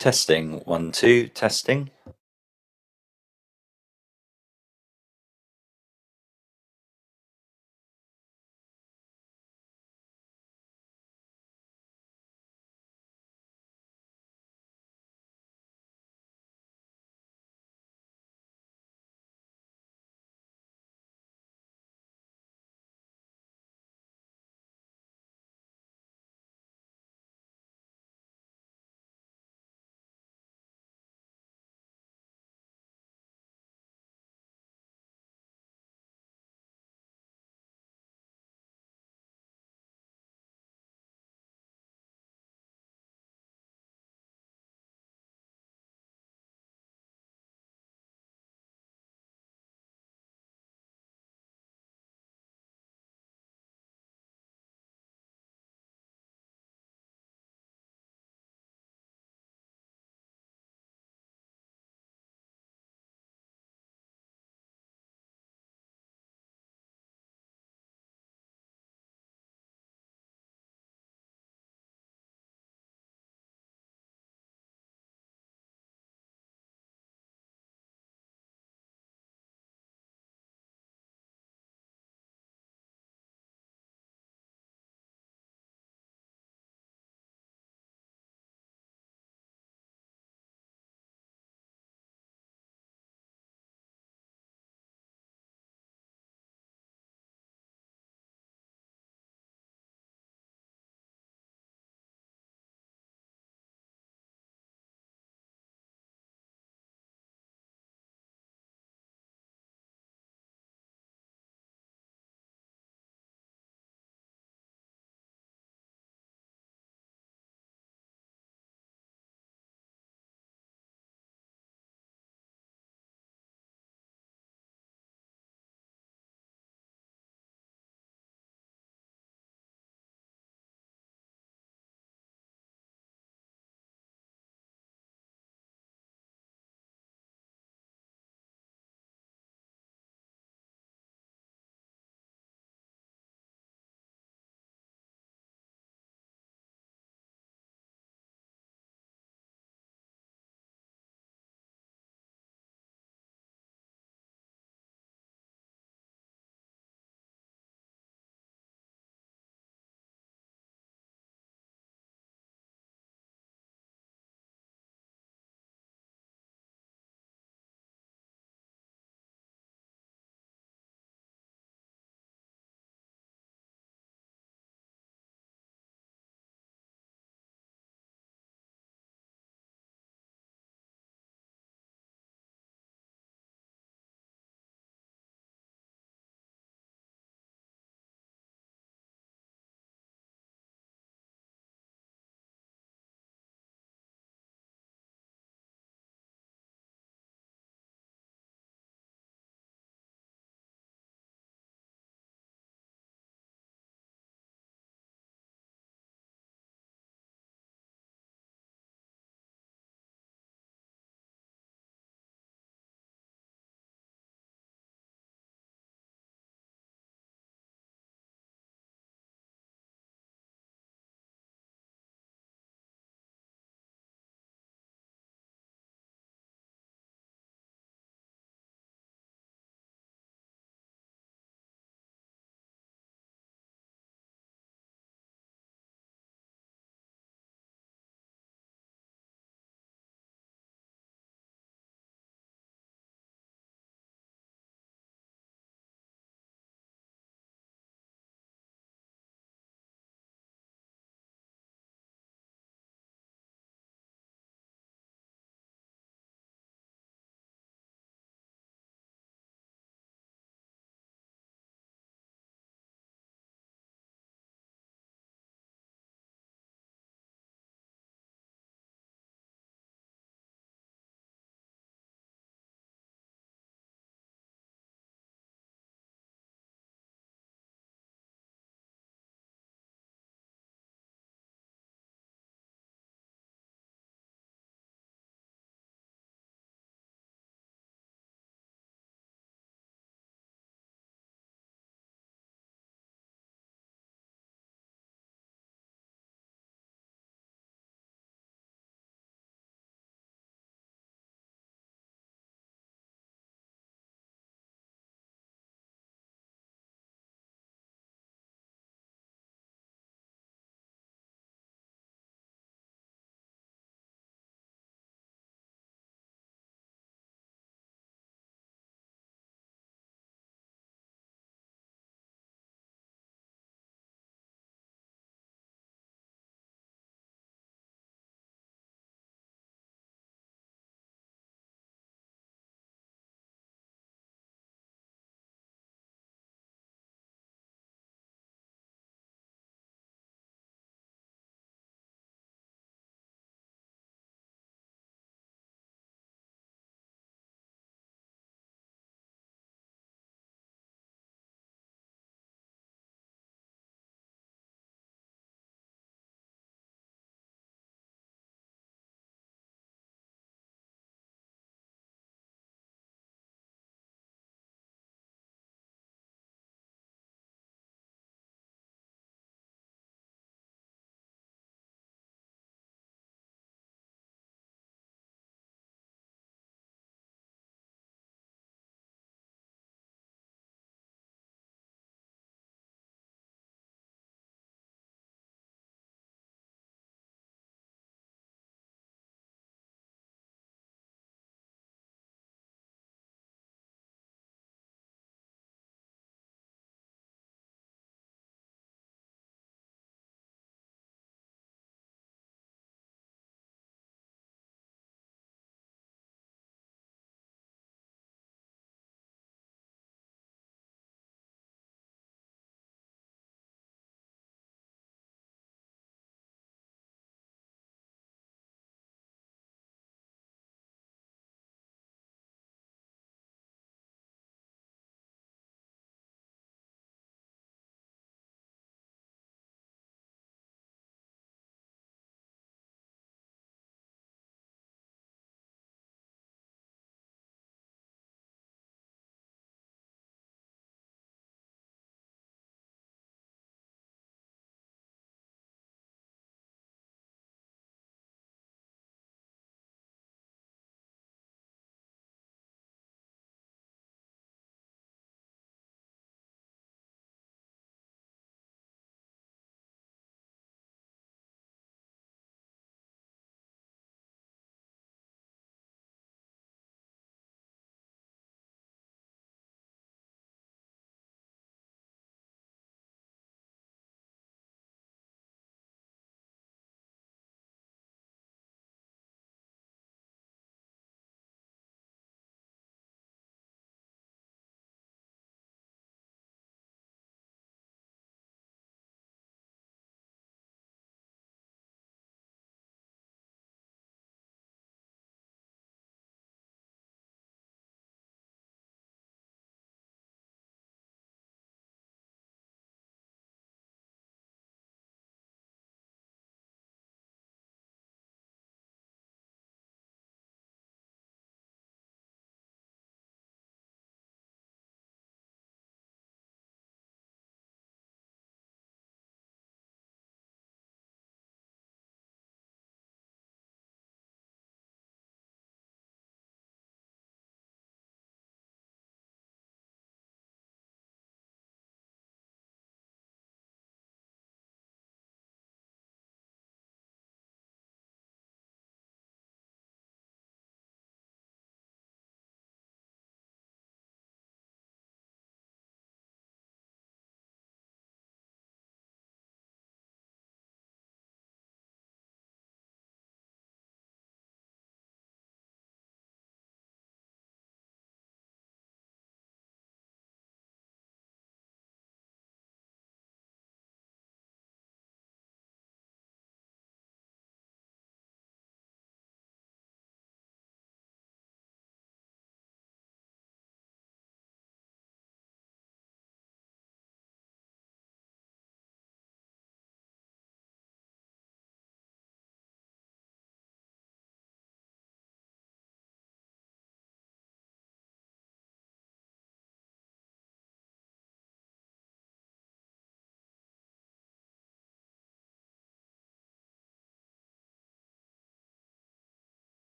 Testing, 1, 2, testing.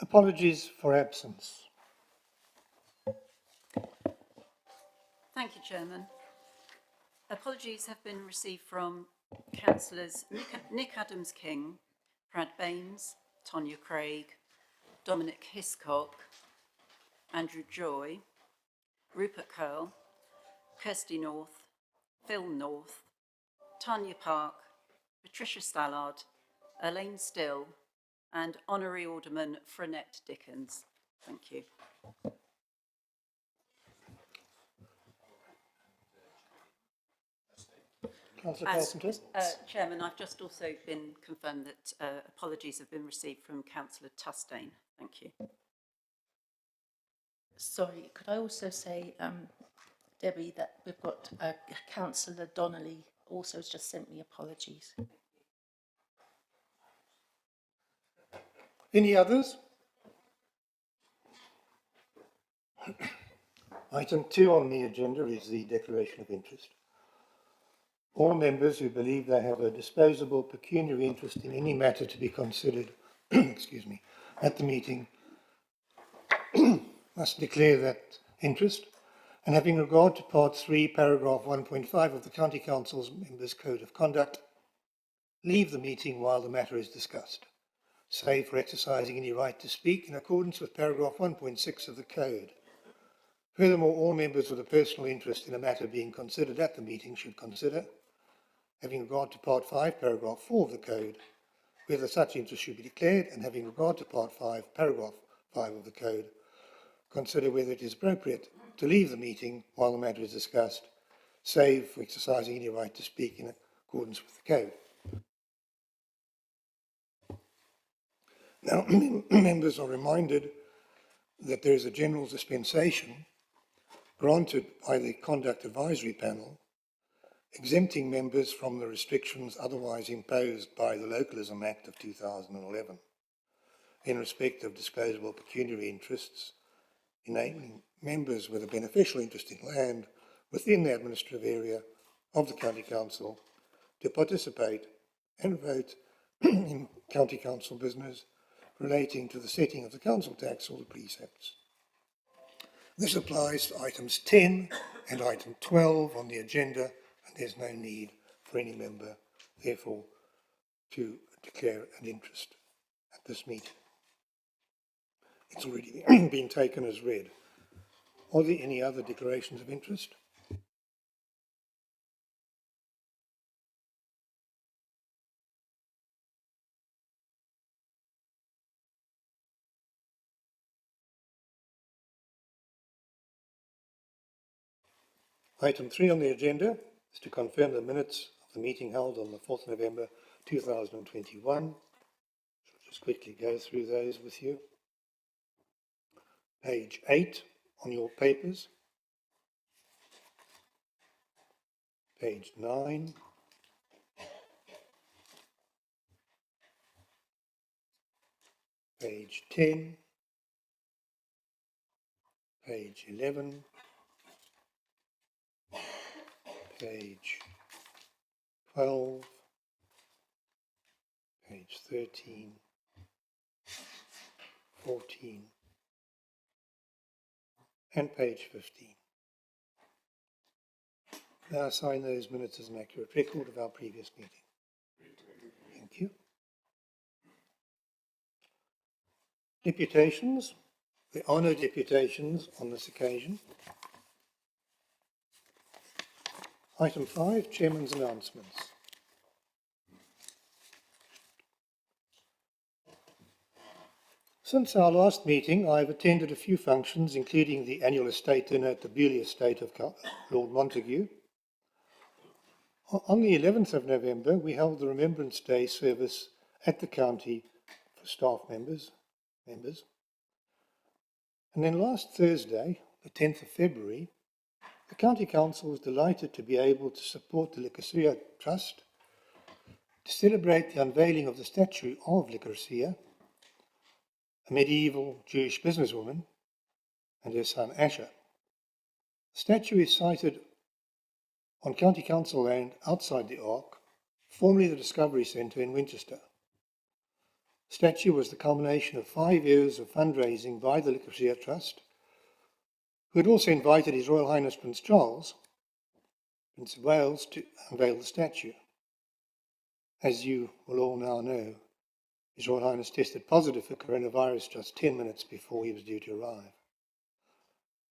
Apologies for absence. Thank you, Chairman. Apologies have been received from Councillors Nick Adams-King, Brad Baines, Tonya Craig, Dominic Hiscock, Andrew Joy, Rupert Curl, Kirsty North, Phil North, Tanya Park, Patricia Stallard, Elaine Still, and Honorary Alderman Frenette Dickens. Thank you. Councillor Carpenter. Chairman, I've just also been confirmed that apologies have been received from Councillor Tustain. Thank you. Sorry, could I also say, Debbie, that we've got Councillor Donnelly also has just sent me apologies. Any others? Item 2 on the agenda is the declaration of interest. All members who believe they have a disposable pecuniary interest in any matter to be considered excuse me, at the meeting must declare that interest, and having regard to Part 3, Paragraph 1.5 of the County Council's Members' Code of Conduct, leave the meeting while the matter is discussed, save for exercising any right to speak in accordance with Paragraph 1.6 of the Code. Furthermore, all members with a personal interest in a matter being considered at the meeting should consider, having regard to Part 5, Paragraph 4 of the Code, whether such interest should be declared, and having regard to Part 5, Paragraph 5 of the Code, consider whether it is appropriate to leave the meeting while the matter is discussed, save for exercising any right to speak in accordance with the Code. Now, members are reminded that there is a general dispensation granted by the Conduct Advisory Panel, exempting members from the restrictions otherwise imposed by the Localism Act of 2011 in respect of disposable pecuniary interests, enabling members with a beneficial interest in land within the administrative area of the County Council to participate and vote in County Council business relating to the setting of the council tax or the precepts. This applies to items 10 and item 12 on the agenda, and there's no need for any member, therefore, to declare an interest at this meeting. It's already been taken as read. Are there any other declarations of interest? Item 3 on the agenda is to confirm the minutes of the meeting held on the 4th November 2021. I'll just quickly go through those with you. Page 8 on your papers. Page 9. Page 10. Page 11. Page 12. Page 13. 14. And page 15. Now I sign those minutes as an accurate record of our previous meeting. Thank you. Deputations. There are no deputations on this occasion. Item 5, Chairman's announcements. Since our last meeting, I have attended a few functions, including the annual estate dinner at the Bewley estate of Lord Montague. On the 11th of November, we held the Remembrance Day service at the county for staff members. And then last Thursday, the 10th of February, the County Council was delighted to be able to support the Lycosia Trust to celebrate the unveiling of the statue of Lycosia, a medieval Jewish businesswoman, and her son Asher. The statue is sited on County Council land outside the Ark, formerly the Discovery Centre in Winchester. statue was the culmination of 5 years of fundraising by the Lancashire Trust, who had also invited His Royal Highness Prince Charles, Prince of Wales, to unveil the statue. As you will all now know, His Royal Highness tested positive for coronavirus just 10 minutes before he was due to arrive.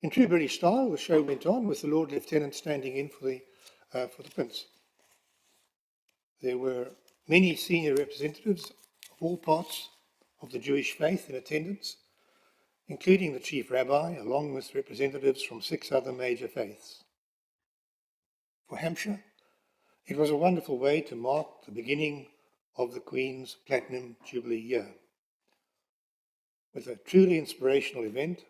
In true British style, the show went on with the Lord Lieutenant standing in for the Prince. There were many senior representatives of all parts of the Jewish faith in attendance, including the Chief Rabbi, along with representatives from 6 other major faiths. For Hampshire, it was a wonderful way to mark the beginning of the Queen's Platinum Jubilee year, with a truly inspirational event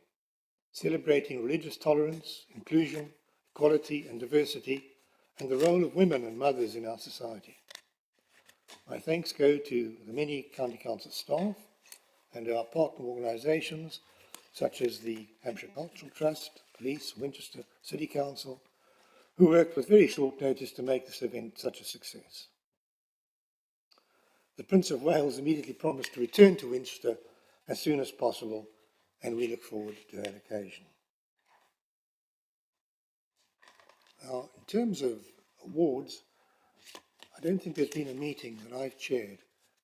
celebrating religious tolerance, inclusion, equality and diversity, and the role of women and mothers in our society. My thanks go to the many County Council staff and our partner organisations such as the Hampshire Cultural Trust, Police, Winchester City Council, who worked with very short notice to make this event such a success. The Prince of Wales immediately promised to return to Winchester as soon as possible, and we look forward to that occasion. Now, in terms of awards, I don't think there's been a meeting that I've chaired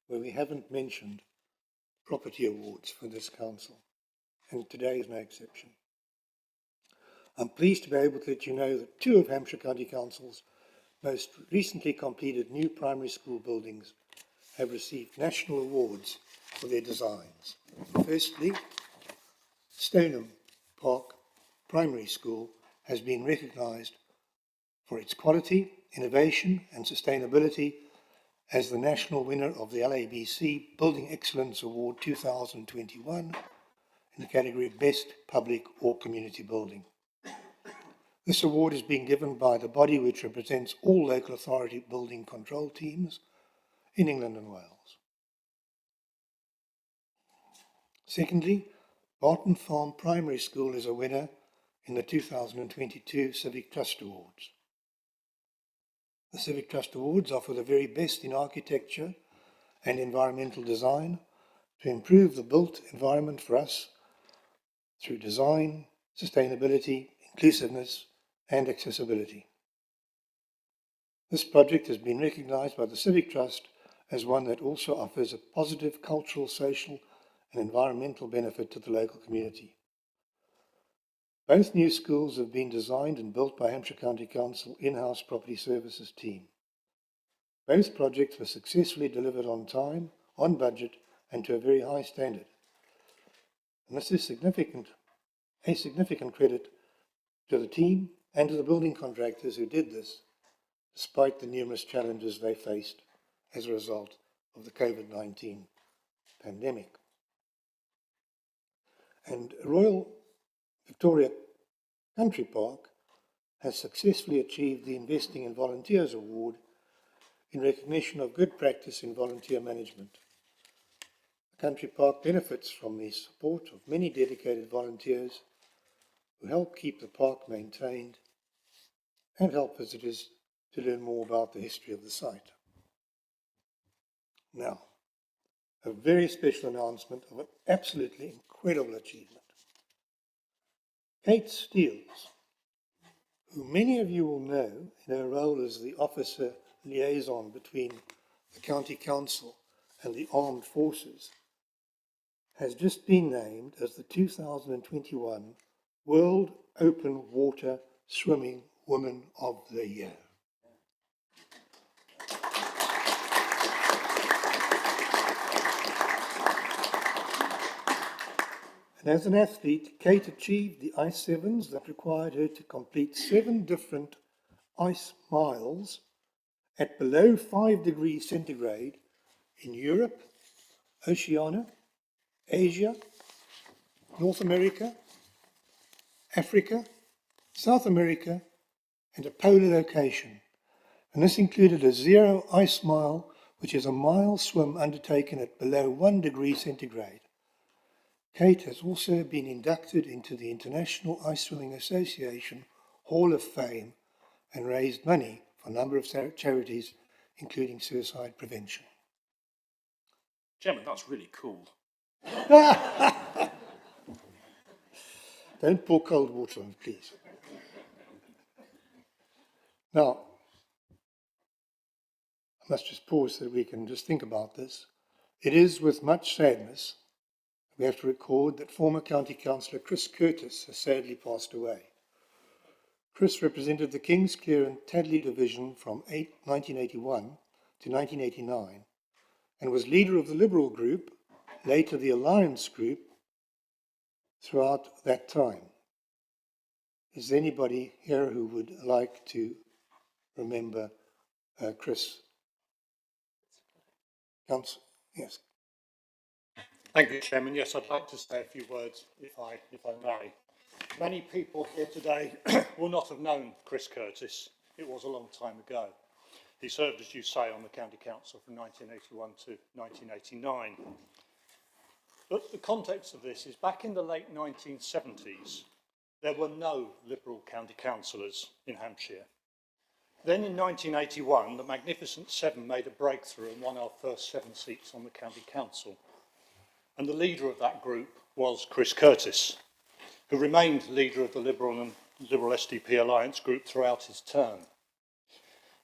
where we haven't mentioned property awards for this council, and today is no exception. I'm pleased to be able to let you know that 2 of Hampshire County Council's most recently completed new primary school buildings have received national awards for their designs. Firstly, Stoneham Park Primary School has been recognised for its quality, innovation and sustainability as the national winner of the LABC Building Excellence Award 2021 in the category of Best Public or Community Building. This award is being given by the body which represents all local authority building control teams in England and Wales. Secondly, Barton Farm Primary School is a winner in the 2022 Civic Trust Awards. The Civic Trust Awards offer the very best in architecture and environmental design to improve the built environment for us through design, sustainability, inclusiveness, and accessibility. This project has been recognised by the Civic Trust as one that also offers a positive cultural, social, and environmental benefit to the local community. Both new schools have been designed and built by Hampshire County Council in-house property services team. Both projects were successfully delivered on time, on budget, and to a very high standard. And this is a significant credit to the team and to the building contractors who did this, despite the numerous challenges they faced as a result of the COVID-19 pandemic. And Royal Victoria Country Park has successfully achieved the Investing in Volunteers Award in recognition of good practice in volunteer management. The country park benefits from the support of many dedicated volunteers who help keep the park maintained and help visitors to learn more about the history of the site. Now, a very special announcement of an absolutely incredible achievement. Kate Steels, who many of you will know in her role as the officer liaison between the County Council and the Armed Forces, has just been named as the 2021 World Open Water Swimming Woman of the Year. And as an athlete, Kate achieved the ice sevens that required her to complete 7 different ice miles at below 5 degrees centigrade in Europe, Oceania, Asia, North America, Africa, South America, and a polar location. And this included a 0 ice mile, which is a mile swim undertaken at below 1 degree centigrade. Kate has also been inducted into the International Ice Swimming Association Hall of Fame and raised money for a number of charities, including suicide prevention. Chairman, that's really cool. Don't pour cold water on, please. Now, I must just pause so that we can just think about this. It is with much sadness we have to record that former County Councillor Chris Curtis has sadly passed away. Chris represented the Kingsclear and Tadley division from 1981 to 1989 and was leader of the Liberal group, later the Alliance group, throughout that time. Is there anybody here who would like to remember Chris? Councillor, yes. Thank you, Chairman. Yes, I'd like to say a few words, if I may. Many people here today will not have known Chris Curtis. It was a long time ago. He served, as you say, on the County Council from 1981 to 1989. But the context of this is back in the late 1970s, there were no Liberal county councillors in Hampshire. Then in 1981, the Magnificent Seven made a breakthrough and won our first 7 seats on the County Council. And the leader of that group was Chris Curtis, who remained leader of the Liberal and Liberal SDP Alliance group throughout his term.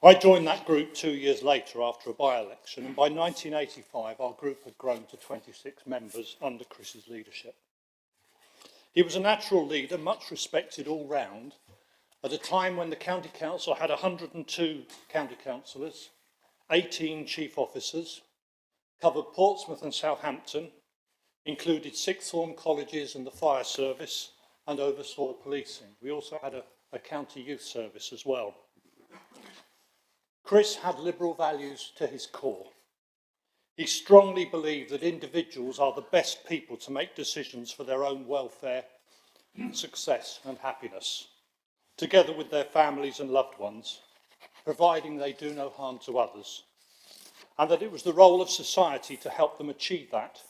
I joined that group 2 years later after a by-election, and by 1985 our group had grown to 26 members under Chris's leadership. He was a natural leader, much respected all round, at a time when the County Council had 102 county councillors, 18 chief officers, covered Portsmouth and Southampton, included sixth form colleges and the fire service, and oversaw policing. We also had a county youth service as well. Chris had Liberal values to his core. He strongly believed that individuals are the best people to make decisions for their own welfare, success and happiness, together with their families and loved ones, providing they do no harm to others, and that it was the role of society to help them achieve that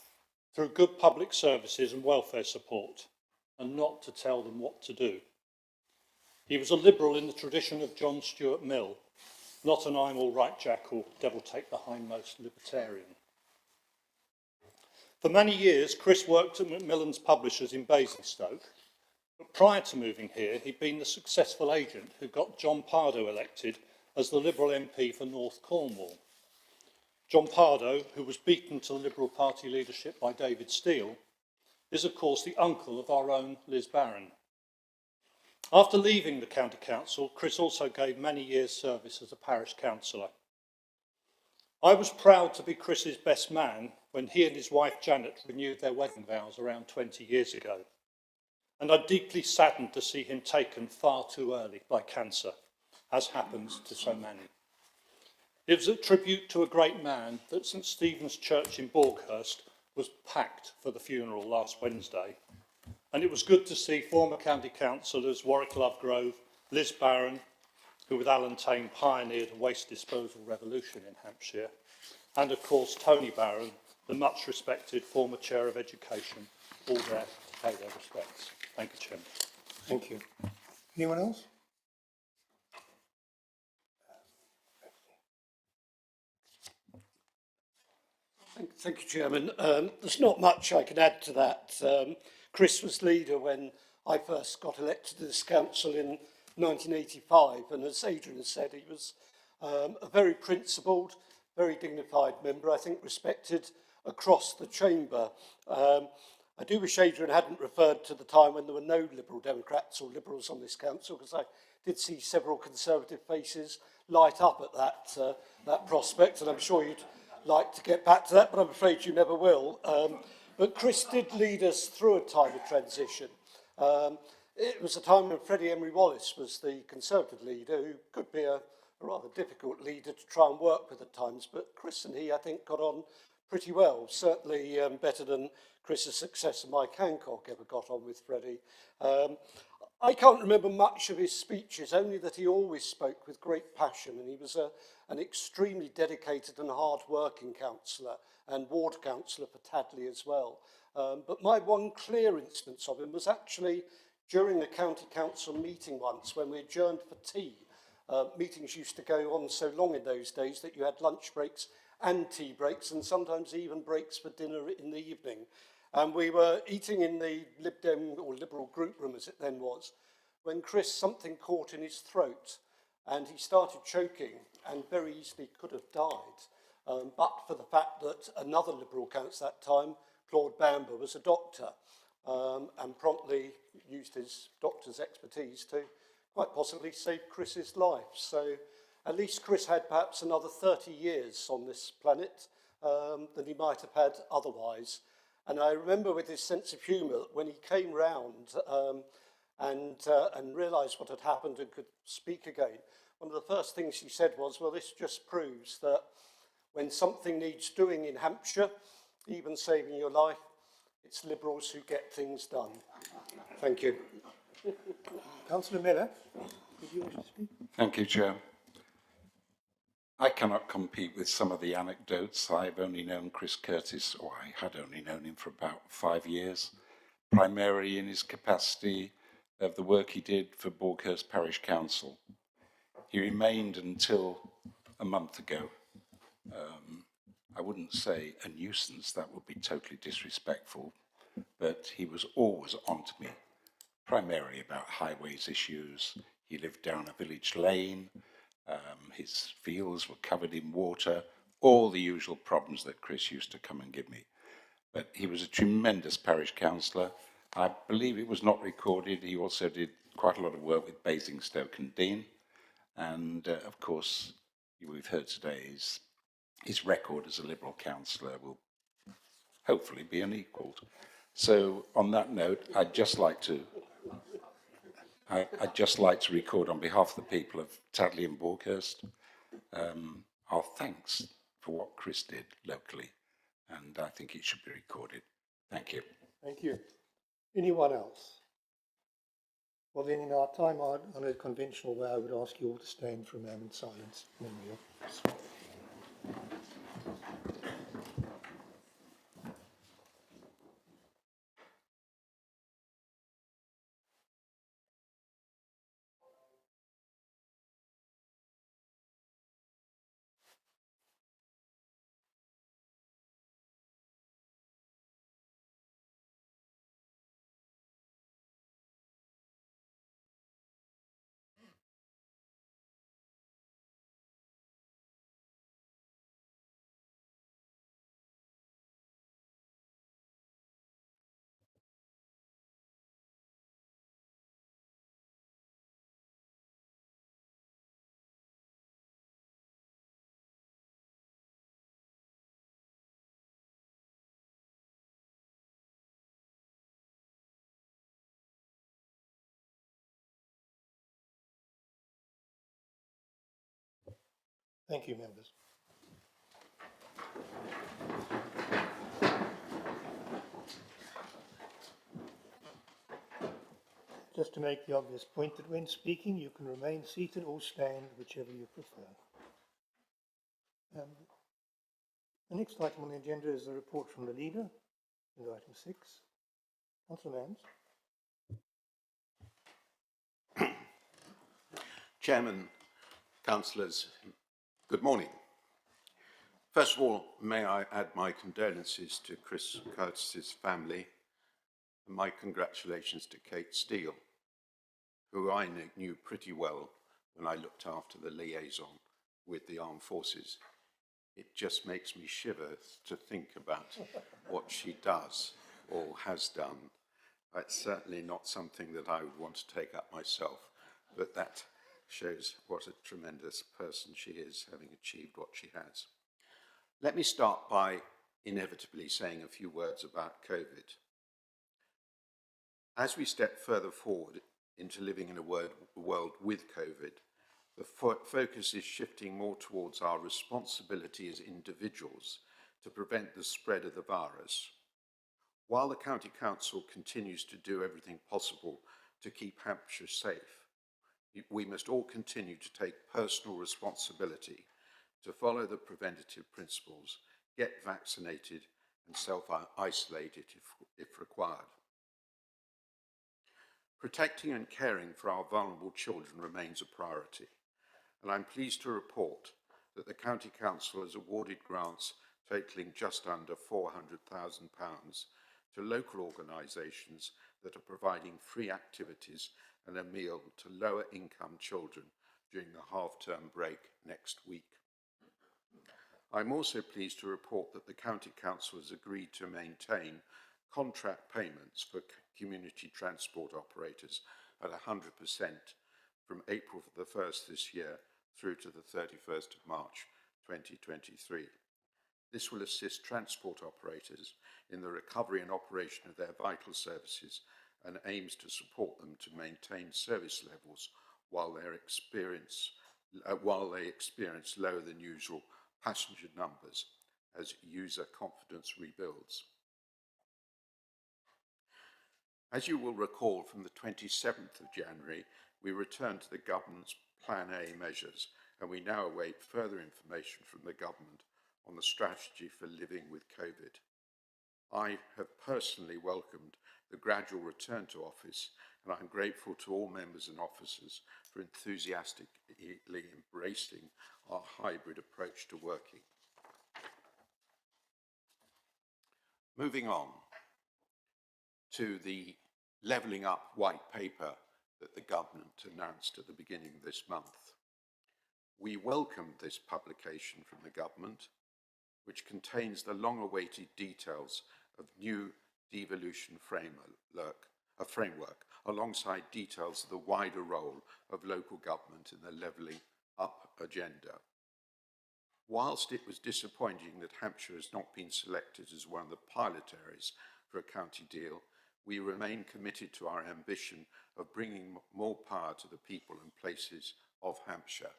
through good public services and welfare support, and not to tell them what to do. He was a Liberal in the tradition of John Stuart Mill, not an I'm all right Jack or devil take the hindmost libertarian. For many years, Chris worked at Macmillan's Publishers in Basingstoke, but prior to moving here, he'd been the successful agent who got John Pardo elected as the Liberal MP for North Cornwall. John Pardo, who was beaten to the Liberal Party leadership by David Steele, is of course the uncle of our own Liz Barron. After leaving the County Council, Chris also gave many years' service as a parish councillor. I was proud to be Chris's best man when he and his wife Janet renewed their wedding vows around 20 years ago, and I'm deeply saddened to see him taken far too early by cancer, as happens to so many. It was a tribute to a great man that St Stephen's Church in Borghurst was packed for the funeral last Wednesday, and it was good to see former county councillors Warwick Lovegrove, Liz Barron, who with Alan Tame pioneered a waste disposal revolution in Hampshire, and of course Tony Barron, the much respected former Chair of Education, all there to pay their respects. Thank you, Chairman. Thank you. Anyone else? Thank you, Chairman. There's not much I can add to that. Chris was leader when I first got elected to this council in 1985, and as Adrian has said, he was a very principled, very dignified member, I think respected across the chamber. I do wish Adrian hadn't referred to the time when there were no Liberal Democrats or Liberals on this council, because I did see several Conservative faces light up at that prospect, and I'm sure you'd like to get back to that, but I'm afraid you never will. But Chris did lead us through a time of transition. It was a time when Freddie Emery Wallace was the Conservative leader, who could be a rather difficult leader to try and work with at times, but Chris and he, I think, got on pretty well, certainly better than Chris's successor Mike Hancock ever got on with Freddie. I can't remember much of his speeches, only that he always spoke with great passion, and he was an extremely dedicated and hard-working councillor and ward councillor for Tadley as well. But my one clear instance of him was actually during a county council meeting once when we adjourned for tea. Meetings used to go on so long in those days that you had lunch breaks and tea breaks, and sometimes even breaks for dinner in the evening. And we were eating in the Lib Dem or Liberal group room, as it then was, when Chris, something caught in his throat and he started choking and very easily could have died, but for the fact that another Liberal councillor at that time, Claude Bamber, was a doctor and promptly used his doctor's expertise to quite possibly save Chris's life. So at least Chris had perhaps another 30 years on this planet than he might have had otherwise. And I remember with his sense of humour, when he came round and realised what had happened and could speak again, one of the first things he said was, well, this just proves that when something needs doing in Hampshire, even saving your life, it's Liberals who get things done. Thank you. Councillor Miller, did you wish to speak? Thank you, Chair. I cannot compete with some of the anecdotes. I've only known Chris Curtis, or I had only known him for about 5 years, primarily in his capacity of the work he did for Borghurst Parish Council. He remained until a month ago. I wouldn't say a nuisance, that would be totally disrespectful, but he was always on to me, primarily about highways issues. He lived down a village lane. His fields were covered in water, all the usual problems that Chris used to come and give me. But he was a tremendous parish councillor. I believe it was not recorded. He also did quite a lot of work with Basingstoke and Dean. And of course, we've heard today his record as a Liberal councillor will hopefully be unequalled. So on that note, I'd just like to record on behalf of the people of Tadley and Borghurst our thanks for what Chris did locally, and I think it should be recorded. Thank you. Thank you. Anyone else? Well, then, in our time-honoured conventional way, I would ask you all to stand for a moment's silence. Memory of Chris. Thank you, members. Just to make the obvious point that when speaking, you can remain seated or stand, whichever you prefer. The next item on the agenda is the report from the leader, item 6. Councillor Manns. Chairman, councillors, good morning. First of all, may I add my condolences to Chris Curtis's family and my congratulations to Kate Steele, who I knew pretty well when I looked after the liaison with the armed forces. It just makes me shiver to think about what she does or has done. It's certainly not something that I would want to take up myself, but that shows what a tremendous person she is, having achieved what she has. Let me start by inevitably saying a few words about COVID. As we step further forward into living in a world with COVID, the focus is shifting more towards our responsibility as individuals to prevent the spread of the virus. While the County Council continues to do everything possible to keep Hampshire safe, we must all continue to take personal responsibility to follow the preventative principles, get vaccinated and self-isolate if required. Protecting and caring for our vulnerable children remains a priority, and I'm pleased to report that the County Council has awarded grants totalling just under £400,000 to local organisations that are providing free activities and a meal to lower income children during the half-term break next week. I'm also pleased to report that the County Council has agreed to maintain contract payments for community transport operators at 100% from April the 1st this year through to the 31st of March 2023. This will assist transport operators in the recovery and operation of their vital services and aims to support them to maintain service levels while they experience lower than usual passenger numbers as user confidence rebuilds. As you will recall, from the 27th of January, we returned to the government's Plan A measures, and we now await further information from the government on the strategy for living with COVID. I have personally welcomed the gradual return to office, and I'm grateful to all members and officers for enthusiastically embracing our hybrid approach to working. Moving on to the Levelling Up white paper that the government announced at the beginning of this month. We welcomed this publication from the government, which contains the long-awaited details of new devolution framework, alongside details of the wider role of local government in the Levelling Up agenda. Whilst it was disappointing that Hampshire has not been selected as one of the pilot areas for a county deal, we remain committed to our ambition of bringing more power to the people and places of Hampshire.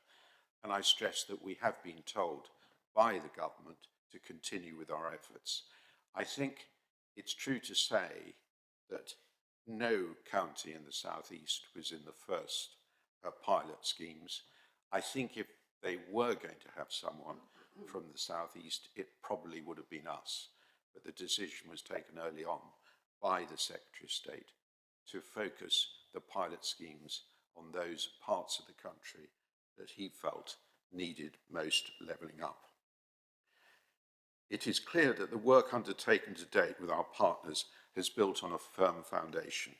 And I stress that we have been told by the government to continue with our efforts. I think it's true to say that no county in the southeast was in the first pilot schemes. I think if they were going to have someone from the southeast, it probably would have been us. But the decision was taken early on by the Secretary of State to focus the pilot schemes on those parts of the country that he felt needed most levelling up. It is clear that the work undertaken to date with our partners has built on a firm foundation,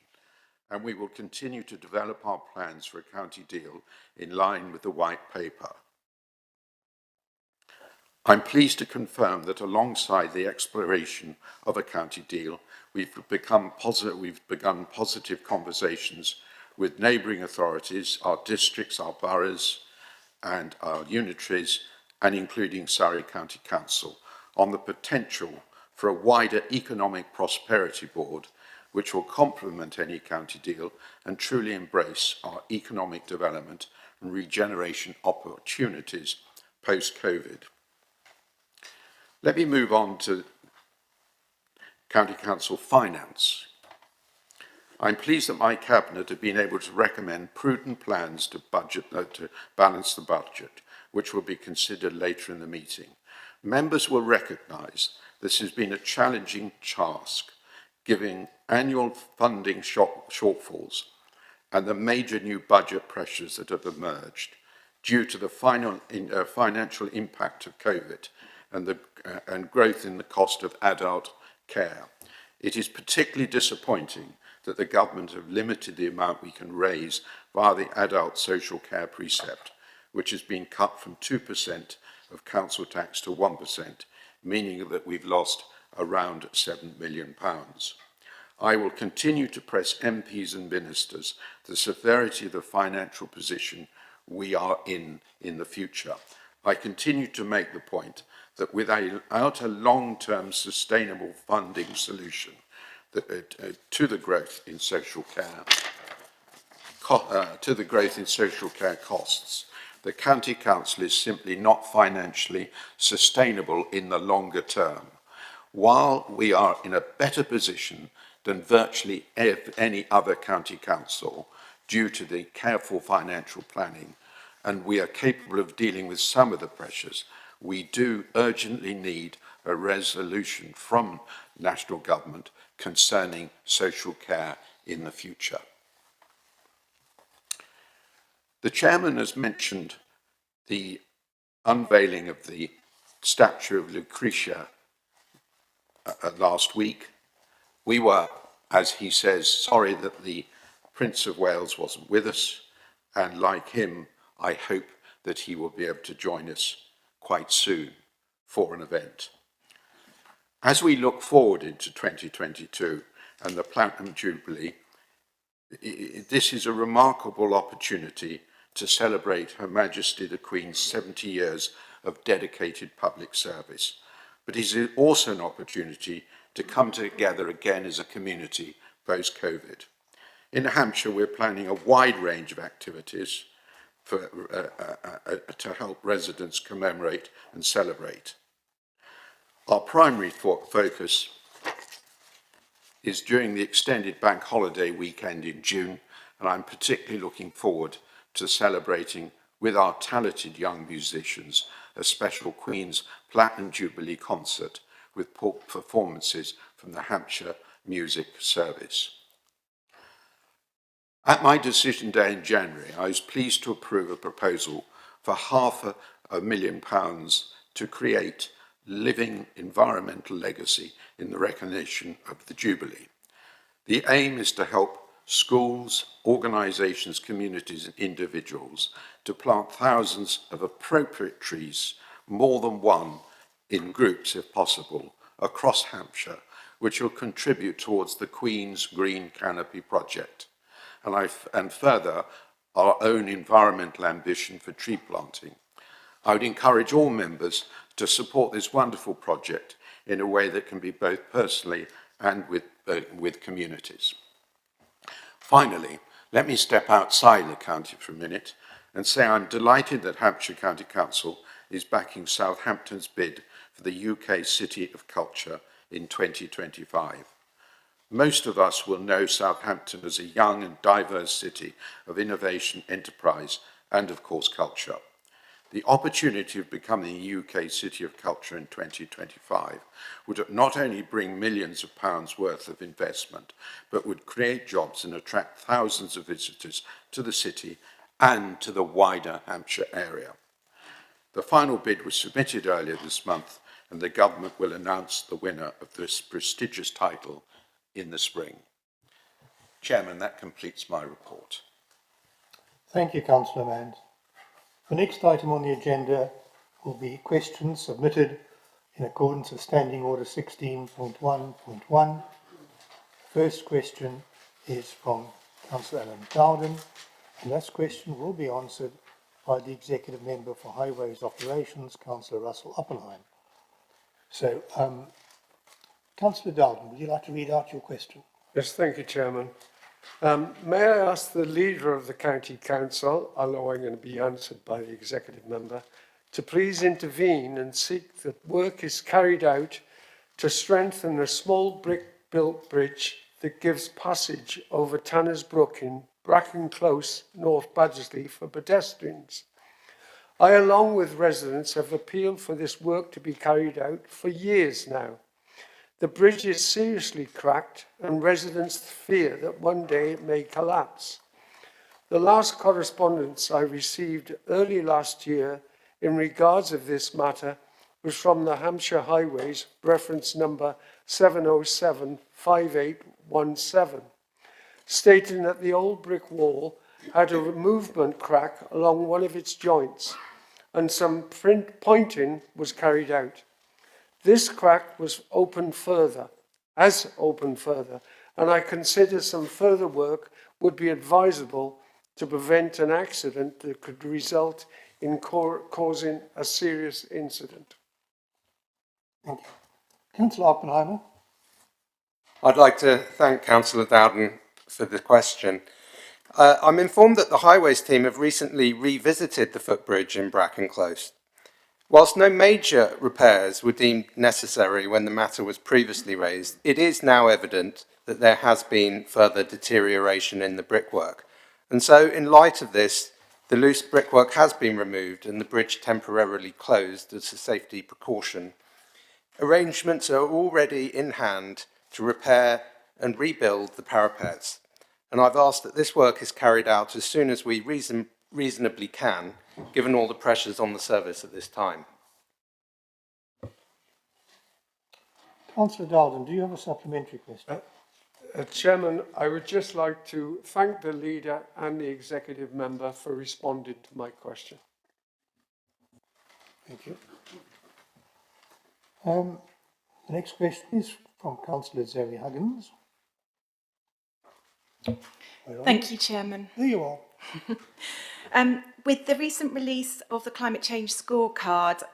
and we will continue to develop our plans for a county deal in line with the white paper. I'm pleased to confirm that alongside the exploration of a county deal, we've begun positive conversations with neighbouring authorities, our districts, our boroughs and our unitaries, and including Surrey County Council, on the potential for a wider economic prosperity board which will complement any county deal and truly embrace our economic development and regeneration opportunities post-COVID. Let me move on to County Council finance. I'm pleased that my Cabinet have been able to recommend prudent plans to balance the budget, which will be considered later in the meeting. Members will recognise this has been a challenging task, given annual funding shortfalls and the major new budget pressures that have emerged due to the financial impact of COVID and growth in the cost of adult care. It is particularly disappointing that the government have limited the amount we can raise via the adult social care precept, which has been cut from 2% of council tax to 1%, meaning that we've lost around £7 million. I will continue to press MPs and ministers the severity of the financial position we are in the future. I continue to make the point that without a long-term sustainable funding solution to the growth in social care, costs, the County Council is simply not financially sustainable in the longer term. While we are in a better position than virtually any other county council due to the careful financial planning, and we are capable of dealing with some of the pressures, we do urgently need a resolution from national government concerning social care in the future. The Chairman has mentioned the unveiling of the statue of Lucretia last week. We were, as he says, sorry that the Prince of Wales wasn't with us, and like him, I hope that he will be able to join us quite soon for an event. As we look forward into 2022 and the Platinum Jubilee, this is a remarkable opportunity to celebrate Her Majesty the Queen's 70 years of dedicated public service, but it is also an opportunity to come together again as a community post-COVID. In Hampshire, we're planning a wide range of activities to help residents commemorate and celebrate. Our primary focus is during the extended bank holiday weekend in June, and I'm particularly looking forward to celebrating with our talented young musicians a special Queen's Platinum Jubilee concert with performances from the Hampshire Music Service. At my decision day in January, I was pleased to approve a proposal for £500,000 to create living environmental legacy in the recognition of the Jubilee. The aim is to help schools, organisations, communities and individuals to plant thousands of appropriate trees, more than one in groups if possible, across Hampshire, which will contribute towards the Queen's Green Canopy project, and further our own environmental ambition for tree planting. I would encourage all members to support this wonderful project in a way that can be both personally and with communities. Finally, let me step outside the county for a minute and say I'm delighted that Hampshire County Council is backing Southampton's bid for the UK City of Culture in 2025. Most of us will know Southampton as a young and diverse city of innovation, enterprise, and of course culture. The opportunity of becoming the UK City of Culture in 2025 would not only bring millions of pounds worth of investment, but would create jobs and attract thousands of visitors to the city and to the wider Hampshire area. The final bid was submitted earlier this month, and the government will announce the winner of this prestigious title in the spring. Chairman, that completes my report. Thank you, Councillor Manns. The next item on the agenda will be questions submitted in accordance with Standing Order 16.1.1. First question is from Councillor Alan Dowden, and that question will be answered by the Executive Member for Highways Operations, Councillor Russell Oppenheim. So, Councillor Dowden, would you like to read out your question? Yes, thank you, Chairman. May I ask the Leader of the County Council, although I'm going to be answered by the Executive Member, to please intervene and seek that work is carried out to strengthen a small brick-built bridge that gives passage over Tanner's Brook in Bracken Close, North Badgersley, for pedestrians. I, along with residents, have appealed for this work to be carried out for years now. The bridge is seriously cracked and residents fear that one day it may collapse. The last correspondence I received early last year in regards of this matter was from the Hampshire Highways, reference number 7075817, stating that the old brick wall had a movement crack along one of its joints and some pointing was carried out. This crack was opened further, and I consider some further work would be advisable to prevent an accident that could result in causing a serious incident. Thank you. Councillor Oppenheimer. I'd like to thank Councillor Dowden for the question. I'm informed that the Highways team have recently revisited the footbridge in Bracken Close. Whilst no major repairs were deemed necessary when the matter was previously raised, it is now evident that there has been further deterioration in the brickwork. And so, in light of this, the loose brickwork has been removed and the bridge temporarily closed as a safety precaution. Arrangements are already in hand to repair and rebuild the parapets, and I've asked that this work is carried out as soon as we reasonably can, given all the pressures on the service at this time. Councillor Dowden, do you have a supplementary question? Chairman, I would just like to thank the leader and the executive member for responding to my question. Thank you. The next question is from Councillor Zoe Huggins. Thank you, Chairman. There you are. With the recent release of the Climate Change Scorecard,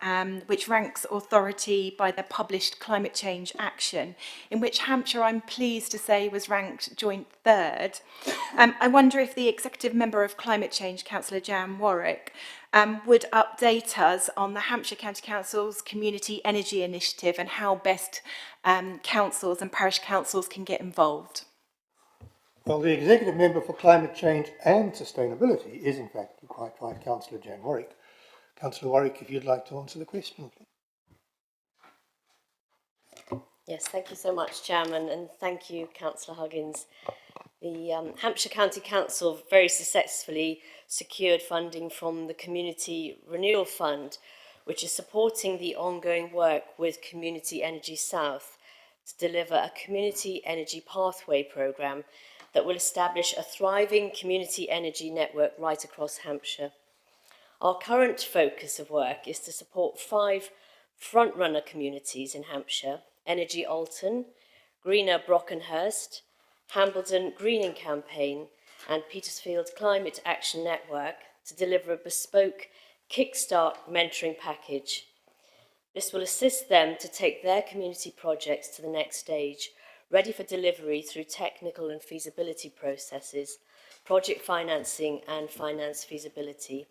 which ranks authority by their published climate change action, in which Hampshire, I'm pleased to say, was ranked joint third, I wonder if the Executive Member of Climate Change, Councillor Jan Warwick, would update us on the Hampshire County Council's Community Energy Initiative and how best councils and parish councils can get involved. Well, the Executive Member for Climate Change and Sustainability is, in fact, you're quite right, Councillor Jan Warwick. Councillor Warwick, if you'd like to answer the question, please. Yes, thank you so much, Chairman, and thank you, Councillor Huggins. The Hampshire County Council very successfully secured funding from the Community Renewal Fund, which is supporting the ongoing work with Community Energy South to deliver a community energy pathway programme that will establish a thriving community energy network right across Hampshire. Our current focus of work is to support 5 front-runner communities in Hampshire: Energy Alton, Greener Brockenhurst, Hambledon Greening Campaign and Petersfield Climate Action Network to deliver a bespoke Kickstart mentoring package. This will assist them to take their community projects to the next stage, ready for delivery through technical and feasibility processes, project financing and finance feasibility,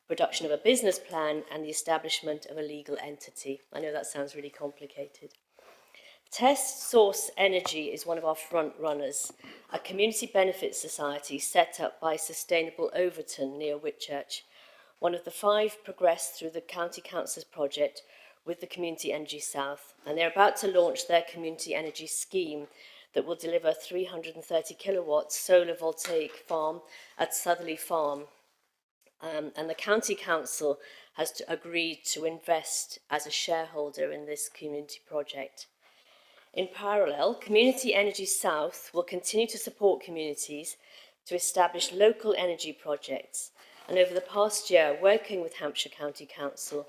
production of a business plan and the establishment of a legal entity. I know that sounds really complicated. Test Source Energy is one of our front runners, a community benefit society set up by Sustainable Overton near Whitchurch. One of the 5 progressed through the County Council's project with the Community Energy South, and they're about to launch their community energy scheme that will deliver 330 kilowatts solar voltaic farm at Southerly Farm. And the County Council has agreed to invest as a shareholder in this community project. In parallel, Community Energy South will continue to support communities to establish local energy projects. And over the past year, working with Hampshire County Council,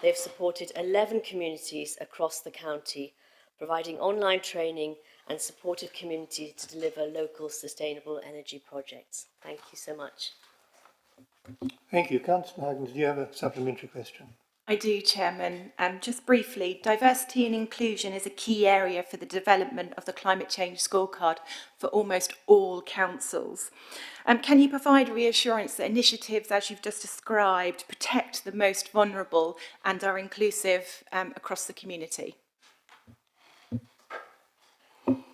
they've supported 11 communities across the county, providing online training and supported community to deliver local sustainable energy projects. Thank you so much. Thank you. Councillor Huggins, do you have a supplementary question? I do, Chairman. Just briefly, diversity and inclusion is a key area for the development of the climate change scorecard for almost all councils. Can you provide reassurance that initiatives, as you've just described, protect the most vulnerable and are inclusive across the community?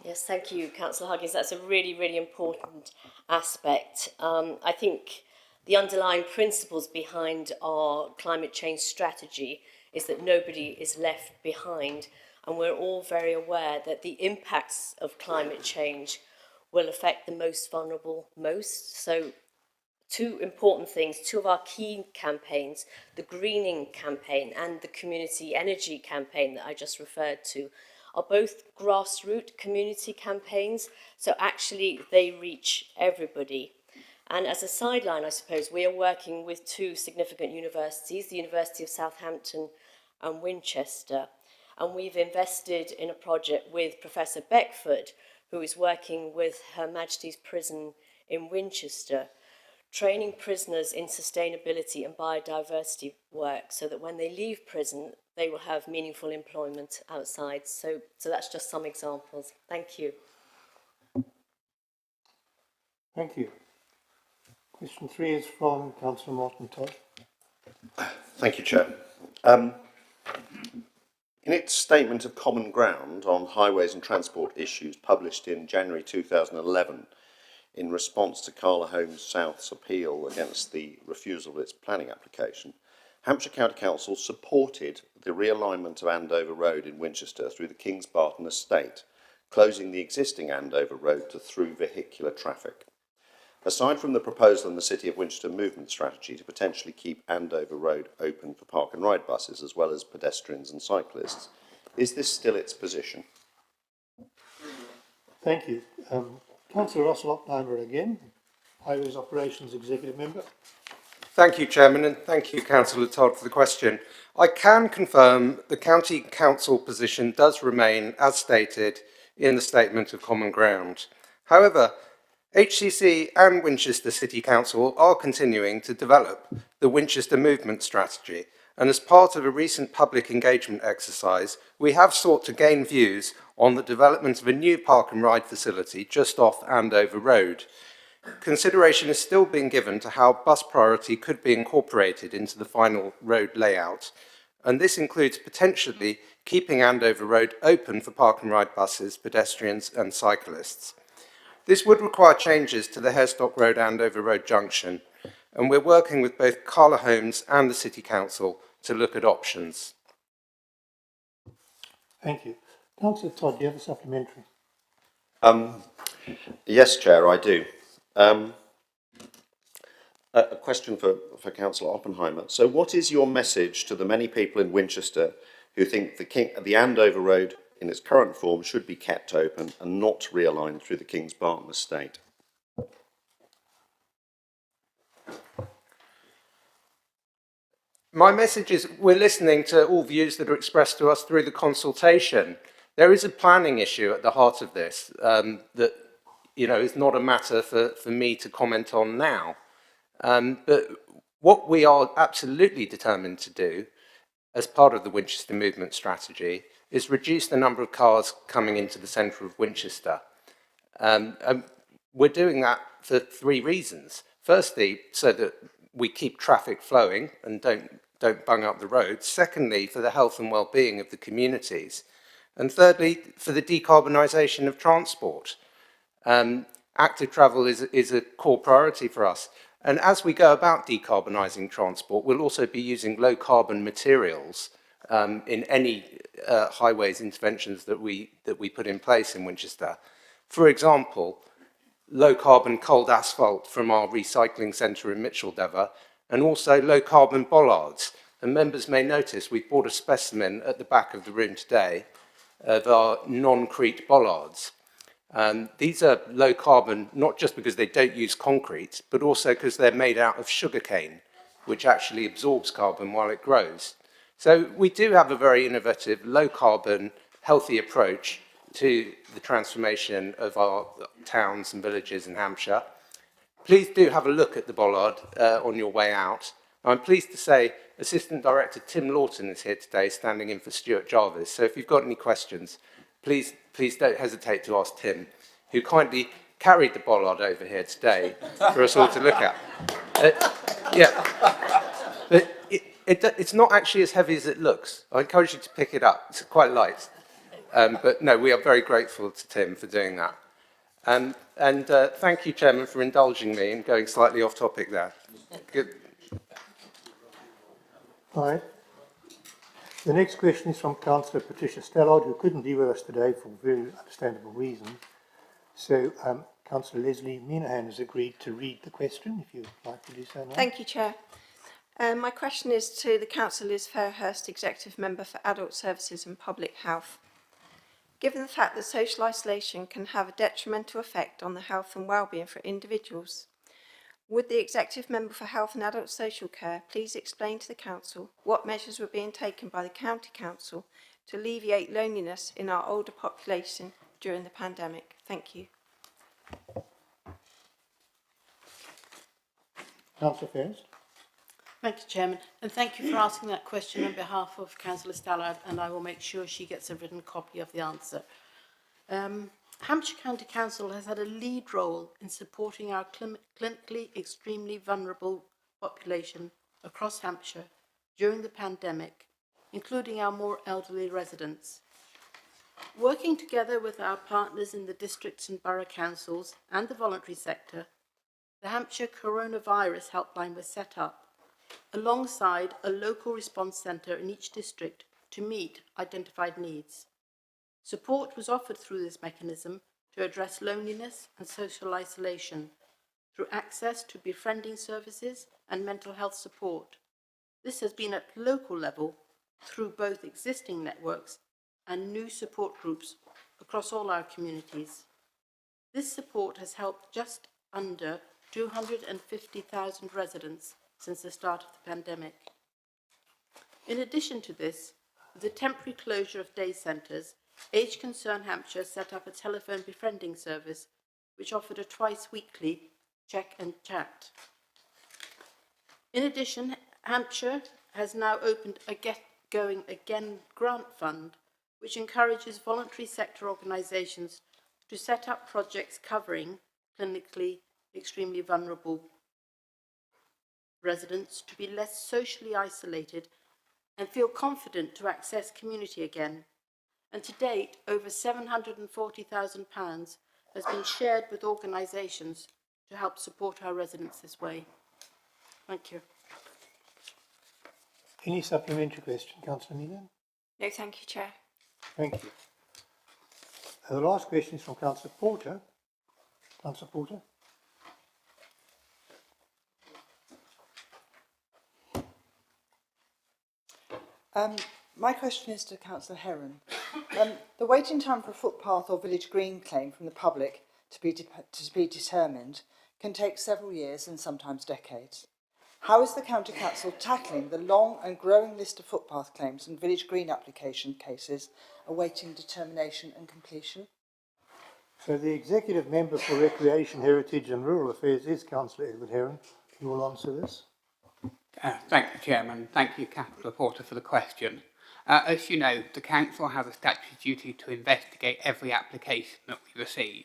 Yes, thank you, Councillor Huggins. That's a really, really important aspect. I think the underlying principles behind our climate change strategy is that nobody is left behind, and we're all very aware that the impacts of climate change will affect the most vulnerable most. So 2 important things, 2 of our key campaigns, the Greening campaign and the Community Energy campaign that I just referred to, are both grassroots community campaigns, so actually they reach everybody. And as a sideline, I suppose, we are working with 2 significant universities, the University of Southampton and Winchester, and we've invested in a project with Professor Beckford, who is working with Her Majesty's Prison in Winchester, training prisoners in sustainability and biodiversity work so that when they leave prison, they will have meaningful employment outside. So that's just some examples. Thank you. Thank you. Question 3 is from Councillor Martin Todd. Thank you, Chair. In its statement of common ground on highways and transport issues published in January 2011 in response to Carla Holmes South's appeal against the refusal of its planning application, Hampshire County Council supported the realignment of Andover Road in Winchester through the Kings Barton estate, closing the existing Andover Road to through vehicular traffic. Aside from the proposal in the City of Winchester movement strategy to potentially keep Andover Road open for park and ride buses as well as pedestrians and cyclists, is this still its position? Thank you. Councillor Russell Oppenheimer again, Highways Operations Executive Member. Thank you, Chairman, and thank you, Councillor Todd, for the question. I can confirm the County Council position does remain as stated in the Statement of Common Ground. However, HCC and Winchester City Council are continuing to develop the Winchester Movement Strategy, and as part of a recent public engagement exercise, we have sought to gain views on the development of a new park and ride facility just off Andover Road. Consideration is still being given to how bus priority could be incorporated into the final road layout, and this includes potentially keeping Andover Road open for park and ride buses, pedestrians and cyclists. This would require changes to the Harestock Road Andover Road junction, and we're working with both Carla Holmes and the City Council to look at options. Thank you. Councillor Todd, do you have a supplementary? Yes, Chair, I do. A question for Councillor Oppenheimer. So what is your message to the many people in Winchester who think the Andover Road in its current form should be kept open and not realigned through the King's Barton estate? My message is we're listening to all views that are expressed to us through the consultation. There is a planning issue at the heart of this that is not a matter for me to comment on now. But what we are absolutely determined to do as part of the Winchester Movement Strategy is reduce the number of cars coming into the centre of Winchester. And we're doing that for three reasons. Firstly, so that we keep traffic flowing and don't bung up the roads. Secondly, for the health and well-being of the communities. And thirdly, for the decarbonisation of transport. Active travel is a core priority for us. And as we go about decarbonising transport, we'll also be using low-carbon materials in any highways interventions that we put in place in Winchester. For example, low-carbon cold asphalt from our recycling centre in Micheldever, and also low-carbon bollards. And members may notice we've brought a specimen at the back of the room today of our non-crete bollards. These are low carbon, not just because they don't use concrete, but also because they're made out of sugarcane, which actually absorbs carbon while it grows. So we do have a very innovative, low carbon, healthy approach to the transformation of our towns and villages in Hampshire. Please do have a look at the bollard on your way out. I'm pleased to say Assistant Director Tim Lawton is here today, standing in for Stuart Jarvis. So if you've got any questions, please don't hesitate to ask Tim, who kindly carried the bollard over here today for us all to look at. But it's not actually as heavy as it looks. I encourage you to pick it up. It's quite light. But no, we are very grateful to Tim for doing that. And thank you, Chairman, for indulging me and going slightly off topic there. Good. All right. The next question is from Councillor Patricia Stallard, who couldn't be with us today for very understandable reasons. So Councillor Leslie Minahan has agreed to read the question, if you'd like to do so now. Thank you, Chair. My question is to the Councillor Liz Fairhurst, Executive Member for Adult Services and Public Health. Given the fact that social isolation can have a detrimental effect on the health and well-being for individuals, would the Executive Member for Health and Adult Social Care please explain to the Council what measures were being taken by the County Council to alleviate loneliness in our older population during the pandemic? Thank you. Councillor Fairhurst. Thank you, Chairman, and thank you for asking that question on behalf of Councillor Stallard, and I will make sure she gets a written copy of the answer. Hampshire County Council has had a lead role in supporting our clinically extremely vulnerable population across Hampshire during the pandemic, including our more elderly residents. Working together with our partners in the districts and borough councils and the voluntary sector, the Hampshire Coronavirus Helpline was set up alongside a local response centre in each district to meet identified needs. Support was offered through this mechanism to address loneliness and social isolation, through access to befriending services and mental health support. This has been at local level through both existing networks and new support groups across all our communities. This support has helped just under 250,000 residents since the start of the pandemic. In addition to this, with the temporary closure of day centres, Age Concern Hampshire set up a telephone befriending service which offered a twice-weekly check and chat. In addition, Hampshire has now opened a Get Going Again grant fund which encourages voluntary sector organisations to set up projects covering clinically extremely vulnerable residents to be less socially isolated and feel confident to access community again. And to date, over £740,000 has been shared with organisations to help support our residents this way. Thank you. Any supplementary question, Councillor Meehan? No, thank you, Chair. Thank you. The last question is from Councillor Porter. Councillor Porter. My question is to Councillor Heron. The waiting time for a footpath or village green claim from the public to be determined can take several years and sometimes decades. How is the County Council tackling the long and growing list of footpath claims and village green application cases awaiting determination and completion? So the Executive Member for Recreation, Heritage and Rural Affairs is Councillor Edward Heron. You will answer this. Thank you, Chairman. Thank you, Councillor Porter, for the question. As you know, the Council has a statutory duty to investigate every application that we receive.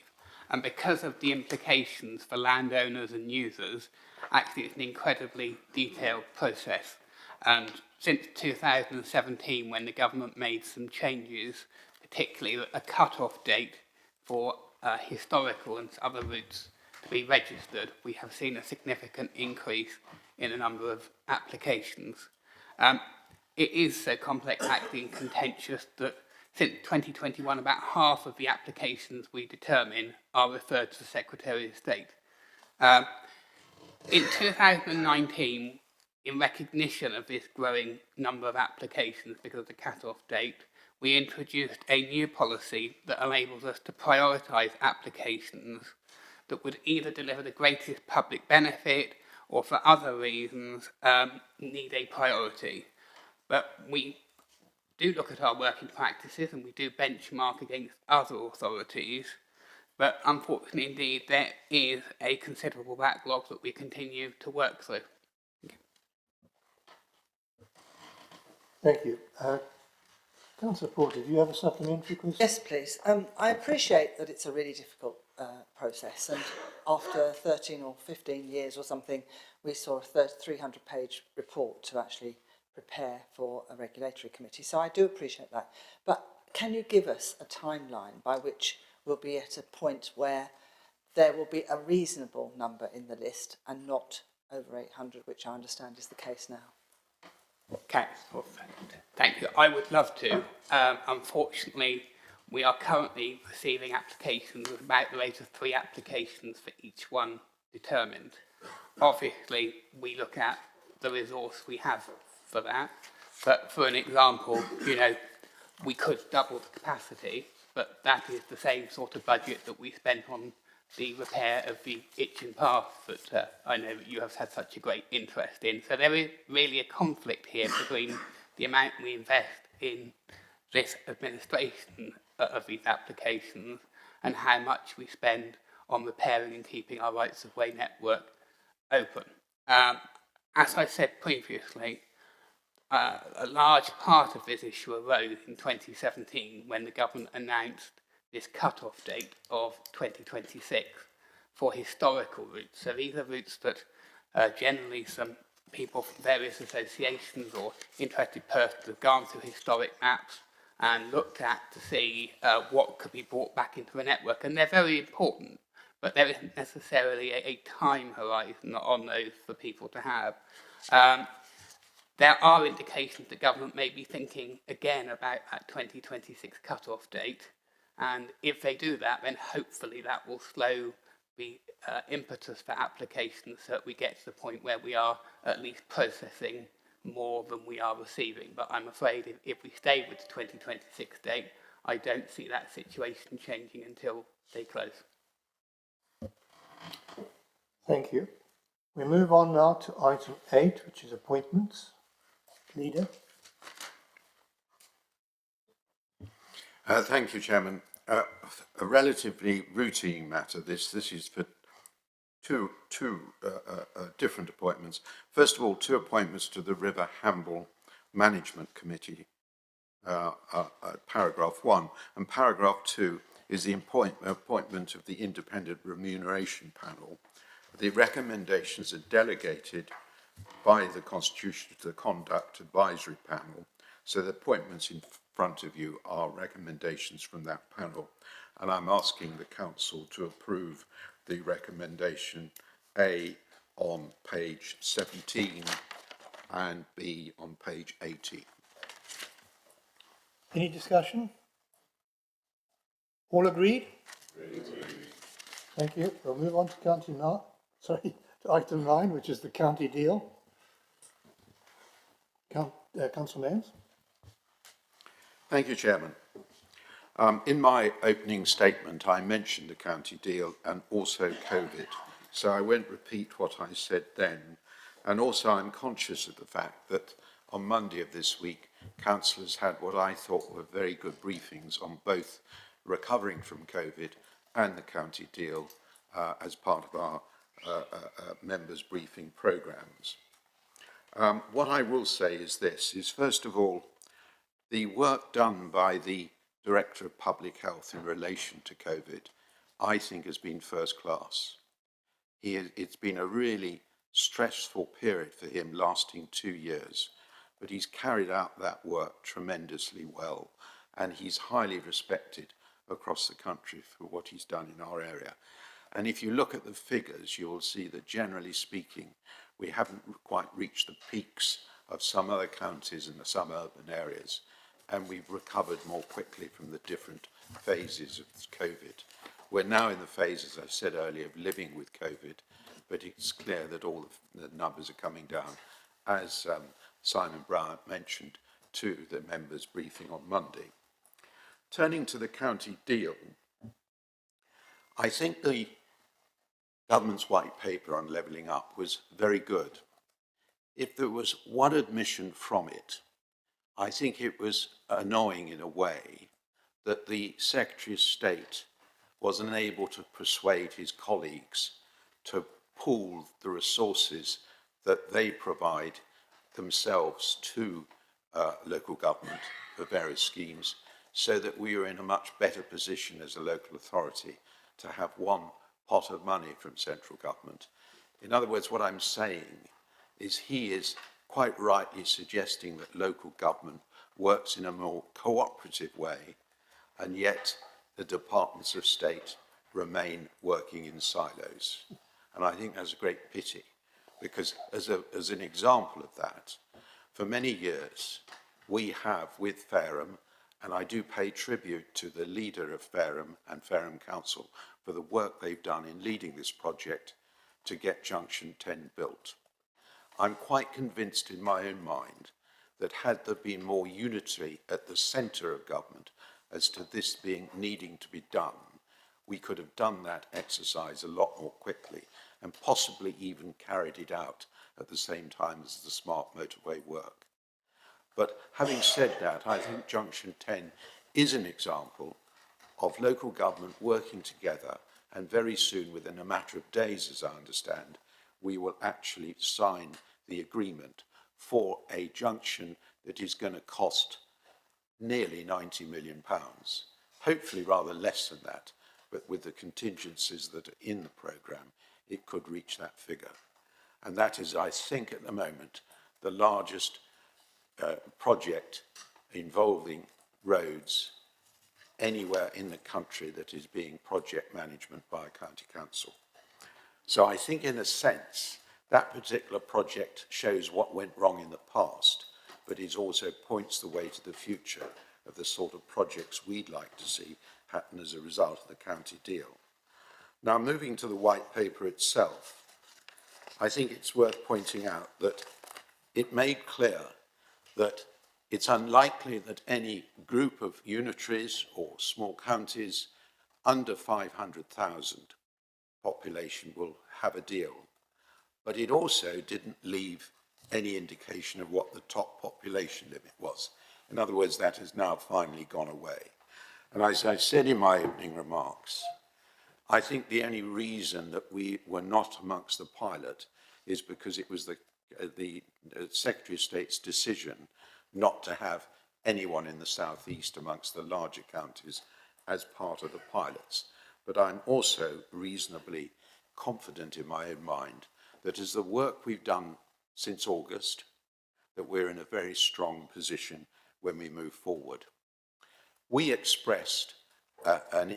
And because of the implications for landowners and users, actually it's an incredibly detailed process. And since 2017, when the government made some changes, particularly a cut-off date for historical and other routes to be registered, we have seen a significant increase in the number of applications. It is so complex, actually, and contentious that since 2021, about half of the applications we determine are referred to the Secretary of State. In 2019, in recognition of this growing number of applications because of the cut-off date, we introduced a new policy that enables us to prioritise applications that would either deliver the greatest public benefit or for other reasons need a priority. But we do look at our working practices and we do benchmark against other authorities, but unfortunately indeed there is a considerable backlog that we continue to work through. Thank you. Councillor Porter, do you have a supplementary question? Yes, please. I appreciate that it's a really difficult process, and after 13 or 15 years or something, we saw a 300-page report to actually prepare for a regulatory committee. So I do appreciate that. But can you give us a timeline by which we'll be at a point where there will be a reasonable number in the list and not over 800, which I understand is the case now? Okay, well, thank you. I would love to. Unfortunately, we are currently receiving applications with about the rate of 3 applications for each one determined. Obviously, we look at the resource we have for that. But for an example, you know, we could double the capacity, but that is the same sort of budget that we spent on the repair of the Itchen Path that I know that you have had such a great interest in. So there is really a conflict here between the amount we invest in this administration of these applications and how much we spend on repairing and keeping our rights of way network open. As I said previously, a large part of this issue arose in 2017 when the government announced this cut-off date of 2026 for historical routes. So these are routes that generally some people from various associations or interested persons have gone through historic maps and looked at to see what could be brought back into the network. And they're very important, but there isn't necessarily a time horizon on those for people to have. There are indications the government may be thinking again about that 2026 cut-off date. And if they do that, then hopefully that will slow be impetus for applications so that we get to the point where we are at least processing more than we are receiving. But I'm afraid if we stay with the 2026 date, I don't see that situation changing until they close. Thank you. We move on now to item 8, which is appointments. Leader. Thank you, Chairman. A relatively routine matter. This is for two different appointments. First of all, 2 appointments to the River Hamble Management Committee, paragraph 1, and paragraph 2 is the appointment of the Independent Remuneration Panel. The recommendations are delegated by the Constitution to the Conduct Advisory Panel, so the appointments in front of you are recommendations from that panel, and I'm asking the Council to approve the recommendation A on page 17 and B on page 18. Any discussion? All agreed? Thank you. We'll move on to to item 9, which is the county deal. Councillor Nance. Thank you, Chairman. In my opening statement, I mentioned the county deal and also COVID, so I won't repeat what I said then. And also I'm conscious of the fact that on Monday of this week, councillors had what I thought were very good briefings on both recovering from COVID and the county deal as part of our members' briefing programmes. What I will say is this, is first of all, the work done by the Director of Public Health in relation to COVID, I think has been first class. It's been a really stressful period for him, lasting 2 years, but he's carried out that work tremendously well, and he's highly respected across the country for what he's done in our area. And if you look at the figures, you'll see that generally speaking, we haven't quite reached the peaks of some other counties and some urban areas, and we've recovered more quickly from the different phases of COVID. We're now in the phase, as I said earlier, of living with COVID, but it's clear that all the numbers are coming down, as Simon Bryant mentioned to the members' briefing on Monday. Turning to the county deal, I think the government's white paper on levelling up was very good. If there was one admission from it, I think it was annoying in a way that the Secretary of State was unable to persuade his colleagues to pool the resources that they provide themselves to local government for various schemes, so that we are in a much better position as a local authority to have one pot of money from central government. In other words, what I'm saying is he is quite rightly suggesting that local government works in a more cooperative way, and yet the departments of state remain working in silos. And I think that's a great pity, because as an example of that, for many years we have with Fareham, and I do pay tribute to the leader of Fareham and Fareham Council for the work they've done in leading this project to get Junction 10 built. I'm quite convinced in my own mind that had there been more unity at the centre of government as to this needing to be done, we could have done that exercise a lot more quickly and possibly even carried it out at the same time as the smart motorway work. But having said that, I think Junction 10 is an example of local government working together, and very soon, within a matter of days, as I understand, we will actually sign the agreement for a junction that is going to cost nearly £90 million, hopefully rather less than that, but with the contingencies that are in the programme, it could reach that figure. And that is, I think, at the moment, the largest project involving roads anywhere in the country that is being project management by a county council. So I think, in a sense, that particular project shows what went wrong in the past, but it also points the way to the future of the sort of projects we'd like to see happen as a result of the county deal. Now, moving to the white paper itself, I think it's worth pointing out that it made clear that it's unlikely that any group of unitaries or small counties under 500,000 population will have a deal. But it also didn't leave any indication of what the top population limit was. In other words, that has now finally gone away. And as I said in my opening remarks, I think the only reason that we were not amongst the pilot is because it was the Secretary of State's decision not to have anyone in the southeast amongst the larger counties as part of the pilots. But I'm also reasonably confident in my own mind that as the work we've done since August, that we're in a very strong position when we move forward. We expressed an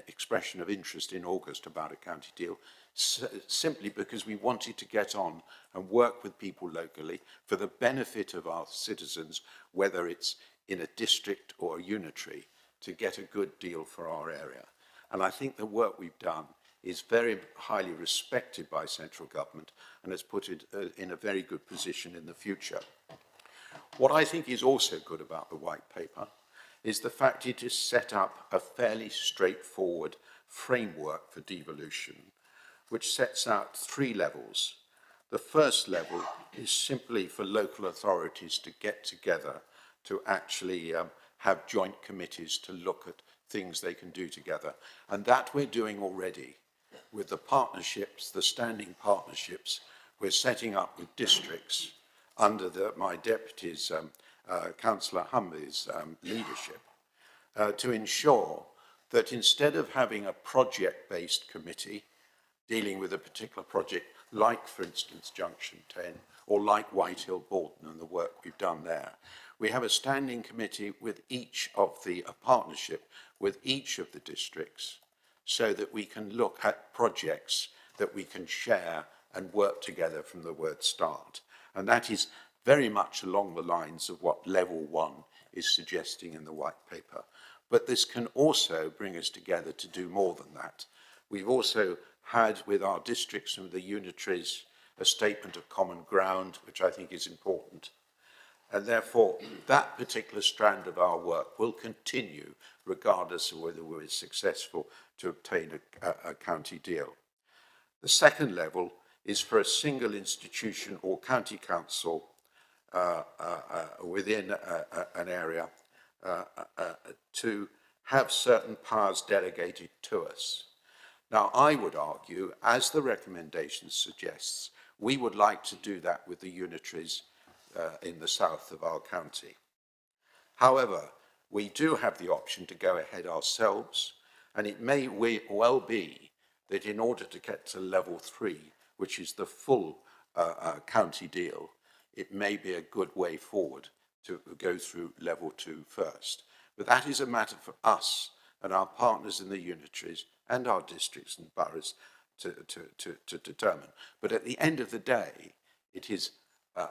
expression of interest in August about a county deal simply because we wanted to get on and work with people locally for the benefit of our citizens, whether it's in a district or a unitary, to get a good deal for our area. And I think the work we've done is very highly respected by central government and has put it in a very good position in the future. What I think is also good about the white paper is the fact it has set up a fairly straightforward framework for devolution, which sets out 3 levels. The first level is simply for local authorities to get together to actually have joint committees to look at things they can do together. And that we're doing already with the partnerships, the standing partnerships we're setting up with districts under my deputy's, Councillor Humby's leadership, to ensure that instead of having a project-based committee dealing with a particular project, like, for instance, Junction 10, or like Whitehill Borden and the work we've done there, we have a standing committee with each of the partnership with each of the districts so that we can look at projects that we can share and work together from the word start. And that is very much along the lines of what level 1 is suggesting in the white paper. But this can also bring us together to do more than that. We've also had with our districts and the unitaries a statement of common ground, which I think is important. And therefore, that particular strand of our work will continue regardless of whether we're successful to obtain a county deal. The second level is for a single institution or county council within an area to have certain powers delegated to us. Now, I would argue, as the recommendation suggests, we would like to do that with the unitaries in the south of our county. However, we do have the option to go ahead ourselves, and it may well be that in order to get to level 3, which is the full county deal, it may be a good way forward to go through level 2 first. But that is a matter for us and our partners in the unitaries and our districts and boroughs to determine. But at the end of the day, it is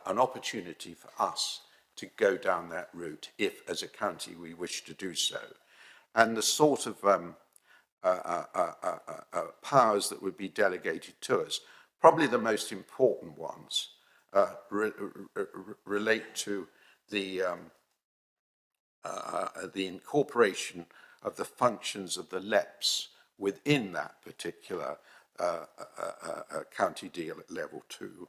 an opportunity for us to go down that route if, as a county, we wish to do so. And the sort of powers that would be delegated to us, probably the most important ones, relate to the incorporation of the functions of the LEPs within that particular county deal at level 2,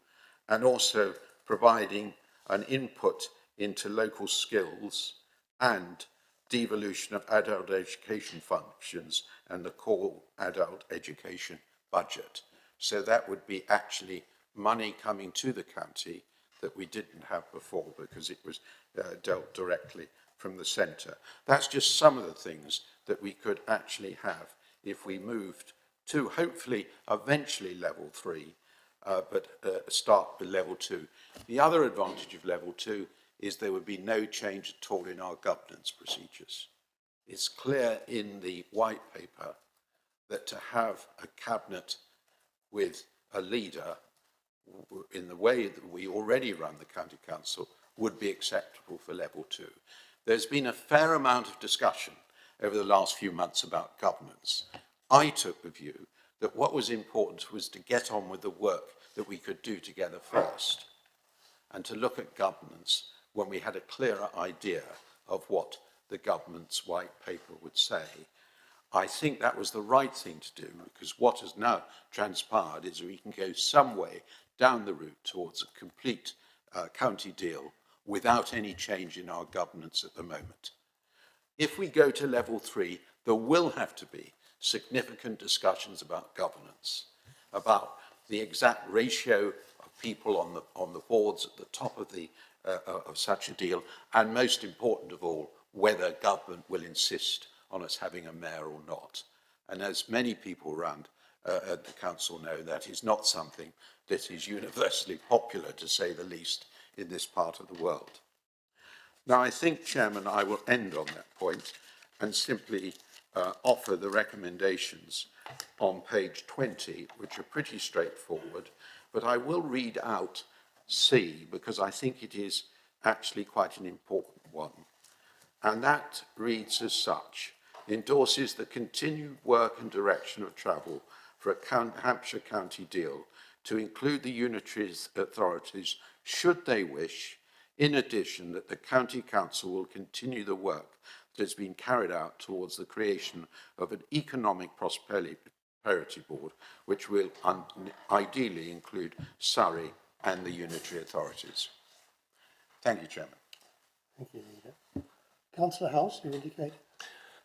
and also providing an input into local skills and devolution of adult education functions and the core adult education budget. So that would be actually money coming to the county that we didn't have before because it was dealt directly from the centre. That's just some of the things that we could actually have if we moved to hopefully eventually level 3, but start with level 2. The other advantage of level 2 is there would be no change at all in our governance procedures. It's clear in the white paper that to have a cabinet with a leader in the way that we already run the county council would be acceptable for level 2. There's been a fair amount of discussion over the last few months about governance. I took the view that what was important was to get on with the work that we could do together first, and to look at governance when we had a clearer idea of what the government's white paper would say. I think that was the right thing to do, because what has now transpired is we can go some way down the route towards a complete county deal without any change in our governance at the moment. If we go to level 3, there will have to be significant discussions about governance, about the exact ratio of people on the boards at the top of such a deal, and most important of all, whether government will insist on us having a mayor or not. And as many people around at the council know, that is not something that is universally popular, to say the least, in this part of the world. Now, I think, Chairman, I will end on that point and simply offer the recommendations on page 20, which are pretty straightforward, but I will read out C, because I think it is actually quite an important one. And that reads as such: endorses the continued work and direction of travel for a Hampshire County deal to include the unitary authorities, should they wish, in addition that the County Council will continue the work that has been carried out towards the creation of an economic prosperity board, which will ideally include Surrey and the unitary authorities. Thank you, Chairman. Thank you, Leader. Councillor House, you indicate.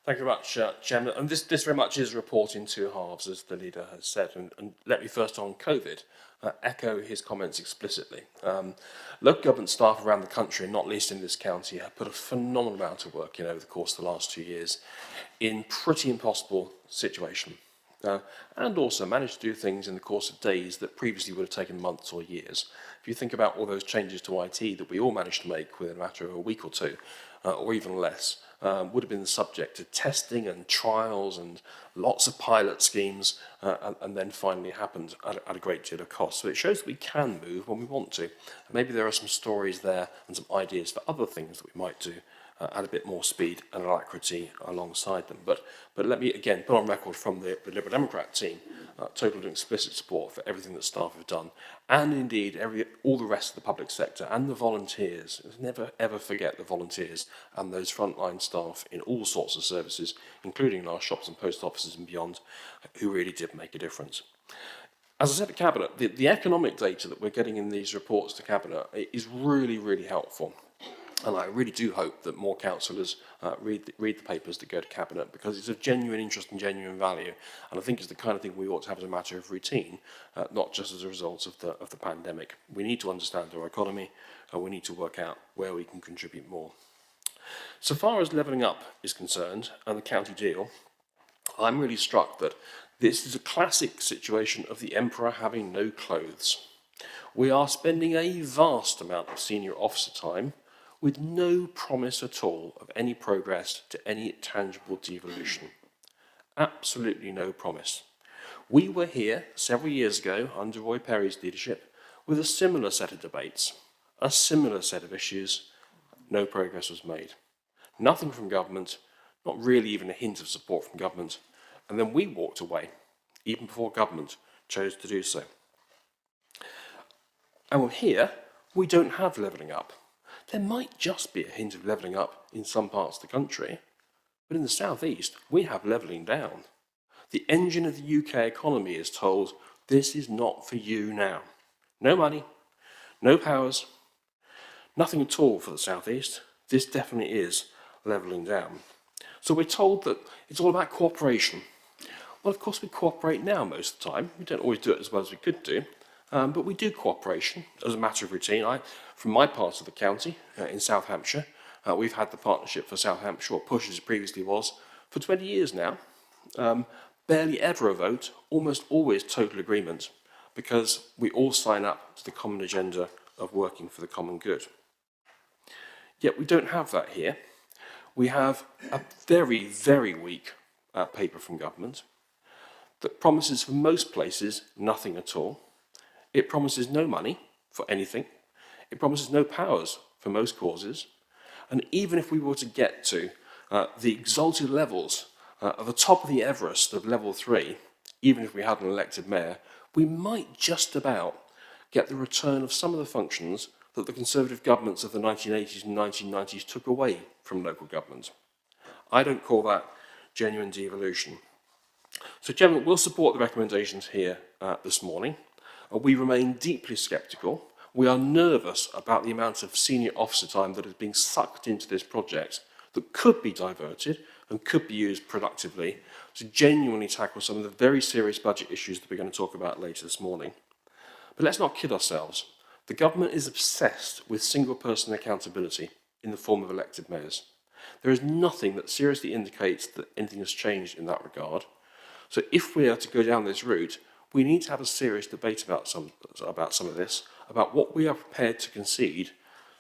Thank you very much, Chairman. And this very much is a report in two halves, as the leader has said. And let me first, on COVID, echo his comments explicitly. Local government staff around the country, not least in this county, have put a phenomenal amount of work in over the course of the last 2 years in pretty impossible situation. And also managed to do things in the course of days that previously would have taken months or years. If you think about all those changes to IT that we all managed to make within a matter of a week or two, or even less, would have been the subject to testing and trials and lots of pilot schemes, and then finally happened at a great deal of cost. So it shows that we can move when we want to. Maybe there are some stories there and some ideas for other things that we might do at a bit more speed and alacrity alongside them. But let me again put on record from the Liberal Democrat team total and explicit support for everything that staff have done, and indeed all the rest of the public sector and the volunteers. Never ever forget the volunteers and those frontline staff in all sorts of services, including in our shops and post offices and beyond, who really did make a difference. As I said to Cabinet, the economic data that we're getting in these reports to Cabinet is really, really helpful. And I really do hope that more councillors read the papers that go to Cabinet, because it's of genuine interest and genuine value. And I think it's the kind of thing we ought to have as a matter of routine, not just as a result of the pandemic. We need to understand our economy, and we need to work out where we can contribute more. So far as levelling up is concerned, and the county deal, I'm really struck that this is a classic situation of the emperor having no clothes. We are spending a vast amount of senior officer time with no promise at all of any progress to any tangible devolution. Absolutely no promise. We were here several years ago under Roy Perry's leadership with a similar set of debates, a similar set of issues. No progress was made. Nothing from government, not really even a hint of support from government, and then we walked away, even before government chose to do so. And here, we don't have levelling up. There might just be a hint of levelling up in some parts of the country, but in the southeast, we have levelling down. The engine of the UK economy is told, this is not for you now. No money, no powers, nothing at all for the southeast. This definitely is levelling down. So we're told that it's all about cooperation. Well, of course we cooperate now most of the time. We don't always do it as well as we could do. But we do cooperation as a matter of routine. From my part of the county, in South Hampshire, we've had the Partnership for South Hampshire, or PUSH as it previously was, for 20 years now. Barely ever a vote, almost always total agreement, because we all sign up to the common agenda of working for the common good. Yet we don't have that here. We have a very, very weak paper from government that promises for most places nothing at all. It promises no money for anything. It promises no powers for most causes. And even if we were to get to the exalted levels At the top of the Everest of level 3, even if we had an elected mayor, we might just about get the return of some of the functions that the Conservative governments of the 1980s and 1990s took away from local government. I don't call that genuine devolution. So, Chairman, we'll support the recommendations here this morning. We remain deeply sceptical. We are nervous about the amount of senior officer time that is being sucked into this project that could be diverted and could be used productively to genuinely tackle some of the very serious budget issues that we're going to talk about later this morning. But let's not kid ourselves. The government is obsessed with single-person accountability in the form of elected mayors. There is nothing that seriously indicates that anything has changed in that regard. So if we are to go down this route, we need to have a serious debate about some of this, about what we are prepared to concede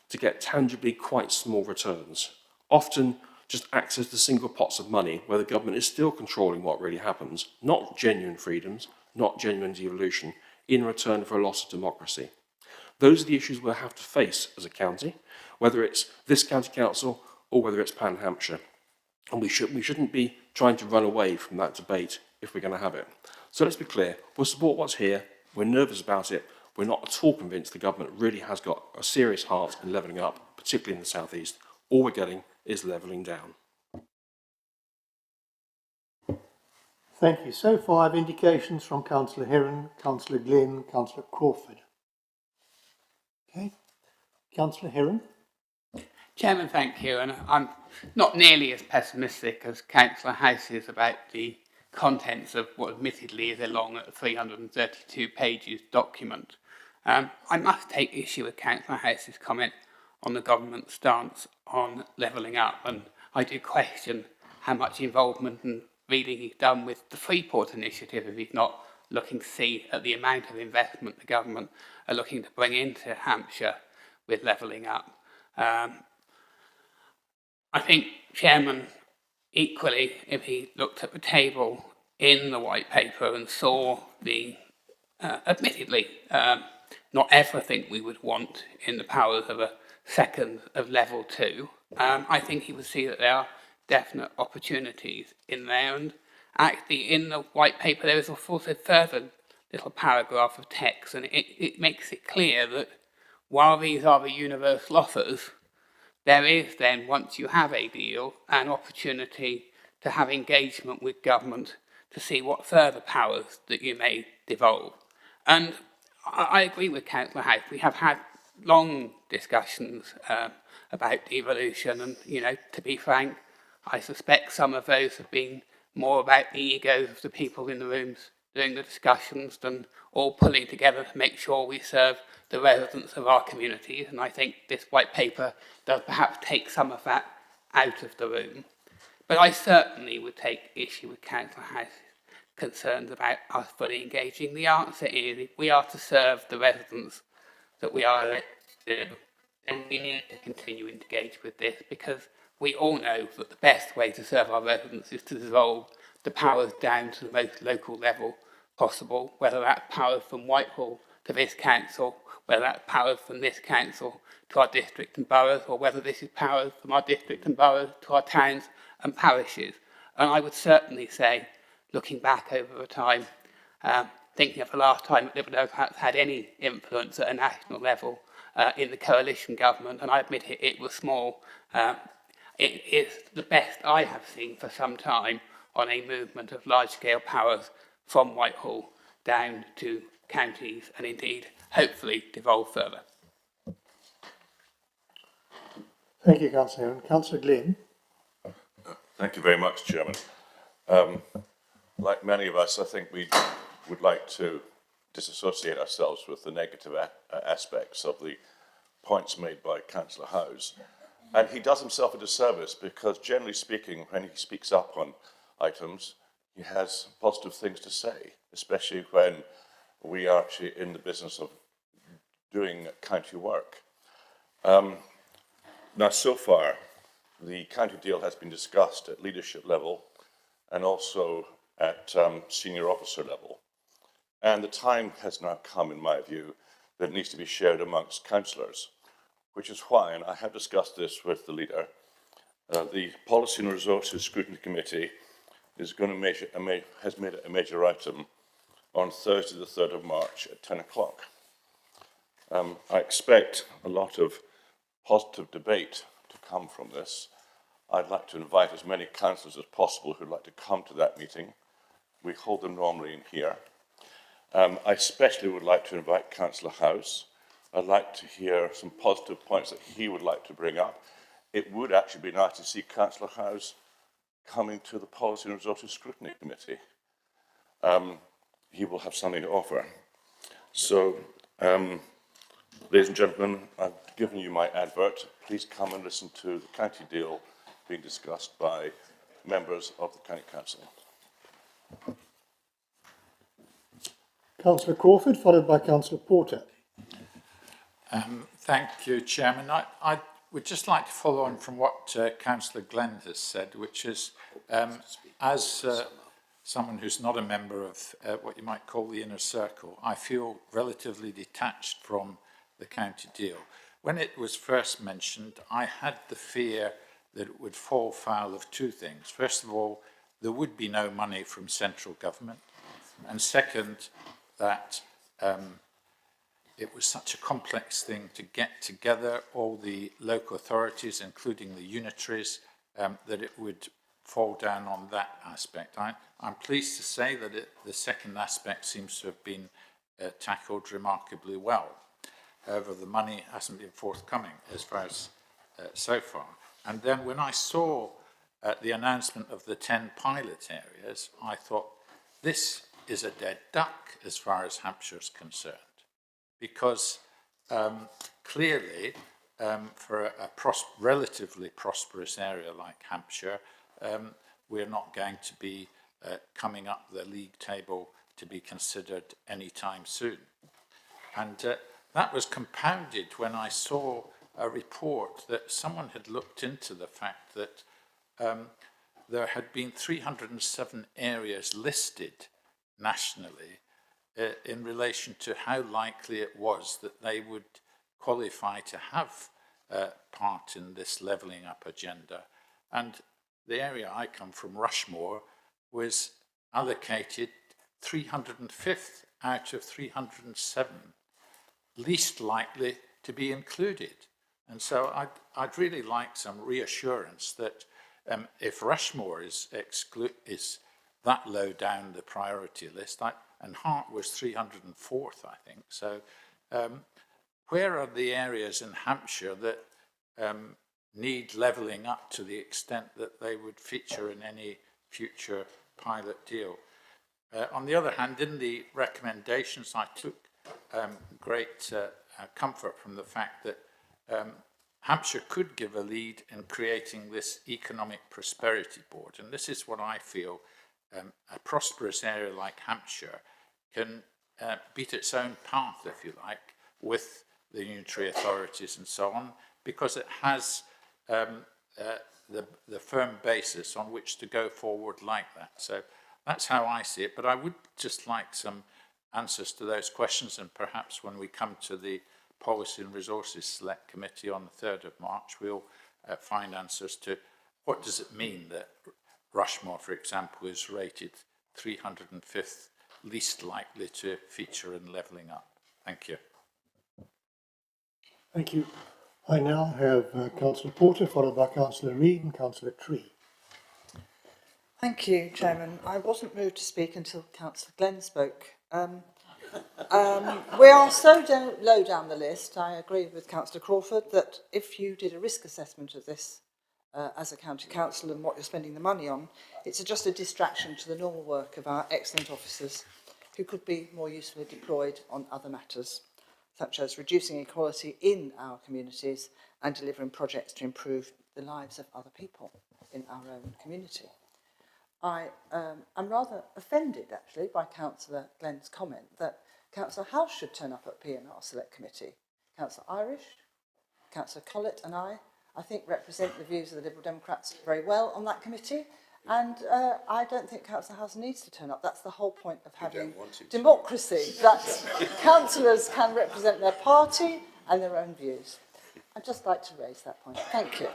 to get tangibly quite small returns. Often just access to single pots of money where the government is still controlling what really happens, not genuine freedoms, not genuine devolution, in return for a loss of democracy. Those are the issues we'll have to face as a county, whether it's this county council or whether it's Pan Hampshire. And we shouldn't be trying to run away from that debate if we're going to have it. So let's be clear, we'll support what's here, we're nervous about it, we're not at all convinced the government really has got a serious heart in levelling up, particularly in the South East. All we're getting is levelling down. Thank you. So far, I have indications from Councillor Heron, Councillor Glenn, Councillor Crawford. Okay. Councillor Heron. Chairman, thank you. And I'm not nearly as pessimistic as Councillor House is about the contents of what admittedly is a long 332 pages document. I must take issue with Councillor House's comment on the government's stance on levelling up, and I do question how much involvement and reading he's done with the Freeport initiative if he's not looking to see at the amount of investment the government are looking to bring into Hampshire with levelling up. I think, Chairman, equally, if he looked at the table in the white paper and saw the, admittedly, not everything we would want in the powers of a second of level 2, I think he would see that there are definite opportunities in there. And actually, in the white paper, there is also a further little paragraph of text, and it makes it clear that while these are the universal offers, there is then, once you have a deal, an opportunity to have engagement with government to see what further powers that you may devolve. And I agree with Councillor House. We have had long discussions about devolution, and, you know, to be frank, I suspect some of those have been more about the egos of the people in the rooms doing the discussions than all pulling together to make sure we serve the residents of our communities. And I think this white paper does perhaps take some of that out of the room. But I certainly would take issue with Councillor House's concerns about us fully engaging. The answer is, if we are to serve the residents that we are elected to do, then we need to continue to engage with this, because we all know that the best way to serve our residents is to devolve the powers down to the most local level possible, whether that's powers from Whitehall to this council, whether that's powers from this council to our district and boroughs, or whether this is powers from our district and boroughs to our towns and parishes. And I would certainly say, looking back over the time, thinking of the last time that Liberal Democrats had any influence at a national level in the coalition government, and I admit it was small, it is the best I have seen for some time on a movement of large-scale powers from Whitehall down to counties, and indeed, hopefully, devolve further. Thank you, Councillor Heron. Councillor Glenn. Thank you very much, Chairman. Like many of us, I think we would like to disassociate ourselves with the negative aspects of the points made by Councillor Howes. And he does himself a disservice, because generally speaking, when he speaks up on items, he has positive things to say, especially when we are actually in the business of doing county work. Now, so far, the county deal has been discussed at leadership level and also at senior officer level. And the time has now come, in my view, that it needs to be shared amongst councillors, which is why, and I have discussed this with the leader, the Policy and Resources Scrutiny Committee is going to has made it a major item on Thursday the 3rd of March at 10 o'clock. I expect a lot of positive debate to come from this. I'd like to invite as many councillors as possible who'd like to come to that meeting. We hold them normally in here. I especially would like to invite Councillor House. I'd like to hear some positive points that he would like to bring up. It would actually be nice to see Councillor House coming to the Policy and Resources Scrutiny Committee. He will have something to offer. So, ladies and gentlemen, I've given you my advert. Please come and listen to the county deal being discussed by members of the County Council. Councillor Crawford, followed by Councillor Porter. Thank you, Chairman. I would just like to follow on from what Councillor Glenn has said, which is, as someone who's not a member of what you might call the inner circle, I feel relatively detached from the county deal. When it was first mentioned, I had the fear that it would fall foul of two things. First of all, there would be no money from central government. And second, that it was such a complex thing to get together all the local authorities, including the unitaries, that it would fall down on that aspect. I'm pleased to say that the second aspect seems to have been tackled remarkably well. However, the money hasn't been forthcoming as far as so far. And then when I saw the announcement of the 10 pilot areas, I thought, this is a dead duck as far as Hampshire is concerned. Because clearly, for a relatively prosperous area like Hampshire, we're not going to be coming up the league table to be considered anytime soon. And that was compounded when I saw a report that someone had looked into the fact that there had been 307 areas listed nationally in relation to how likely it was that they would qualify to have part in this levelling up agenda. And the area I come from, Rushmore, was allocated 305th out of 307, least likely to be included. And so I'd really like some reassurance that if Rushmore is that low down the priority list, and Hart was 304th, I think. So where are the areas in Hampshire that need levelling up to the extent that they would feature in any future pilot deal? On the other hand, in the recommendations, I took great comfort from the fact that Hampshire could give a lead in creating this economic prosperity board. And this is what I feel a prosperous area like Hampshire can beat its own path, if you like, with the unitary authorities and so on, because it has the firm basis on which to go forward like that. So that's how I see it. But I would just like some answers to those questions, and perhaps when we come to the Policy and Resources Select Committee on the 3rd of March, we'll find answers to what does it mean that Rushmore, for example, is rated 305th least likely to feature in levelling up. Thank you. Thank you. I now have Councillor Porter, followed by Councillor Reid and Councillor Tree. Thank you, Chairman. I wasn't moved to speak until Councillor Glenn spoke. We are so low down the list, I agree with Councillor Crawford, that if you did a risk assessment of this as a county council and what you're spending the money on, it's just a distraction to the normal work of our excellent officers who could be more usefully deployed on other matters, such as reducing inequality in our communities and delivering projects to improve the lives of other people in our own community. I'm rather offended, actually, by Councillor Glenn's comment that Councillor House should turn up at P&R Select Committee. Councillor Irish, Councillor Collett and I think represent the views of the Liberal Democrats very well on that committee, and I don't think Councillor House needs to turn up. That's the whole point of having democracy, that councillors can represent their party and their own views. I'd just like to raise that point. Thank you.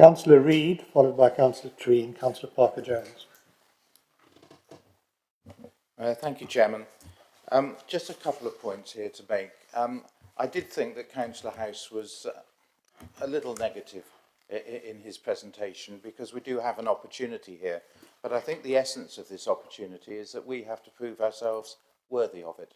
Councillor Reid, followed by Councillor Tree and Councillor Parker-Jones. Thank you, Chairman. Just a couple of points here to make. I did think that Councillor House was a little negative in his presentation because we do have an opportunity here. But I think the essence of this opportunity is that we have to prove ourselves worthy of it.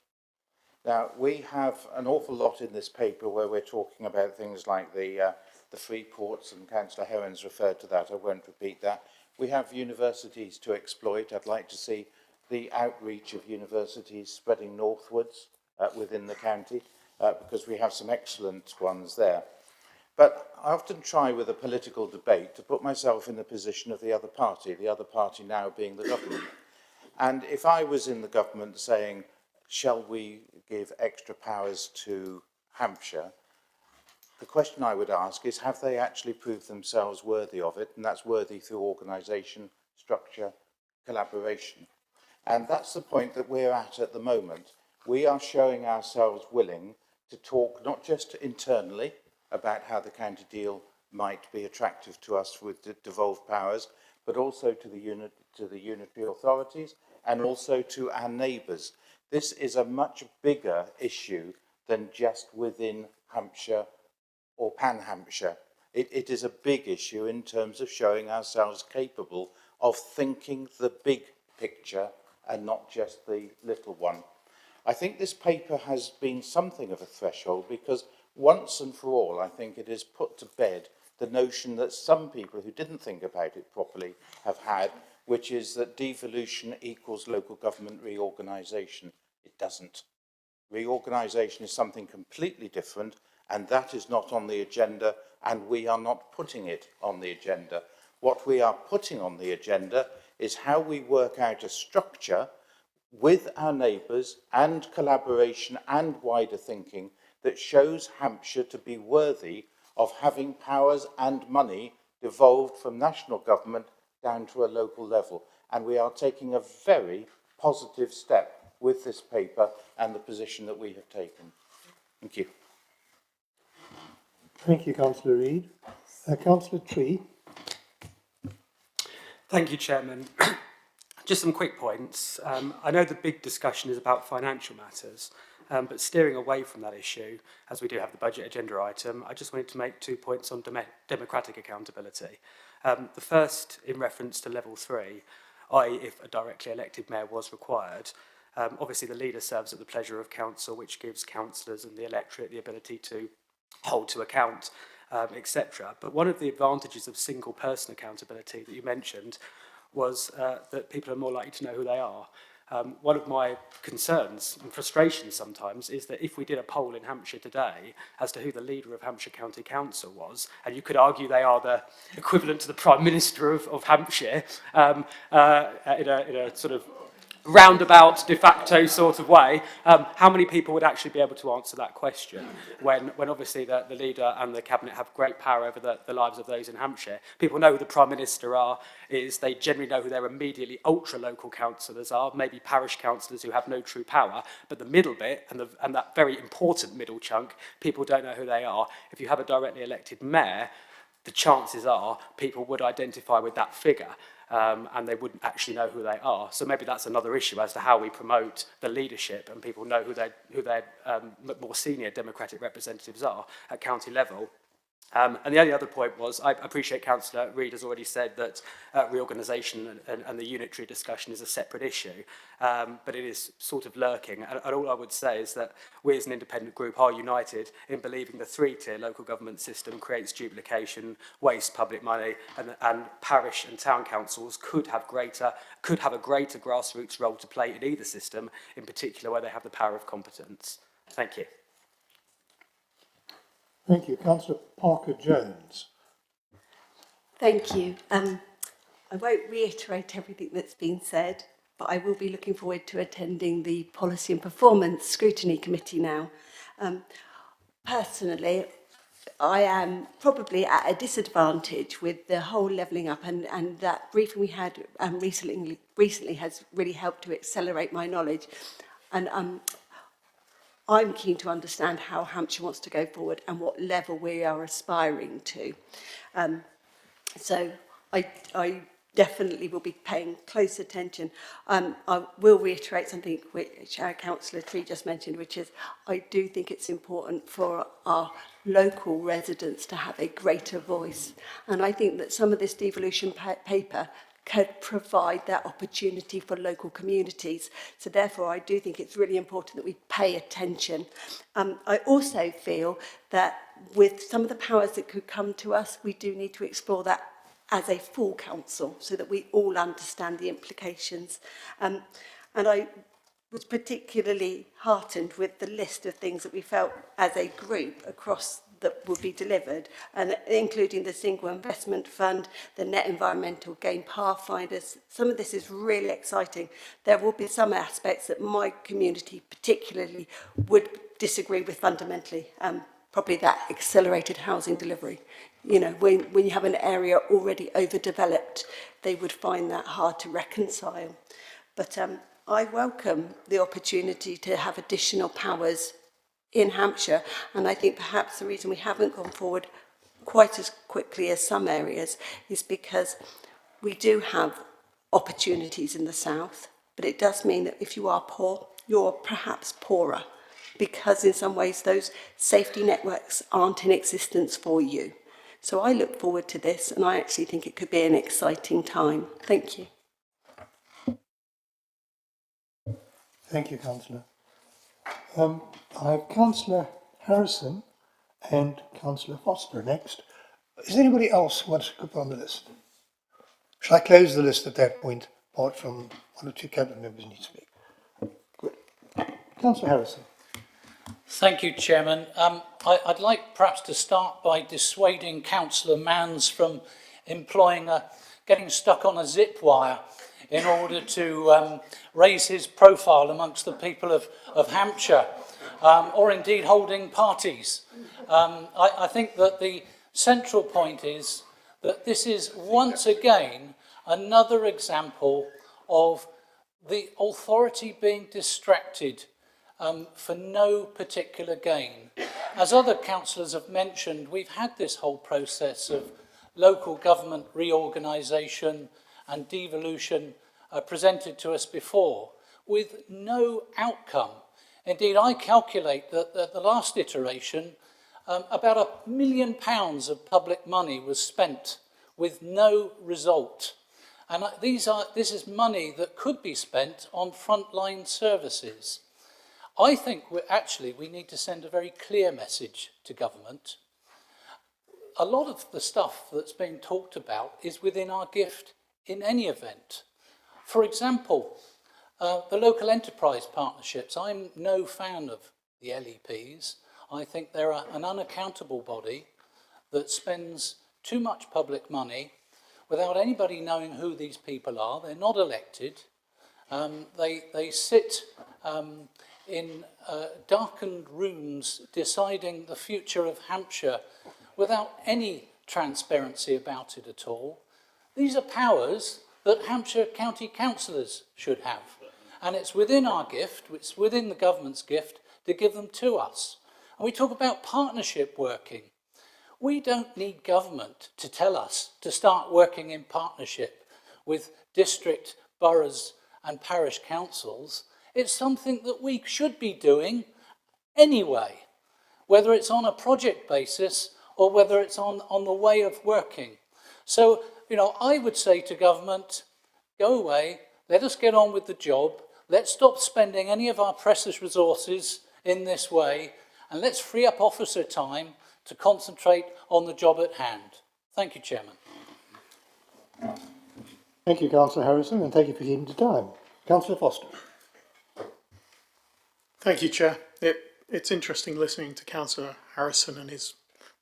Now, we have an awful lot in this paper where we're talking about things like the free ports, and Councillor Heron's referred to that. I won't repeat that. We have universities to exploit. I'd like to see the outreach of universities spreading northwards within the county because we have some excellent ones there. But I often try with a political debate to put myself in the position of the other party now being the government. And if I was in the government saying, shall we give extra powers to Hampshire, the question I would ask is, have they actually proved themselves worthy of it? And that's worthy through organisation, structure, collaboration. And that's the point that we're at the moment. We are showing ourselves willing to talk not just internally about how the county deal might be attractive to us with devolved powers, but also to the unitary authorities and also to our neighbours. This is a much bigger issue than just within Hampshire or Pan Hampshire. It is a big issue in terms of showing ourselves capable of thinking the big picture and not just the little one. I think this paper has been something of a threshold because once and for all, I think it has put to bed the notion that some people who didn't think about it properly have had, which is that devolution equals local government reorganisation. It doesn't. Reorganisation is something completely different, and that is not on the agenda, and we are not putting it on the agenda. What we are putting on the agenda is how we work out a structure with our neighbours and collaboration and wider thinking that shows Hampshire to be worthy of having powers and money devolved from national government down to a local level. And we are taking a very positive step with this paper and the position that we have taken. Thank you. Thank you, Councillor Reid. Councillor Tree. Thank you, Chairman. Just some quick points. I know the big discussion is about financial matters, but steering away from that issue, as we do have the budget agenda item, I just wanted to make 2 points on democratic accountability. The first in reference to level 3, i.e. if a directly elected mayor was required. Obviously the leader serves at the pleasure of council, which gives councillors and the electorate the ability to hold to account, etc. But one of the advantages of single person accountability that you mentioned was that people are more likely to know who they are. One of my concerns and frustrations sometimes is that if we did a poll in Hampshire today as to who the leader of Hampshire County Council was, and you could argue they are the equivalent to the Prime Minister of Hampshire in a sort of roundabout de facto sort of way, how many people would actually be able to answer that question when obviously the leader and the cabinet have great power over the lives of those in Hampshire? People know who the Prime Minister is, they generally know who their immediately ultra-local councillors are, maybe parish councillors who have no true power, but the middle bit and that very important middle chunk, people don't know who they are. If you have a directly elected mayor, the chances are people would identify with that figure. And they wouldn't actually know who they are. So maybe that's another issue as to how we promote the leadership and people know who their more senior democratic representatives are at county level. And the only other point was, I appreciate Councillor Reid has already said that reorganisation and the unitary discussion is a separate issue, but it is sort of lurking. And all I would say is that we as an independent group are united in believing the three-tier local government system creates duplication, wastes public money, and parish and town councils could have a greater grassroots role to play in either system, in particular where they have the power of competence. Thank you. Thank you. Councillor Parker-Jones. Thank you. I won't reiterate everything that's been said, but I will be looking forward to attending the Policy and Performance Scrutiny Committee now. Personally, I am probably at a disadvantage with the whole levelling up, and that briefing we had recently has really helped to accelerate my knowledge. And I'm keen to understand how Hampshire wants to go forward and what level we are aspiring to. So I definitely will be paying close attention. I will reiterate something which our Councillor Tree just mentioned, which is I do think it's important for our local residents to have a greater voice. And I think that some of this devolution paper could provide that opportunity for local communities. So therefore, I do think it's really important that we pay attention. I also feel that with some of the powers that could come to us, we do need to explore that as a full council so that we all understand the implications. And I was particularly heartened with the list of things that we felt as a group across that would be delivered, and including the single investment fund, the net environmental gain pathfinders. Some of this is really exciting. There will be some aspects that my community particularly would disagree with fundamentally, probably that accelerated housing delivery. You know, when you have an area already overdeveloped, they would find that hard to reconcile. But I welcome the opportunity to have additional powers in Hampshire, and I think perhaps the reason we haven't gone forward quite as quickly as some areas is because we do have opportunities in the south, but it does mean that if you are poor, you're perhaps poorer, because in some ways those safety networks aren't in existence for you. So I look forward to this, and I actually think it could be an exciting time. Thank you. Thank you, Councillor. I have Councillor Harrison and Councillor Foster next. Is there anybody else who wants to go on the list? Shall I close the list at that point, apart from one or two cabinet members need to speak? Good. Councillor Harrison. Thank you, Chairman. I'd like perhaps to start by dissuading Councillor Manns from getting stuck on a zip wire in order to raise his profile amongst the people of Hampshire, or indeed holding parties. I think that the central point is that this is once again another example of the authority being distracted for no particular gain. As other councillors have mentioned, we've had this whole process of local government reorganisation and devolution presented to us before with no outcome. Indeed, I calculate that at the last iteration, about £1 million of public money was spent with no result. And this is money that could be spent on frontline services. I think we need to send a very clear message to government. A lot of the stuff that's being talked about is within our gift in any event. For example, the local enterprise partnerships. I'm no fan of the LEPs. I think they're an unaccountable body that spends too much public money without anybody knowing who these people are. They're not elected. They sit in darkened rooms deciding the future of Hampshire without any transparency about it at all. These are powers that Hampshire county councillors should have. And it's within our gift, it's within the government's gift to give them to us. And we talk about partnership working. We don't need government to tell us to start working in partnership with district, boroughs and parish councils. It's something that we should be doing anyway, whether it's on a project basis or whether it's on the way of working. So, you know, I would say to government, go away, let us get on with the job, let's stop spending any of our precious resources in this way, and let's free up officer time to concentrate on the job at hand. Thank you, Chairman. Thank you, Councillor Harrison, and thank you for keeping to time. Councillor Foster. Thank you, Chair. It's interesting listening to Councillor Harrison and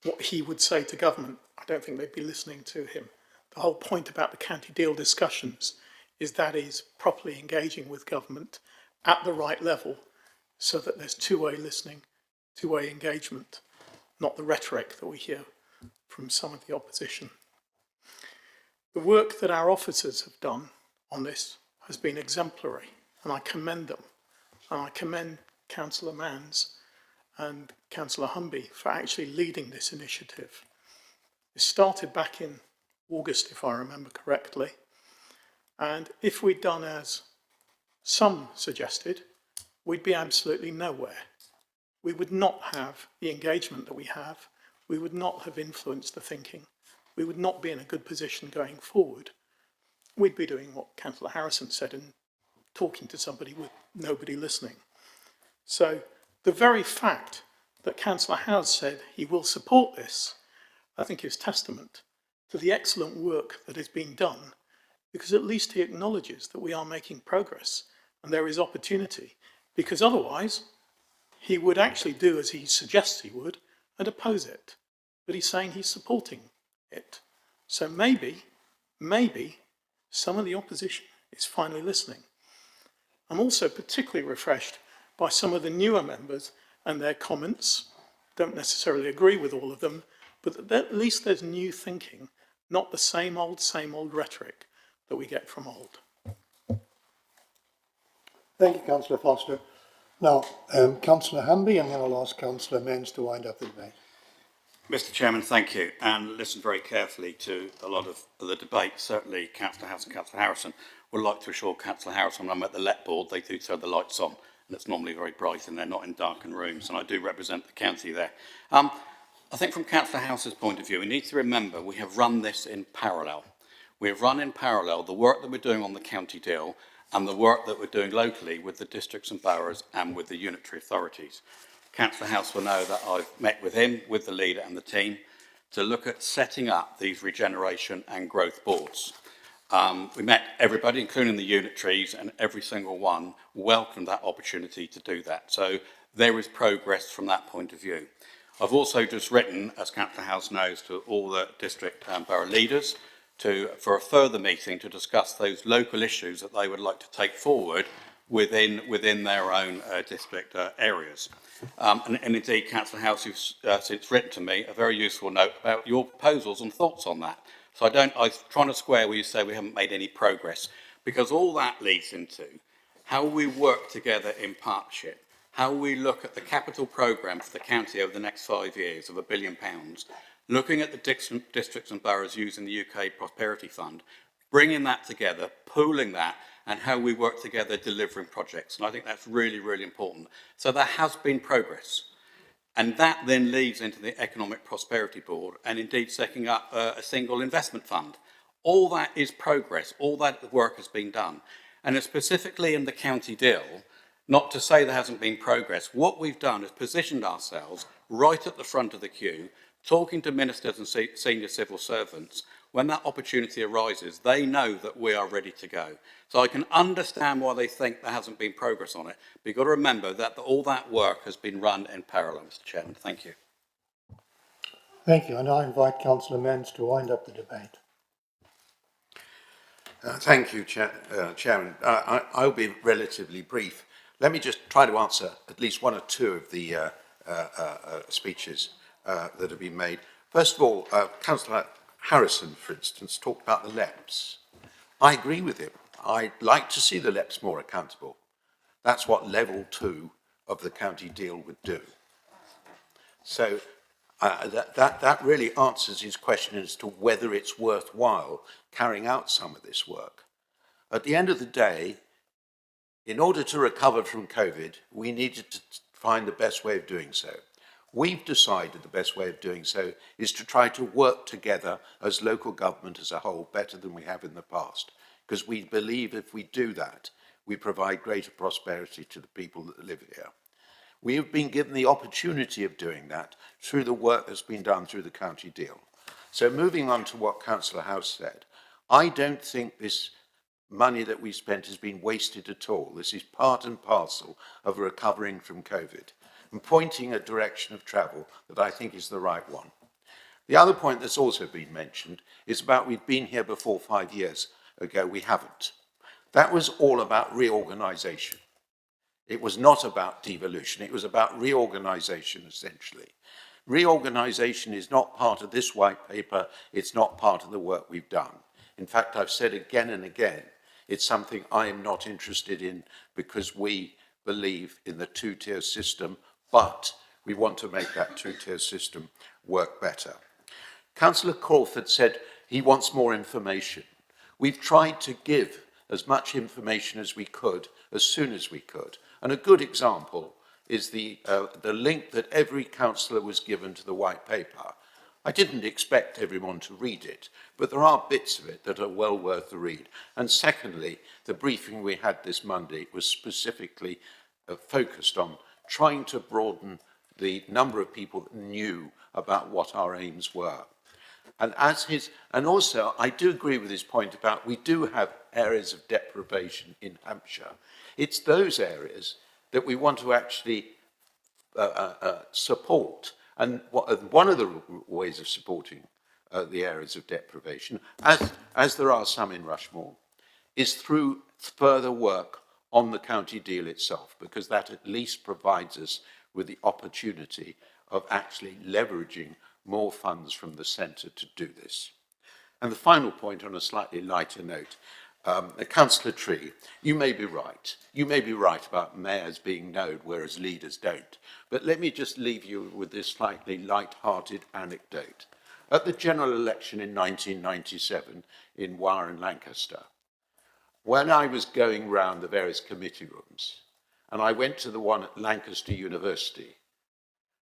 what he would say to government. I don't think they'd be listening to him. The whole point about the county deal discussions is that is properly engaging with government at the right level so that there's two-way listening, two-way engagement, not the rhetoric that we hear from some of the opposition. The work that our officers have done on this has been exemplary, and I commend them. And I commend Councillor Manns and Councillor Humby for actually leading this initiative. It started back in August, if I remember correctly. And if we'd done as some suggested, we'd be absolutely nowhere. We would not have the engagement that we have. We would not have influenced the thinking. We would not be in a good position going forward. We'd be doing what Councillor Harrison said and talking to somebody with nobody listening. So the very fact that Councillor Howes said he will support this, I think is testament to the excellent work that is being done, because at least he acknowledges that we are making progress and there is opportunity, because otherwise he would actually do as he suggests he would and oppose it. But he's saying he's supporting it. So maybe some of the opposition is finally listening. I'm also particularly refreshed by some of the newer members and their comments. Don't necessarily agree with all of them, but at least there's new thinking, not the same old rhetoric that we get from old. Thank you, Councillor Foster. Now, Councillor Hamby, and then I'll ask Councillor Menz to wind up the debate. Mr. Chairman, thank you, and listen very carefully to a lot of the debate. Certainly, Councillor House and Councillor Harrison would like to assure Councillor Harrison when I'm at the LET board, they do turn the lights on, and it's normally very bright, and they're not in darkened rooms, and I do represent the county there. I think from Councillor House's point of view, we need to remember we have run this in parallel. We have run in parallel the work that we're doing on the county deal and the work that we're doing locally with the districts and boroughs and with the unitary authorities. Councillor House will know that I've met with him, with the leader and the team, to look at setting up these regeneration and growth boards. We met everybody, including the unitaries, and every single one welcomed that opportunity to do that. So there is progress from that point of view. I've also just written, as Councillor House knows, to all the district and borough leaders for a further meeting to discuss those local issues that they would like to take forward within their own district areas. And indeed, Councillor House, you've since written to me a very useful note about your proposals and thoughts on that. So I was trying to square where you say we haven't made any progress, because all that leads into how we work together in partnership, how we look at the capital programme for the county over the next 5 years of £1 billion, looking at the districts and boroughs using the UK Prosperity Fund, bringing that together, pooling that, and how we work together delivering projects. And I think that's really, really important. So there has been progress. And that then leads into the Economic Prosperity Board and indeed setting up a single investment fund. All that is progress. All that work has been done. And specifically in the county deal, not to say there hasn't been progress, what we've done is positioned ourselves right at the front of the queue, talking to ministers and senior civil servants. When that opportunity arises, they know that we are ready to go. So I can understand why they think there hasn't been progress on it, but you've got to remember that all that work has been run in parallel, Mr. Chairman. Thank you. Thank you, and I invite Councillor Menz to wind up the debate. Thank you, Chairman. I'll be relatively brief. Let me just try to answer at least one or two of the speeches that have been made. First of all, Councillor Harrison, for instance, talked about the LEPs. I agree with him. I'd like to see the LEPs more accountable. That's what level 2 of the county deal would do. So that really answers his question as to whether it's worthwhile carrying out some of this work. At the end of the day, in order to recover from COVID, we needed to find the best way of doing so. We've decided the best way of doing so is to try to work together as local government as a whole better than we have in the past, because we believe if we do that, we provide greater prosperity to the people that live here. We have been given the opportunity of doing that through the work that's been done through the county deal. So moving on to what Councillor House said, I don't think this money that we spent has been wasted at all. This is part and parcel of recovering from COVID and pointing a direction of travel that I think is the right one. The other point that's also been mentioned is about we've been here before 5 years ago. We haven't. That was all about reorganisation. It was not about devolution. It was about reorganisation, essentially. Reorganisation is not part of this white paper. It's not part of the work we've done. In fact, I've said again and again, it's something I am not interested in because we believe in the two-tier system, but we want to make that two-tier system work better. Councillor Crawford said He wants more information. We've tried to give as much information as we could, as soon as we could. And a good example is the link that every councillor was given to the white paper. I didn't expect everyone to read it, but there are bits of it that are well worth the read. And secondly, the briefing we had this Monday was specifically focused on trying to broaden the number of people that knew about what our aims were. And also, I do agree with his point about we do have areas of deprivation in Hampshire. It's those areas that we want to actually support. And one of the ways of supporting the areas of deprivation, as there are some in Rushmore, is through further work on the county deal itself, because that at least provides us with the opportunity of actually leveraging more funds from the centre to do this. And the final point, on a slightly lighter note, Councillor Tree, you may be right. You may be right about mayors being known, whereas leaders don't. But let me just leave you with this slightly light-hearted anecdote. At the general election in 1997 in Wyre and Lancaster, when I was going round the various committee rooms, and I went to the one at Lancaster University,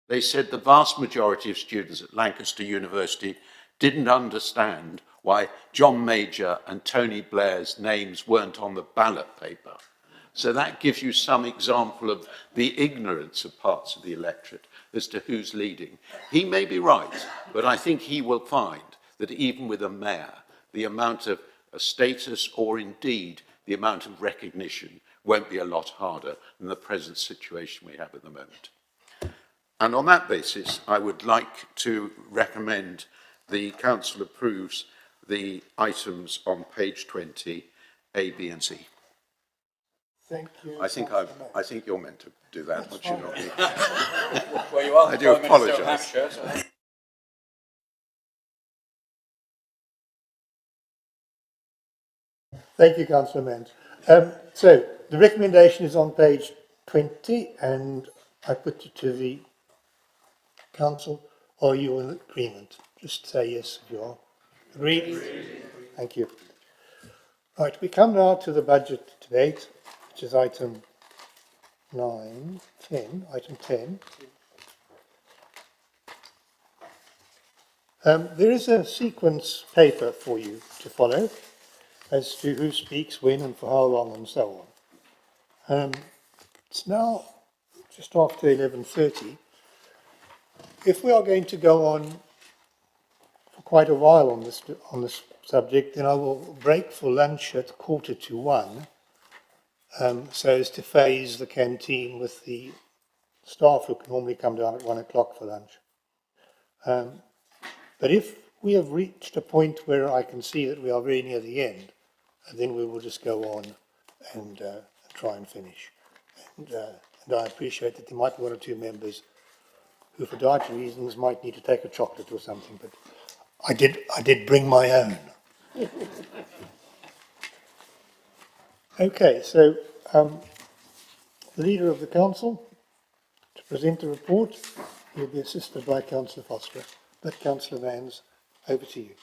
they said the vast majority of students at Lancaster University didn't understand why John Major and Tony Blair's names weren't on the ballot paper. So that gives you some example of the ignorance of parts of the electorate as to who's leading. He may be right, but I think he will find that even with a mayor, the amount of status or indeed the amount of recognition won't be a lot harder than the present situation we have at the moment. And on that basis, I would like to recommend the Council approves the items on page 20, A, B and C. Thank you. I think you're meant to do that, but you're not me. Well, you are I do apologise. Thank you, Councillor Manns. So the recommendation is on page 20, and I put it to the Council. Are you in agreement? Just say yes if you are. Agreed? Thank you. Right, we come now to the budget debate, which is item 10. There is a sequence paper for you to follow as to who speaks when and for how long and so on. It's now just after 11:30. If we are going to go on for quite a while on this subject, then I will break for lunch at 1:45, so as to phase the canteen with the staff who can normally come down at 1 o'clock for lunch. But if we have reached a point where I can see that we are very near the end, then we will just go on and try and finish. And I appreciate that there might be one or two members who, for dietary reasons, might need to take a chocolate or something, but I did bring my own. Okay, so the Leader of the Council, to present the report, he'll be assisted by Councillor Foster. But Councillor Manns, over to you.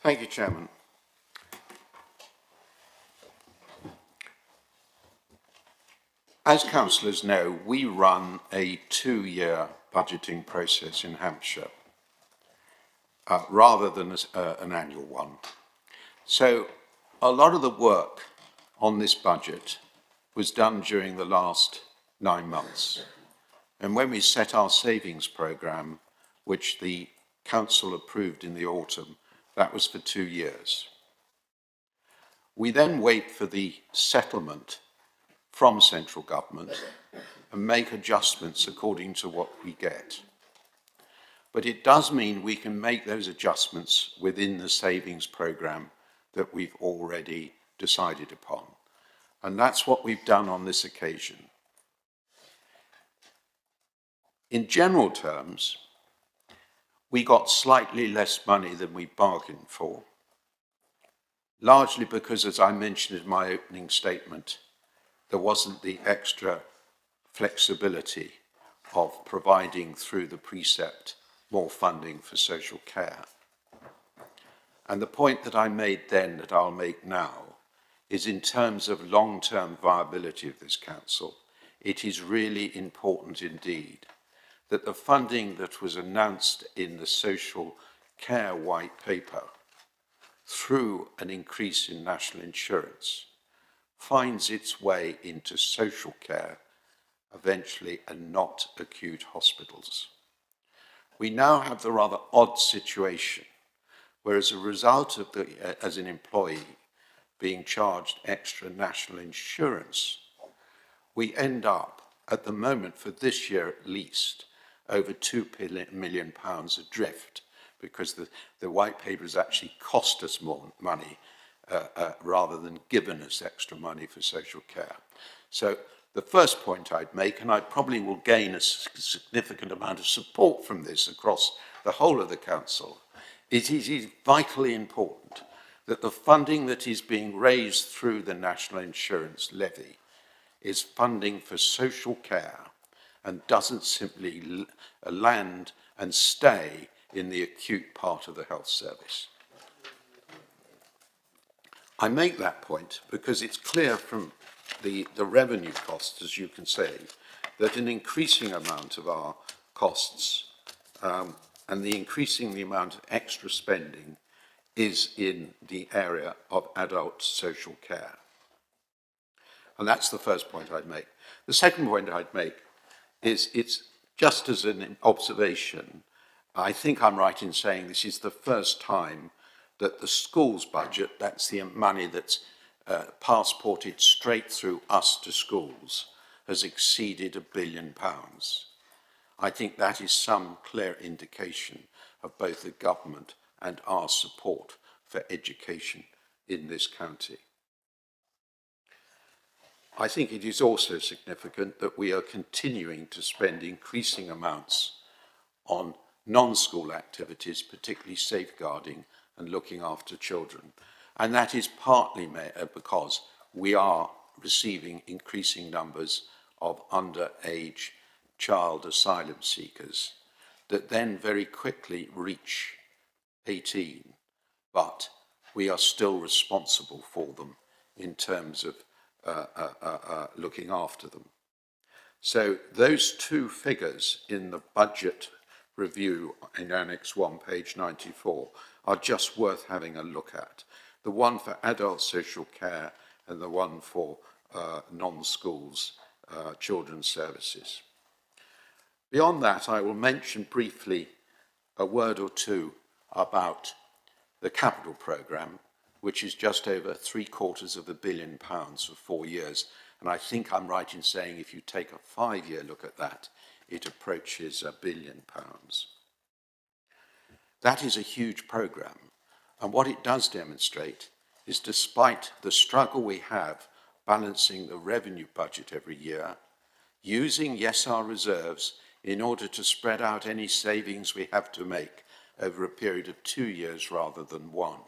Thank you, Chairman. As councillors know, we run a 2-year budgeting process in Hampshire, rather than an annual one. So a lot of the work on this budget was done during the last 9 months. And when we set our savings programme, which the council approved in the autumn, that was for 2 years. We then wait for the settlement from central government and make adjustments according to what we get. But it does mean we can make those adjustments within the savings programme that we've already decided upon. And that's what we've done on this occasion. In general terms, we got slightly less money than we bargained for, largely because, as I mentioned in my opening statement, there wasn't the extra flexibility of providing through the Precept more funding for social care. And the point that I made then that I'll make now is in terms of long-term viability of this council, it is really important indeed that the funding that was announced in the social care white paper through an increase in national insurance finds its way into social care eventually and not acute hospitals. We now have the rather odd situation where as a result of as an employee being charged extra national insurance, we end up at the moment for this year at least over £2 million adrift because the white paper has actually cost us more money rather than given us extra money for social care. So the first point I'd make, and I probably will gain a significant amount of support from this across the whole of the council, it is vitally important that the funding that is being raised through the national insurance levy is funding for social care and doesn't simply land and stay in the acute part of the health service. I make that point because it's clear from the revenue costs, as you can say, that an increasing amount of our costs and increasing the amount of extra spending is in the area of adult social care. And that's the first point I'd make. The second point I'd make is it's just as an observation, I think I'm right in saying this is the first time that the schools budget, that's the money that's passported straight through us to schools, has exceeded £1 billion. I think that is some clear indication of both the government and our support for education in this county. I think it is also significant that we are continuing to spend increasing amounts on non-school activities, particularly safeguarding and looking after children. And that is partly because we are receiving increasing numbers of underage child asylum seekers that then very quickly reach 18, but we are still responsible for them in terms of looking after them. So those two figures in the budget review in Annex 1, page 94, are just worth having a look at. The one for adult social care and the one for non-schools children's services. Beyond that, I will mention briefly a word or two about the capital programme, which is just over £750 million for 4 years. And I think I'm right in saying if you take a 5-year look at that, it approaches £1 billion. That is a huge programme. And what it does demonstrate is despite the struggle we have balancing the revenue budget every year, using, yes, our reserves in order to spread out any savings we have to make over a period of 2 years rather than 1.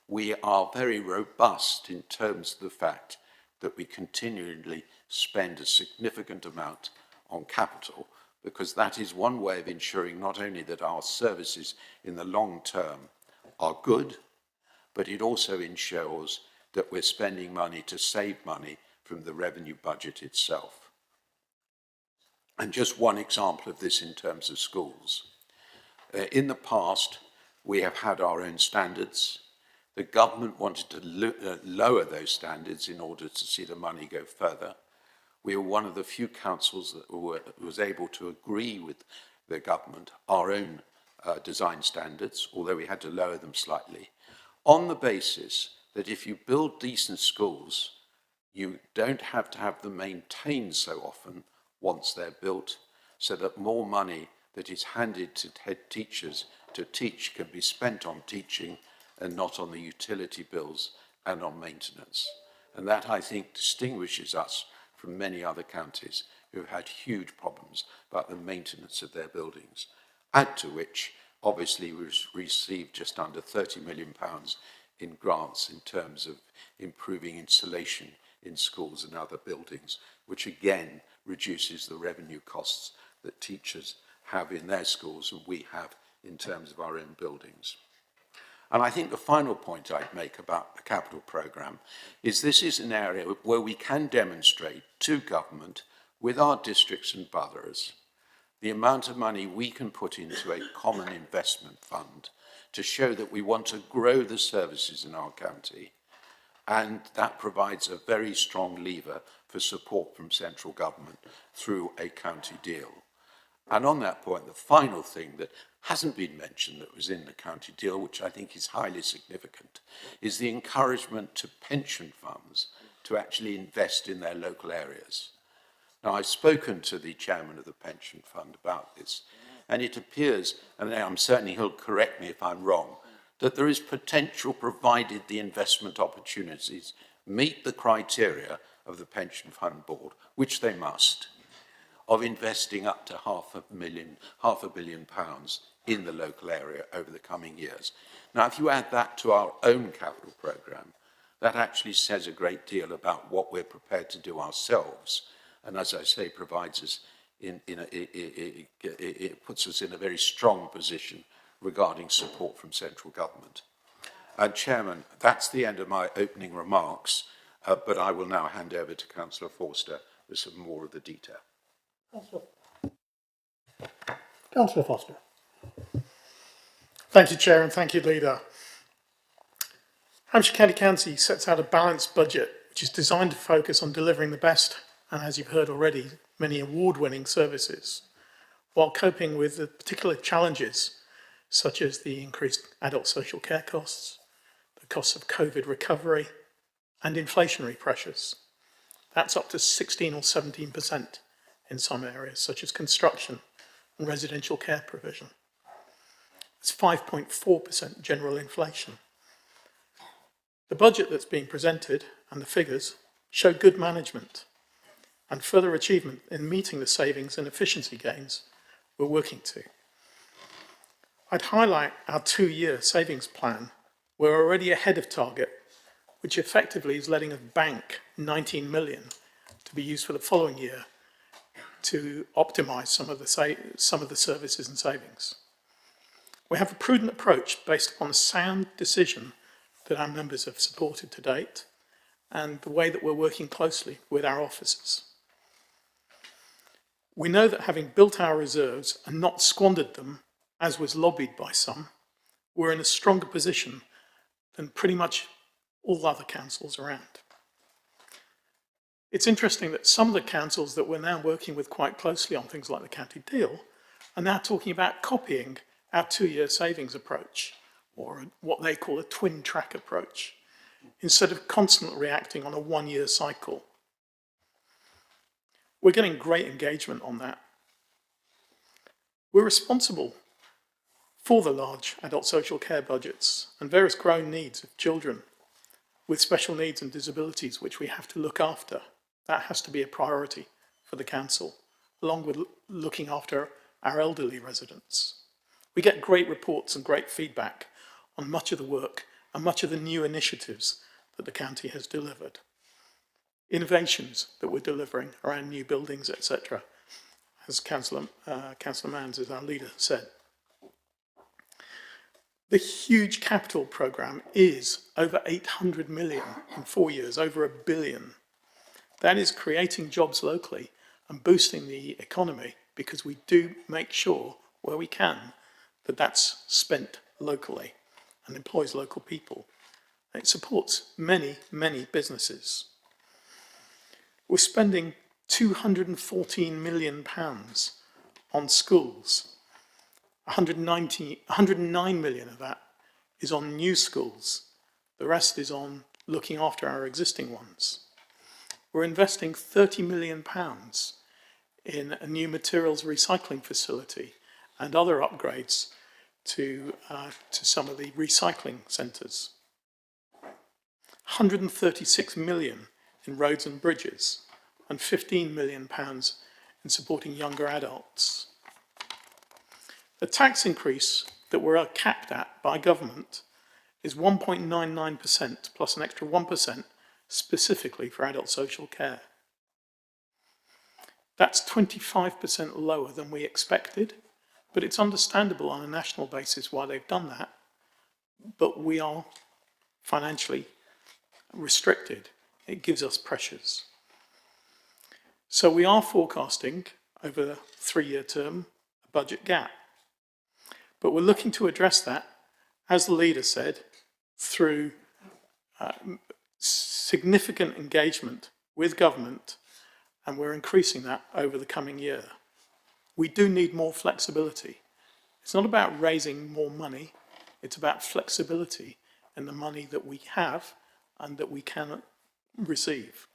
We are very robust in terms of the fact that we continually spend a significant amount on capital, because that is one way of ensuring not only that our services in the long term are good, but it also ensures that we're spending money to save money from the revenue budget itself. And just one example of this in terms of schools. In the past, we have had our own standards. The government wanted to lower those standards in order to see the money go further. We were one of the few councils that was able to agree with the government our own design standards, although we had to lower them slightly, on the basis that if you build decent schools, you don't have to have them maintained so often once they're built, so that more money that is handed to head teachers to teach can be spent on teaching and not on the utility bills and on maintenance. And that, I think, distinguishes us from many other counties who have had huge problems about the maintenance of their buildings. Add to which, obviously, we received just under £30 million in grants in terms of improving insulation in schools and other buildings, which again reduces the revenue costs that teachers have in their schools and we have in terms of our own buildings. And I think the final point I'd make about the capital programme is this is an area where we can demonstrate to government, with our districts and boroughs, the amount of money we can put into a common investment fund to show that we want to grow the services in our county, and that provides a very strong lever for support from central government through a county deal. And on that point, the final thing that hasn't been mentioned that was in the county deal, which I think is highly significant, is the encouragement to pension funds to actually invest in their local areas. Now, I've spoken to the chairman of the pension fund about this, and it appears, and I'm certainly, he'll correct me if I'm wrong, that there is potential, provided the investment opportunities meet the criteria of the pension fund board, which they must, of investing up to £500 million in the local area over the coming years. Now, if you add that to our own capital programme, that actually says a great deal about what we're prepared to do ourselves, and as I say, provides us it puts us in a very strong position regarding support from central government. Chairman, that's the end of my opening remarks, but I will now hand over to Councillor Forster with some more of the detail. Councillor Foster. Thank you, Chair, and thank you, Leader. Hampshire County Council sets out a balanced budget which is designed to focus on delivering the best, and as you've heard already, many award-winning services, while coping with the particular challenges such as the increased adult social care costs, the costs of COVID recovery, and inflationary pressures. That's up to 16 or 17% in some areas, such as construction and residential care provision. It's 5.4% general inflation. The budget that's being presented and the figures show good management and further achievement in meeting the savings and efficiency gains we're working to. I'd highlight our 2-year savings plan. We're already ahead of target, which effectively is letting us bank 19 million to be used for the following year to optimise some of the services and savings. We have a prudent approach based upon a sound decision that our members have supported to date and the way that we're working closely with our officers. We know that having built our reserves and not squandered them, as was lobbied by some, we're in a stronger position than pretty much all other councils around. It's interesting that some of the councils that we're now working with quite closely on things like the county deal are now talking about copying our 2-year savings approach, or what they call a twin track approach, instead of constantly reacting on a 1-year cycle. We're getting great engagement on that. We're responsible for the large adult social care budgets and various growing needs of children with special needs and disabilities which we have to look after. That has to be a priority for the council, along with looking after our elderly residents. We get great reports and great feedback on much of the work and much of the new initiatives that the county has delivered. Innovations that we're delivering around new buildings, etc., as Councillor Manns, as our leader, said. The huge capital programme is over 800 million in 4 years, over £1 billion. That is creating jobs locally and boosting the economy, because we do make sure, where we can, that that's spent locally and employs local people. It supports many, many businesses. We're spending £214 million on schools. 109 million of that is on new schools. The rest is on looking after our existing ones. We're investing £30 million in a new materials recycling facility and other upgrades to some of the recycling centres. 136 million in roads and bridges, and £15 million in supporting younger adults. The tax increase that we're capped at by government is 1.99% plus an extra 1% specifically for adult social care. That's 25% lower than we expected, but it's understandable on a national basis why they've done that, but we are financially restricted. It gives us pressures. So we are forecasting over the 3-year term a budget gap, but we're looking to address that, as the leader said, through significant engagement with government, and we're increasing that over the coming year. We do need more flexibility. It's not about raising more money, it's about flexibility in the money that we have and that we can receive.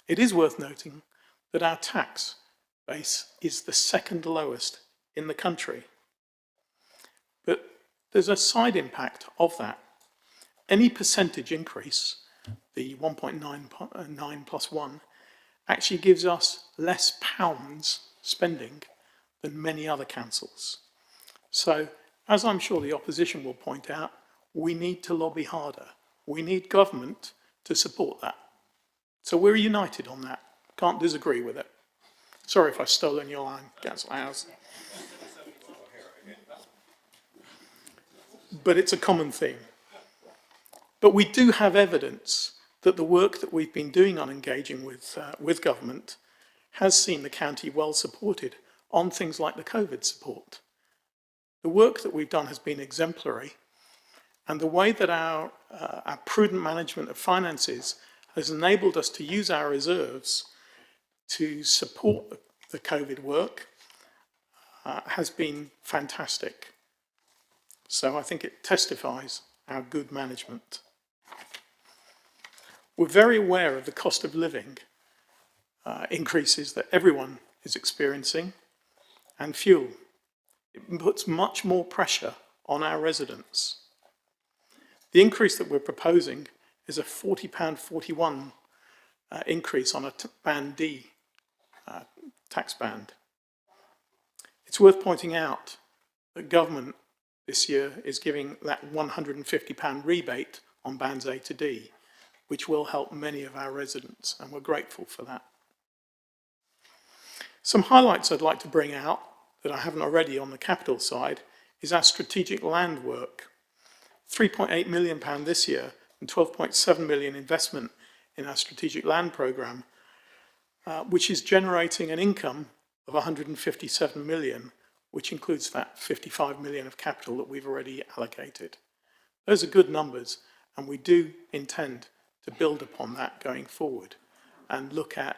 It is worth noting that our tax base is the second lowest in the country. But there's a side impact of that. Any percentage increase, the 1.99 plus 1, actually gives us less pounds spending than many other councils. So, as I'm sure the opposition will point out, we need to lobby harder. We need government to support that. So we're united on that. Can't disagree with it. Sorry if I've stolen your line, Councillor Howes. But it's a common theme. But we do have evidence that the work that we've been doing on engaging with government has seen the county well supported on things like the COVID support. The work that we've done has been exemplary, and the way that our prudent management of finances has enabled us to use our reserves to support the COVID work has been fantastic. So I think it testifies our good management. We're very aware of the cost of living increases that everyone is experiencing, and fuel. It puts much more pressure on our residents. The increase that we're proposing is a £40.41 increase on a Band D tax band. It's worth pointing out that government this year is giving that £150 rebate on Bands A to D, which will help many of our residents, and we're grateful for that. Some highlights I'd like to bring out that I haven't already on the capital side is our strategic land work. £3.8 million this year and £12.7 million investment in our strategic land programme, which is generating an income of £157 million, which includes that £55 million of capital that we've already allocated. Those are good numbers, and we do intend to build upon that going forward and look at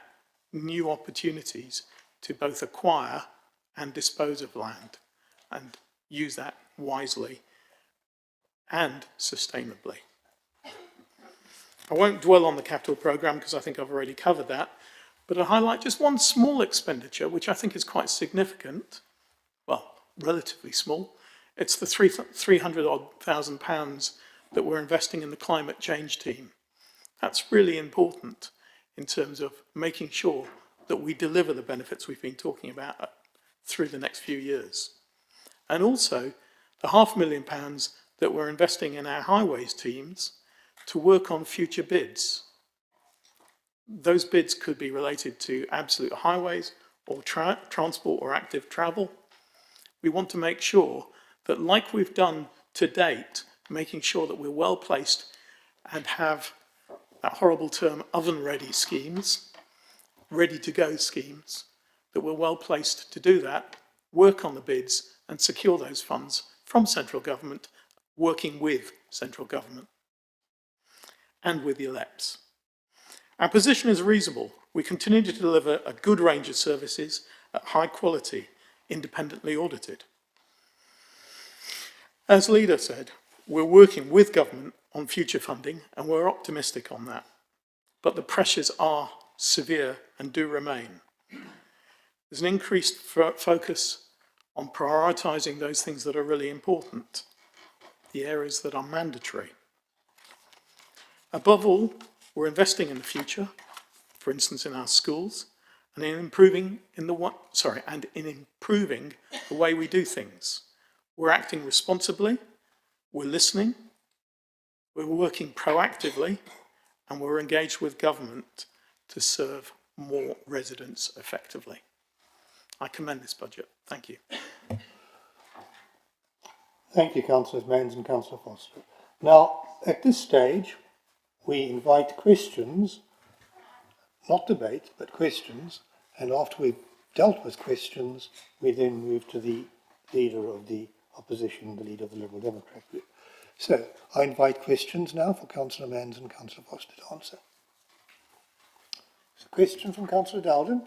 new opportunities to both acquire and dispose of land and use that wisely and sustainably. I won't dwell on the capital programme because I think I've already covered that, but I'll highlight just one small expenditure which I think is quite significant, well, relatively small. It's the £300,000 that we're investing in the climate change team. That's really important in terms of making sure that we deliver the benefits we've been talking about through the next few years. And also the £500,000 that we're investing in our highways teams to work on future bids. Those bids could be related to absolute highways or transport or active travel. We want to make sure that, like we've done to date, making sure that we're well placed and have that horrible term oven-ready schemes, ready-to-go schemes, that we're well placed to do that, work on the bids and secure those funds from central government, working with central government and with the ELEPs. Our position is reasonable. We continue to deliver a good range of services at high quality, independently audited. As Leader said, we're working with government on future funding and we're optimistic on that. But the pressures are severe and do remain. There's an increased focus on prioritising those things that are really important, the areas that are mandatory. Above all, we're investing in the future, for instance in our schools, and in improving the way we do things. We're acting responsibly, we're listening, we're working proactively, and we're engaged with government to serve more residents effectively. I commend this budget. Thank you. Thank you, Councillors Manns and Councillor Foster. Now, at this stage, we invite questions, not debate, but questions, and after we've dealt with questions, we then move to the leader of the opposition, the leader of the Liberal Democrat group. So, I invite questions now for Councillor Manns and Councillor Foster to answer. So, question from Councillor Dowden.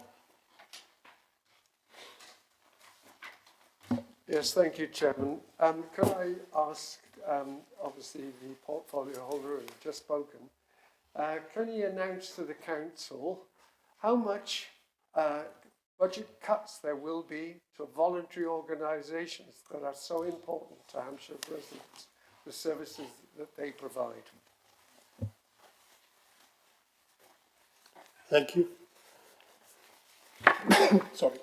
Yes, thank you, Chairman. Can I ask, obviously, the portfolio holder who has just spoken, can you announce to the Council how much budget cuts there will be to voluntary organisations that are so important to Hampshire residents, the services that they provide? Thank you. Sorry.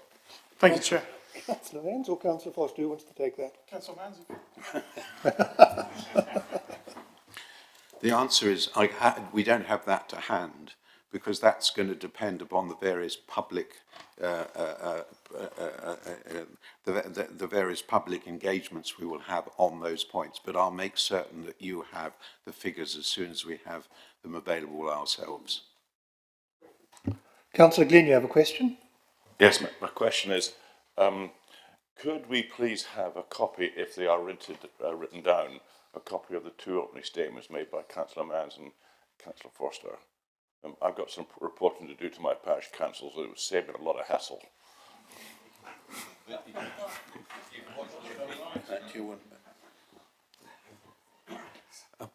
Thank you, Chair. Councillor Manns or Councillor Foster, who wants to take that? Councillor Manns. The answer is we don't have that to hand, because that's going to depend upon the various public the various public engagements we will have on those points. But I'll make certain that you have the figures as soon as we have them available ourselves. Councillor Glynn, you have a question? Yes, my question is, could we please have a copy, if they are written down, a copy of the two opening statements made by Councillor Manns and Councillor Forster? I've got some reporting to do to my parish councils, and it would save me a lot of hassle.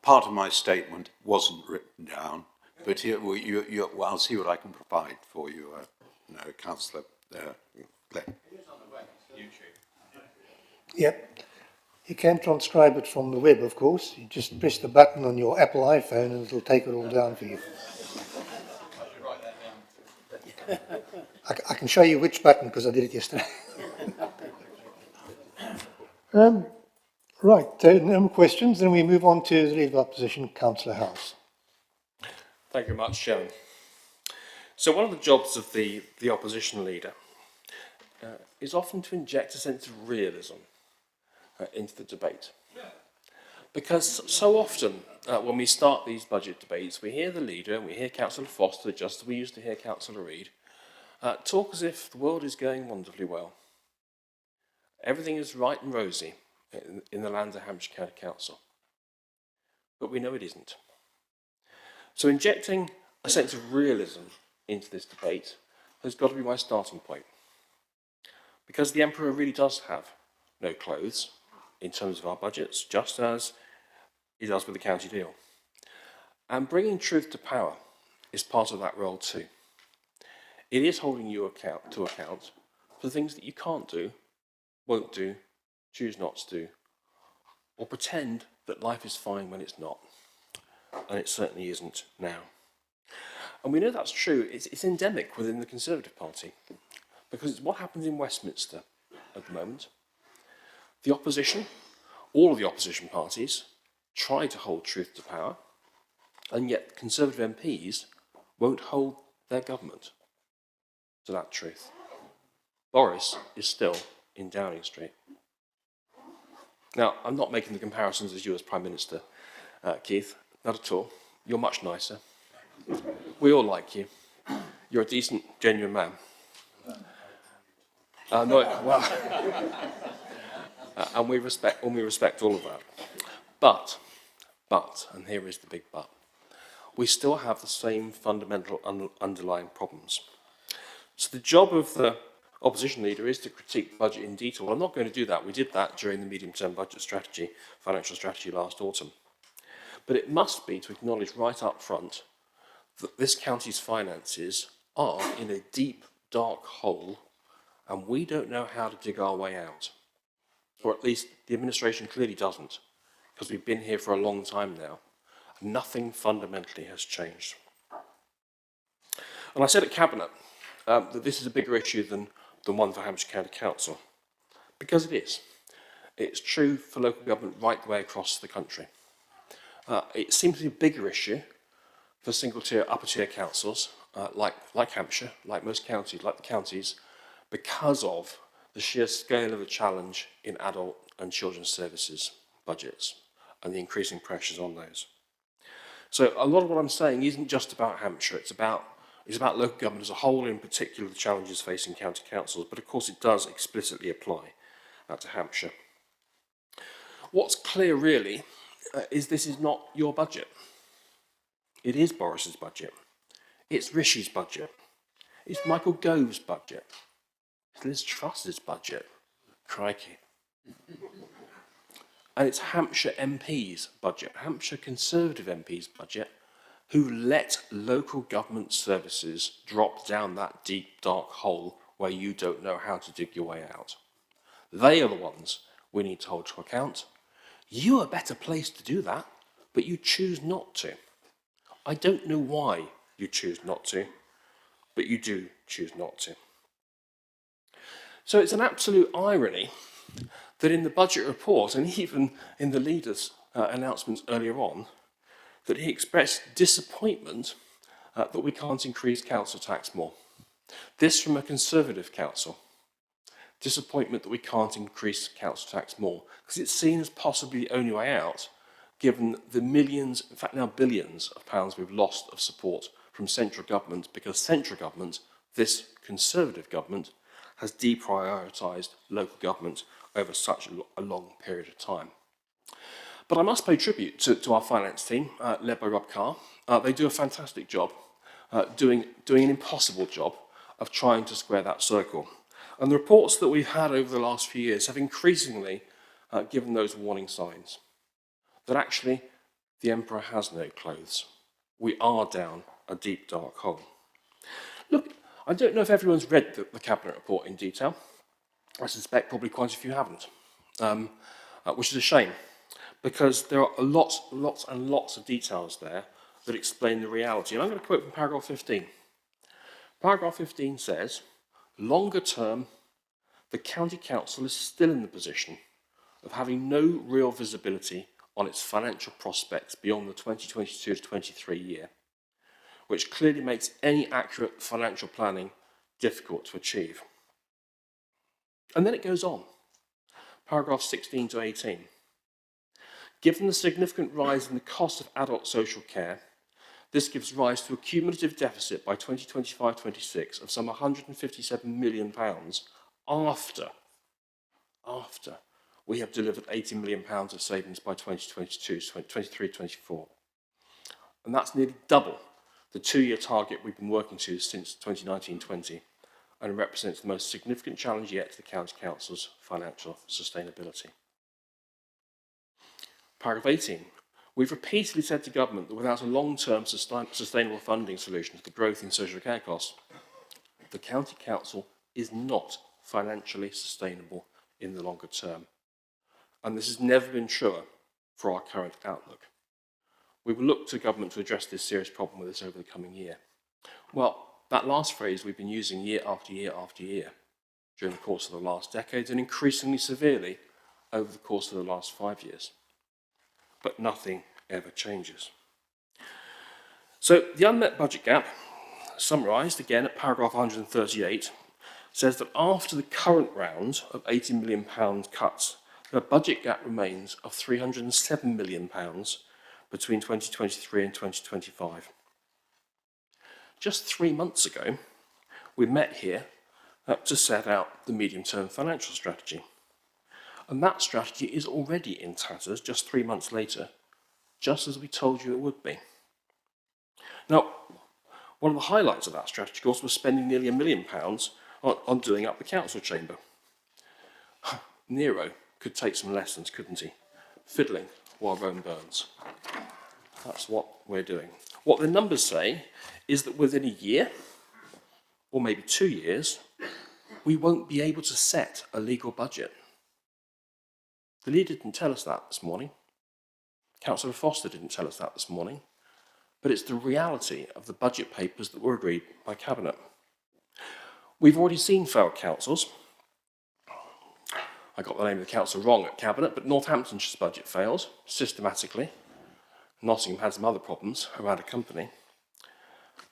Part of my statement wasn't written down, but here, well, I'll see what I can provide for you, Councillor Glenn. Yep. You can transcribe it from the web, of course. You just press the button on your Apple iPhone and it'll take it all down for you. I can show you which button because I did it yesterday. Right, so no more questions. Then we move on to the Leader of Opposition, Councillor House. Thank you very much, Chairman. So one of the jobs of the opposition leader is often to inject a sense of realism into the debate. Because so often when we start these budget debates, we hear the leader and we hear Councillor Foster, just as we used to hear Councillor Reid, talk as if the world is going wonderfully well. Everything is right and rosy in the lands of Hampshire County Council. But we know it isn't. So injecting a sense of realism into this debate has got to be my starting point. Because the Emperor really does have no clothes in terms of our budgets, just as he does with the county deal. And bringing truth to power is part of that role too. It is holding you to account for the things that you can't do, won't do, choose not to do, or pretend that life is fine when it's not. And it certainly isn't now. And we know that's true. It's endemic within the Conservative Party, because it's what happens in Westminster at the moment. The opposition, all of the opposition parties, try to hold truth to power, and yet Conservative MPs won't hold their government to that truth. Boris is still in Downing Street. Now, I'm not making the comparisons as you as Prime Minister, Keith, not at all. You're much nicer. We all like you. You're a decent, genuine man. No, well, and we respect all of that. But, and here is the big but, we still have the same fundamental underlying problems. So the job of the opposition leader is to critique the budget in detail. Well, I'm not going to do that. We did that during the medium-term budget strategy, financial strategy last autumn. But it must be to acknowledge right up front that this county's finances are in a deep, dark hole, and we don't know how to dig our way out. Or at least the administration clearly doesn't, because we've been here for a long time now. Nothing fundamentally has changed. And I said at Cabinet that this is a bigger issue than one for Hampshire County Council, because it is. It's true for local government right the way across the country. It seems to be a bigger issue for single-tier, upper-tier councils, like Hampshire, like most counties, like the counties, because of the sheer scale of the challenge in adult and children's services budgets and the increasing pressures on those. So a lot of what I'm saying isn't just about Hampshire, it's about local government as a whole, in particular the challenges facing county councils, but of course it does explicitly apply to Hampshire. What's clear really is this is not your budget. It is Boris's budget. It's Rishi's budget. It's Michael Gove's budget. It's Liz Truss's budget. Crikey. And it's Hampshire MP's budget, Hampshire Conservative MP's budget, who let local government services drop down that deep, dark hole where you don't know how to dig your way out. They are the ones we need to hold to account. You are better placed to do that, but you choose not to. I don't know why you choose not to, but you do choose not to. So it's an absolute irony that in the budget report, and even in the leader's announcements earlier on, that he expressed disappointment that we can't increase council tax more. This from a Conservative council. Disappointment that we can't increase council tax more, because it's seen as possibly the only way out, given the millions, in fact now billions of pounds we've lost of support from central government, because central government, this Conservative government, has deprioritised local government over such a long period of time. But I must pay tribute to our finance team, led by Rob Carr. They do a fantastic job, doing an impossible job of trying to square that circle. And the reports that we've had over the last few years have increasingly given those warning signs that actually the emperor has no clothes. We are down a deep, dark hole. Look, I don't know if everyone's read the Cabinet report in detail. I suspect probably quite a few haven't, which is a shame, because there are lots and lots of details there that explain the reality. And I'm going to quote from paragraph 15. Paragraph 15 says, longer term, the County Council is still in the position of having no real visibility on its financial prospects beyond the 2022 to 23 year, which clearly makes any accurate financial planning difficult to achieve. And then it goes on, paragraph 16 to 18. Given the significant rise in the cost of adult social care, this gives rise to a cumulative deficit by 2025-26 of some £157 million after we have delivered £80 million of savings by 2023-24. And that's nearly double the 2-year target we've been working to since 2019-20, and represents the most significant challenge yet to the County Council's financial sustainability. Paragraph 18. We've repeatedly said to government that without a long-term sustainable funding solution to the growth in social care costs, the County Council is not financially sustainable in the longer term. And this has never been truer for our current outlook. We will look to government to address this serious problem with us over the coming year. Well, that last phrase we've been using year after year after year during the course of the last decade, and increasingly severely over the course of the last 5 years. But nothing ever changes. So the unmet budget gap, summarised again at paragraph 138, says that after the current round of £80 million cuts, the budget gap remains of £307 million between 2023 and 2025. Just 3 months ago, we met here to set out the medium-term financial strategy. And that strategy is already in tatters just 3 months later, just as we told you it would be. Now, one of the highlights of that strategy, of course, was spending nearly £1 million on doing up the council chamber. Nero could take some lessons, couldn't he? Fiddling while Rome burns. That's what we're doing. What the numbers say is that within a year, or maybe 2 years, we won't be able to set a legal budget. The leader didn't tell us that this morning. Councillor Foster didn't tell us that this morning. But it's the reality of the budget papers that were agreed by Cabinet. We've already seen failed councils. I got the name of the council wrong at Cabinet, but Northamptonshire's budget failed systematically. Nottingham had some other problems around a company.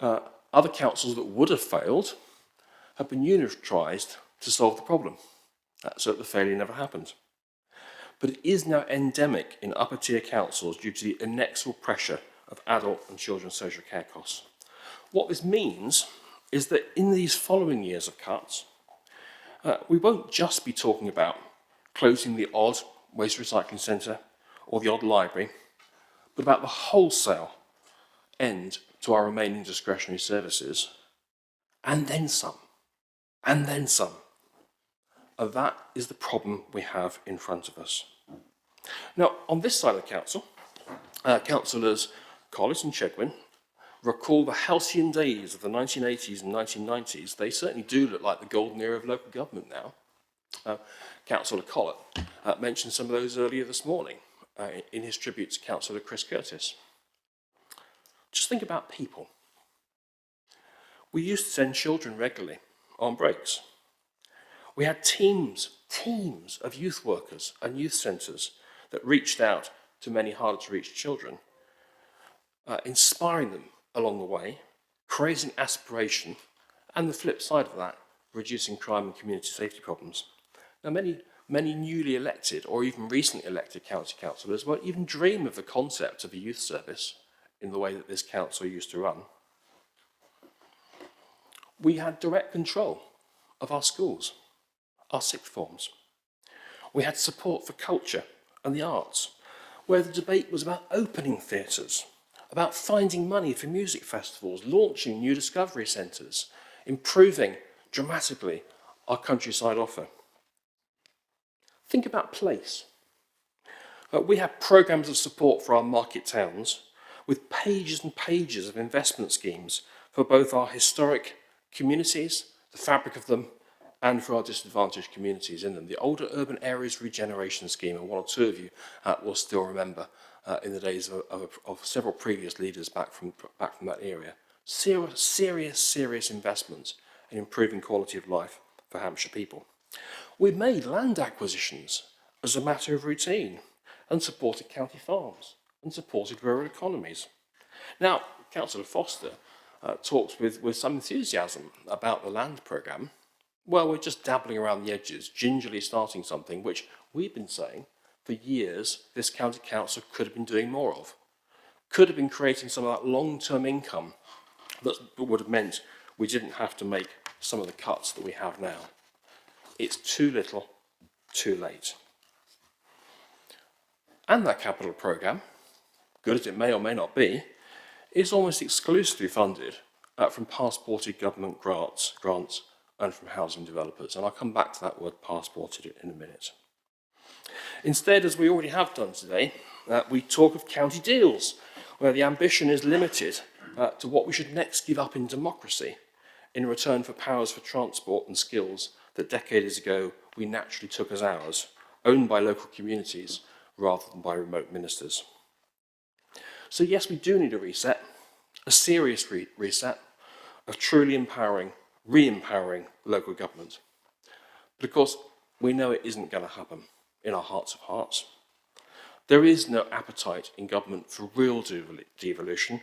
Other councils that would have failed have been unitarised to solve the problem, so that the failure never happened. But it is now endemic in upper tier councils due to the inexorable pressure of adult and children's social care costs. What this means is that in these following years of cuts, we won't just be talking about closing the odd waste recycling centre or the odd library, but about the wholesale end to our remaining discretionary services, and then some, and then some. And that is the problem we have in front of us. Now, on this side of the council, councillors Collis and Chegwin recall the halcyon days of the 1980s and 1990s. They certainly do look like the golden era of local government now. Councillor Collett mentioned some of those earlier this morning in his tribute to Councillor Chris Curtis. Just think about people. We used to send children regularly on breaks. We had teams of youth workers and youth centres that reached out to many harder to reach children, inspiring them along the way, creating aspiration, and the flip side of that, reducing crime and community safety problems. Now, many newly elected or even recently elected county councillors won't even dream of the concept of a youth service in the way that this council used to run. We had direct control of our schools, our sixth forms. We had support for culture and the arts, where the debate was about opening theatres, about finding money for music festivals, launching new discovery centres, improving dramatically our countryside offer. Think about place. We have programmes of support for our market towns with pages and pages of investment schemes for both our historic communities, the fabric of them, and for our disadvantaged communities in them. The older urban areas regeneration scheme, and one or two of you will still remember in the days of several previous leaders back from that area. Serious investments in improving quality of life for Hampshire people. We made land acquisitions as a matter of routine and supported county farms and supported rural economies. Now, Councillor Foster talks with some enthusiasm about the land programme. Well, we're just dabbling around the edges, gingerly starting something which we've been saying for years this county council could have been doing more of. Could have been creating some of that long-term income that would have meant we didn't have to make some of the cuts that we have now. It's too little, too late. And that capital programme, good as it may or may not be, is almost exclusively funded from passported government grants and from housing developers. And I'll come back to that word passported in a minute. Instead, as we already have done today, we talk of county deals, where the ambition is limited to what we should next give up in democracy in return for powers for transport and skills that decades ago we naturally took as ours, owned by local communities rather than by remote ministers. So yes, we do need a reset, a serious reset of truly empowering, re-empowering local government. But of course, we know it isn't going to happen in our hearts of hearts. There is no appetite in government for real devolution.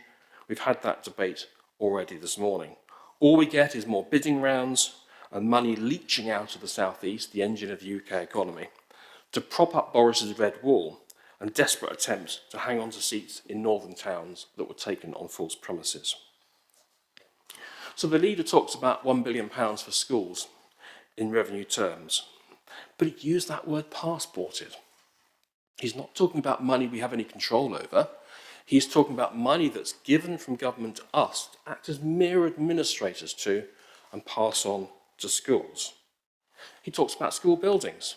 We've had that debate already this morning. All we get is more bidding rounds and money leaching out of the South East, the engine of the UK economy, to prop up Boris's red wall and desperate attempts to hang on to seats in northern towns that were taken on false promises. So the leader talks about £1 billion for schools in revenue terms, but he used that word passported. He's not talking about money we have any control over. He's talking about money that's given from government to us to act as mere administrators to and pass on to schools. He talks about school buildings,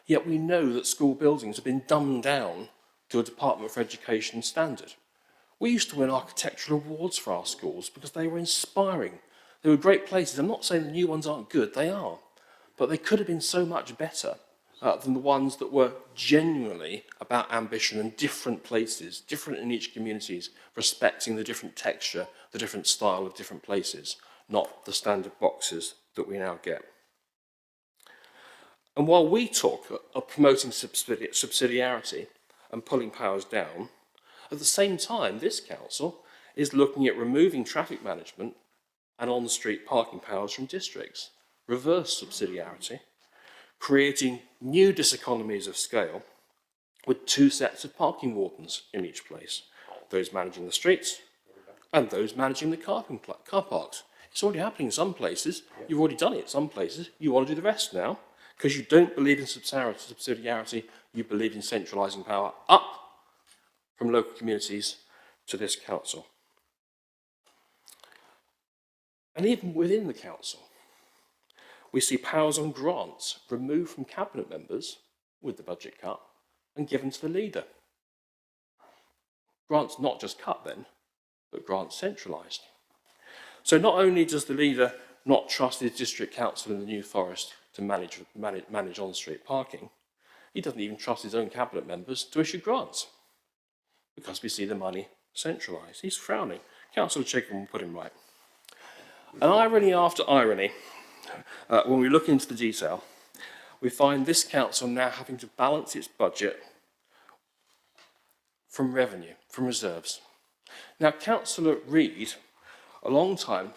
yet we know that school buildings have been dumbed down to a Department for Education standard. We used to win architectural awards for our schools because they were inspiring. They were great places. I'm not saying the new ones aren't good, they are. But they could have been so much better than the ones that were genuinely about ambition and different places, different in each communities, respecting the different texture, the different style of different places, not the standard boxes that we now get. And while we talk of promoting subsidiarity and pulling powers down, at the same time, this council is looking at removing traffic management and on-street parking powers from districts, reverse subsidiarity, creating new diseconomies of scale with 2 sets of parking wardens in each place, those managing the streets and those managing the car parks. It's already happening in some places. You've already done it in some places. You want to do the rest now because you don't believe in subsidiarity. You believe in centralising power up from local communities to this council. And even within the council, we see powers on grants removed from cabinet members with the budget cut and given to the leader. Grants not just cut then, but grants centralised. So not only does the leader not trust his district council in the New Forest to manage on-street parking, he doesn't even trust his own cabinet members to issue grants because we see the money centralised. He's frowning. Councillor Chickham will put him right. And irony after irony, when we look into the detail, we find this council now having to balance its budget from revenue, from reserves. Now, Councillor Reid, a long time,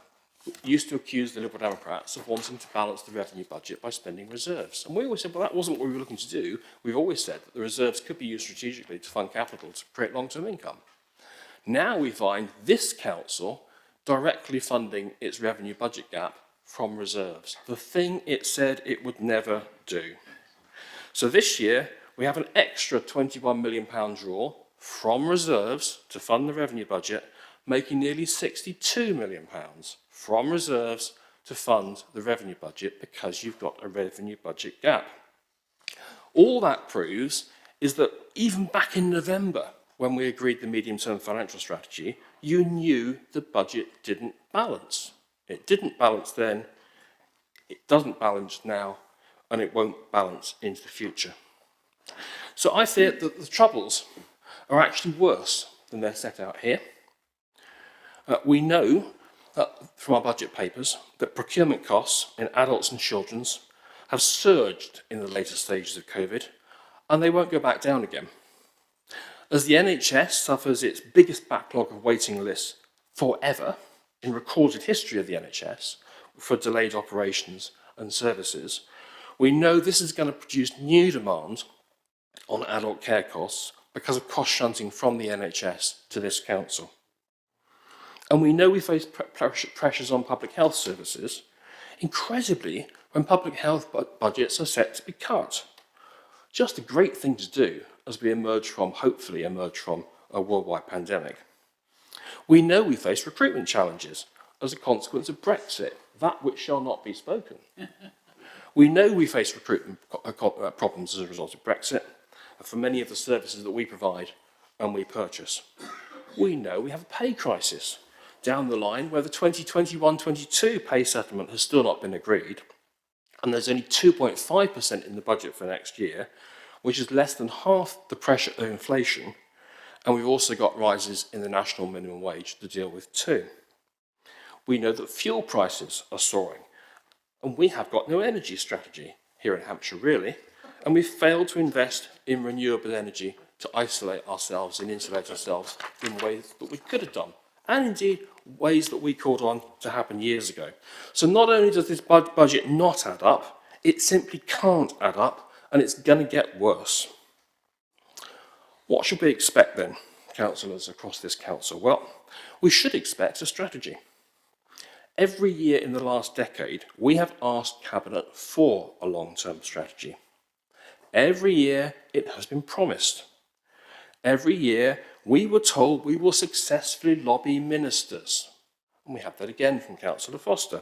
used to accuse the Liberal Democrats of wanting to balance the revenue budget by spending reserves. And we always said, well, that wasn't what we were looking to do. We've always said that the reserves could be used strategically to fund capital to create long-term income. Now we find this council directly funding its revenue budget gap from reserves, the thing it said it would never do. So this year, we have an extra £21 million draw from reserves to fund the revenue budget, making nearly £62 million from reserves to fund the revenue budget because you've got a revenue budget gap. All that proves is that even back in November, when we agreed the medium-term financial strategy, you knew the budget didn't balance. It didn't balance then, it doesn't balance now, and it won't balance into the future. So I fear that the troubles are actually worse than they're set out here. We know from our budget papers that procurement costs in adults and children's have surged in the later stages of COVID, and they won't go back down again. As the NHS suffers its biggest backlog of waiting lists forever in recorded history of the NHS for delayed operations and services, we know this is going to produce new demand on adult care costs because of cost shunting from the NHS to this council. And we know we face pressures on public health services, incredibly, when public health budgets are set to be cut. Just a great thing to do as we hopefully emerge from a worldwide pandemic. We know we face recruitment challenges as a consequence of Brexit, that which shall not be spoken. We know we face recruitment problems as a result of Brexit for many of the services that we provide and we purchase. We know we have a pay crisis down the line where the 2021-22 pay settlement has still not been agreed, and there's only 2.5% in the budget for next year, which is less than half the pressure of inflation, and we've also got rises in the national minimum wage to deal with too. We know that fuel prices are soaring, and we have got no energy strategy here in Hampshire really, and we've failed to invest in renewable energy to isolate ourselves and insulate ourselves in ways that we could have done, and indeed ways that we called on to happen years ago. So not only does this budget not add up, it simply can't add up, and it's going to get worse. What should we expect then, councillors across this council? Well, we should expect a strategy. Every year in the last decade, we have asked Cabinet for a long-term strategy. Every year it has been promised. Every year we were told we will successfully lobby ministers. And we have that again from Councillor Foster.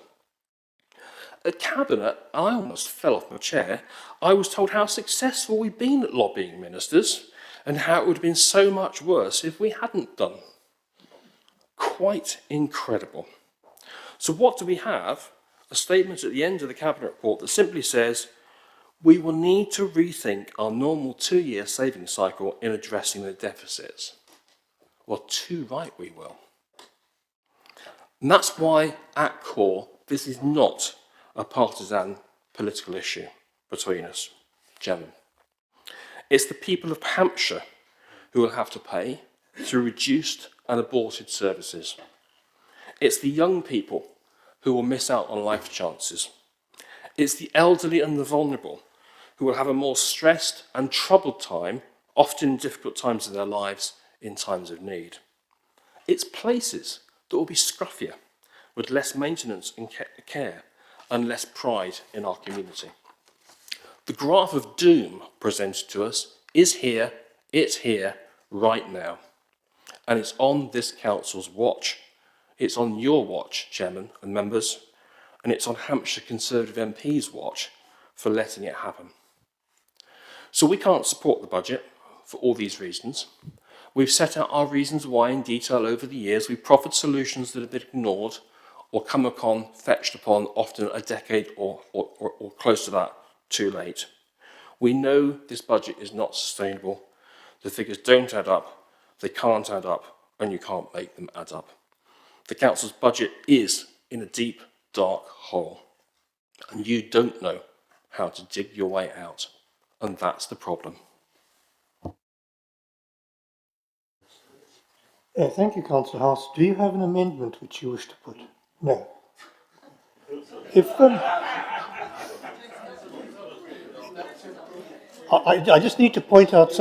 At Cabinet, I almost fell off my chair. I was told how successful we'd been at lobbying ministers and how it would have been so much worse if we hadn't done. Quite incredible. So what do we have? A statement at the end of the Cabinet report that simply says, we will need to rethink our normal 2-year savings cycle in addressing the deficits. Well, too right we will. And that's why, at core, this is not a partisan political issue between us, Chairman. It's the people of Hampshire who will have to pay through reduced and aborted services. It's the young people who will miss out on life chances. It's the elderly and the vulnerable who will have a more stressed and troubled time, often in difficult times of their lives, in times of need. It's places that will be scruffier, with less maintenance and care, and less pride in our community. The graph of doom presented to us is here, it's here, right now. And it's on this council's watch. It's on your watch, Chairman and members, and it's on Hampshire Conservative MP's watch for letting it happen. So we can't support the budget for all these reasons. We've set out our reasons why in detail over the years. We've proffered solutions that have been ignored or come upon, fetched upon, often a decade or close to that, too late. We know this budget is not sustainable. The figures don't add up, they can't add up, and you can't make them add up. The council's budget is in a deep, dark hole, and you don't know how to dig your way out, and that's the problem. Thank you, Councillor House. Do you have an amendment which you wish to put? No. If I just need to point out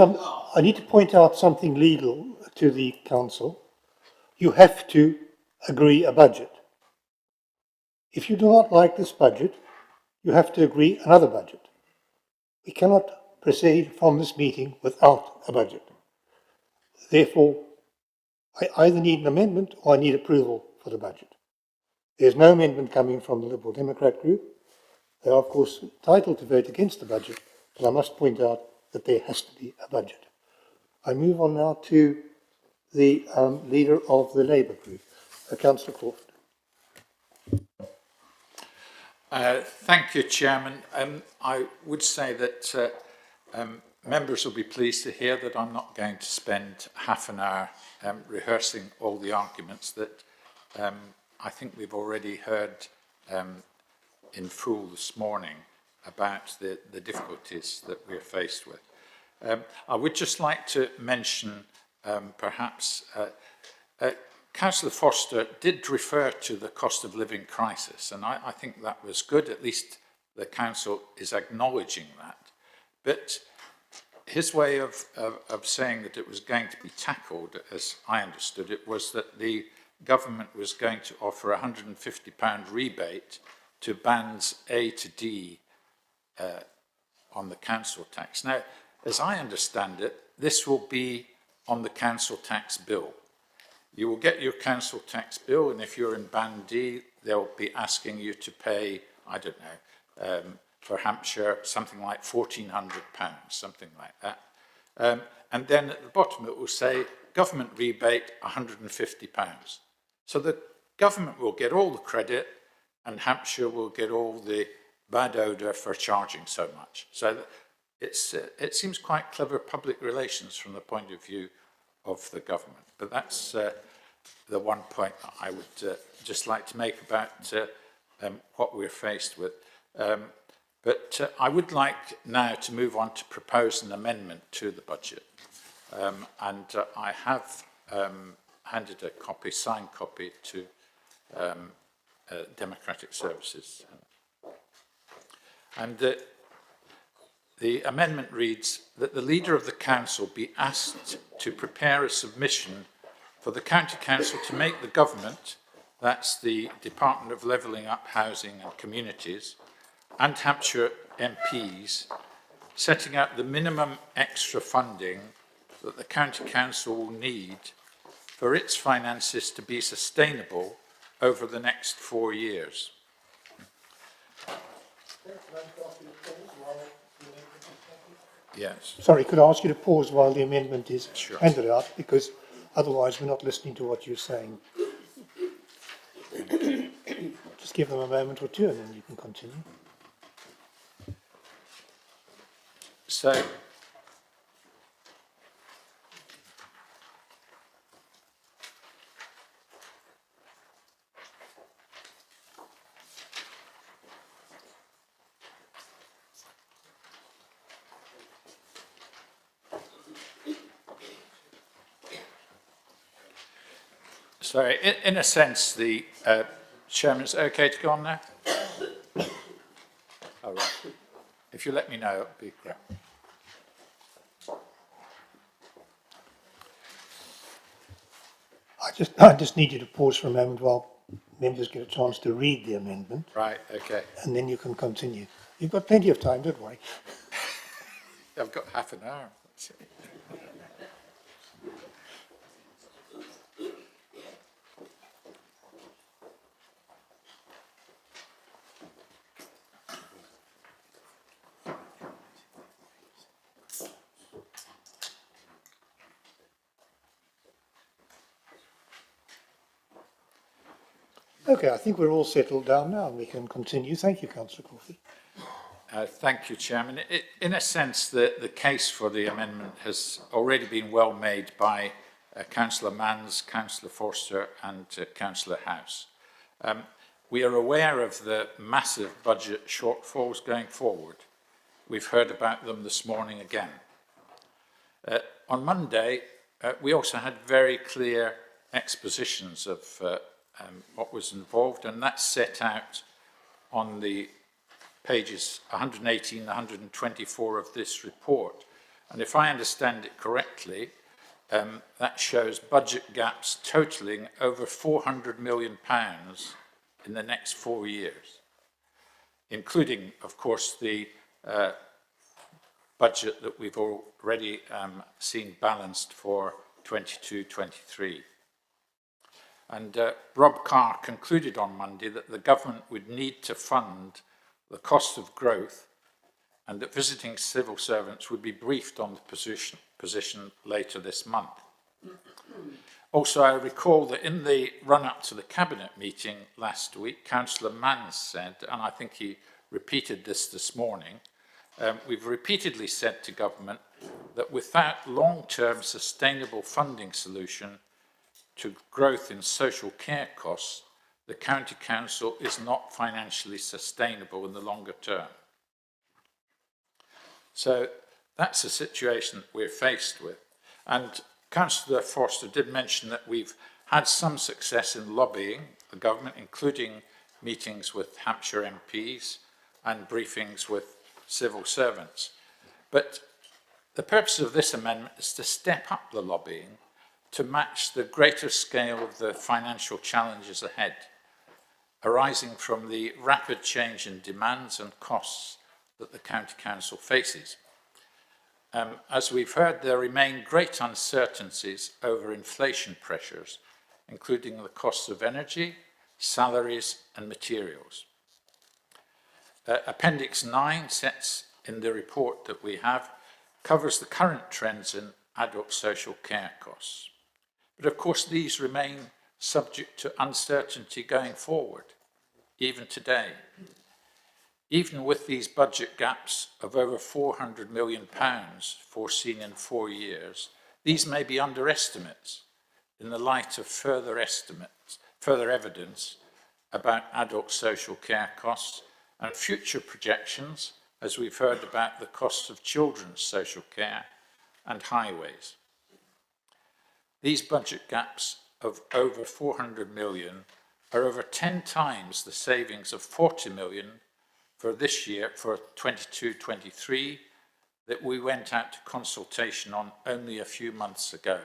something legal to the council. You have to agree a budget. If you do not like this budget, you have to agree another budget. We cannot proceed from this meeting without a budget. Therefore, I either need an amendment or I need approval for the budget. There's no amendment coming from the Liberal Democrat group. They are, of course, entitled to vote against the budget, but I must point out that there has to be a budget. I move on now to the leader of the Labour group, Councillor Crawford. Thank you, Chairman. I would say that members will be pleased to hear that I'm not going to spend half an hour rehearsing all the arguments that I think we've already heard in full this morning about the difficulties that we're faced with. I would just like to mention perhaps Councillor Foster did refer to the cost of living crisis, and I think that was good. At least the council is acknowledging that. But his way of saying that it was going to be tackled, as I understood it, was that the government was going to offer a £150 rebate to bands A to D on the council tax. Now, as I understand it, this will be on the council tax bill. You will get your council tax bill, and if you're in band D, they'll be asking you to pay, I don't know, for Hampshire, something like £1,400, something like that. And then at the bottom it will say, government rebate, £150. So the government will get all the credit, and Hampshire will get all the bad odour for charging so much. So it seems quite clever public relations from the point of view of the government. But that's the one point I would just like to make about what we're faced with. But I would like now to move on to propose an amendment to the budget. And I have handed a copy, signed copy, to Democratic Services. And the amendment reads that the Leader of the Council be asked to prepare a submission for the County Council to make the government, that's the Department of Levelling Up Housing and Communities, and Hampshire MPs, setting out the minimum extra funding that the County Council will need for its finances to be sustainable over the next 4 years. Yes. Sorry, could I ask you to pause while the amendment is handed out, because otherwise we're not listening to what you're saying. Just give them a moment or two and then you can continue. So, So in a sense, the Chairman's okay to go on now? All right. If you let me know, it would be great. I just need you to pause for a moment while members get a chance to read the amendment. Right, okay. And then you can continue. You've got plenty of time, don't worry. I've got half an hour. Okay, I think we're all settled down now and we can continue. Thank you, Councillor Coffey. Thank you, Chairman. In a sense, the case for the amendment has already been well made by Councillor Manns, Councillor Forster and Councillor House. We are aware of the massive budget shortfalls going forward. We've heard about them this morning again. On Monday, we also had very clear expositions of what was involved, and that's set out on the pages 118 and 124 of this report. And if I understand it correctly, that shows budget gaps totalling over £400 million in the next 4 years, including, of course, the budget that we've already seen balanced for 22-23. And Rob Carr concluded on Monday that the government would need to fund the cost of growth and that visiting civil servants would be briefed on the position later this month. Also, I recall that in the run-up to the Cabinet meeting last week, Councillor Manns said, and I think he repeated this morning, we've repeatedly said to government that without long-term sustainable funding solution to growth in social care costs, the County Council is not financially sustainable in the longer term. So that's the situation that we're faced with. And Councillor Forster did mention that we've had some success in lobbying the government, including meetings with Hampshire MPs and briefings with civil servants. But the purpose of this amendment is to step up the lobbying to match the greater scale of the financial challenges ahead, arising from the rapid change in demands and costs that the County Council faces. As we've heard, there remain great uncertainties over inflation pressures, including the costs of energy, salaries and materials. Appendix 9 sets in the report that we have covers the current trends in adult social care costs. But of course, these remain subject to uncertainty going forward, even today. Even with these budget gaps of over £400 million foreseen in 4 years, these may be underestimates in the light of further evidence about adult social care costs and future projections, as we've heard about the costs of children's social care and highways. These budget gaps of over 400 million are over 10 times the savings of 40 million for this year, for 22-23, that we went out to consultation on only a few months ago.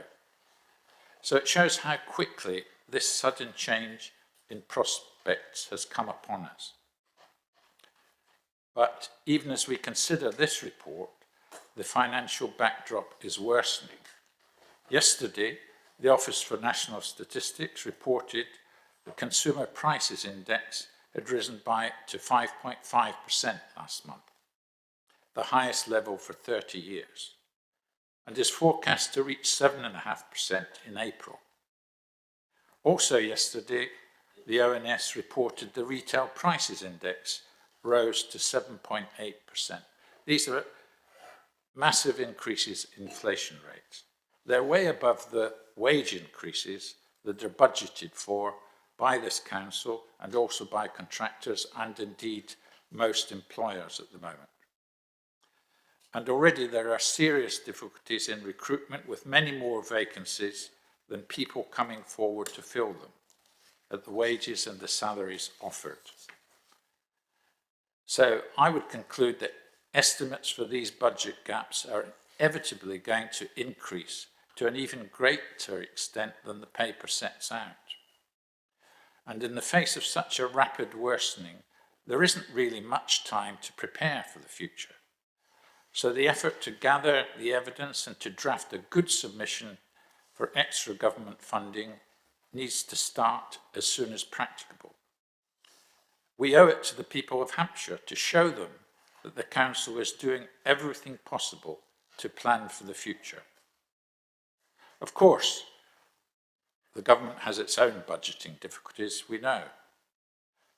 So it shows how quickly this sudden change in prospects has come upon us. But even as we consider this report, the financial backdrop is worsening. Yesterday, the Office for National Statistics reported the Consumer Prices Index had risen to 5.5% last month, the highest level for 30 years, and is forecast to reach 7.5% in April. Also yesterday, the ONS reported the Retail Prices Index rose to 7.8%. These are massive increases in inflation rates. They're way above the wage increases that are budgeted for by this council and also by contractors and indeed most employers at the moment. And already there are serious difficulties in recruitment, with many more vacancies than people coming forward to fill them at the wages and the salaries offered. So I would conclude that estimates for these budget gaps are inevitably going to increase to an even greater extent than the paper sets out. And in the face of such a rapid worsening, there isn't really much time to prepare for the future. So the effort to gather the evidence and to draft a good submission for extra government funding needs to start as soon as practicable. We owe it to the people of Hampshire to show them that the Council is doing everything possible to plan for the future. Of course, the government has its own budgeting difficulties, we know.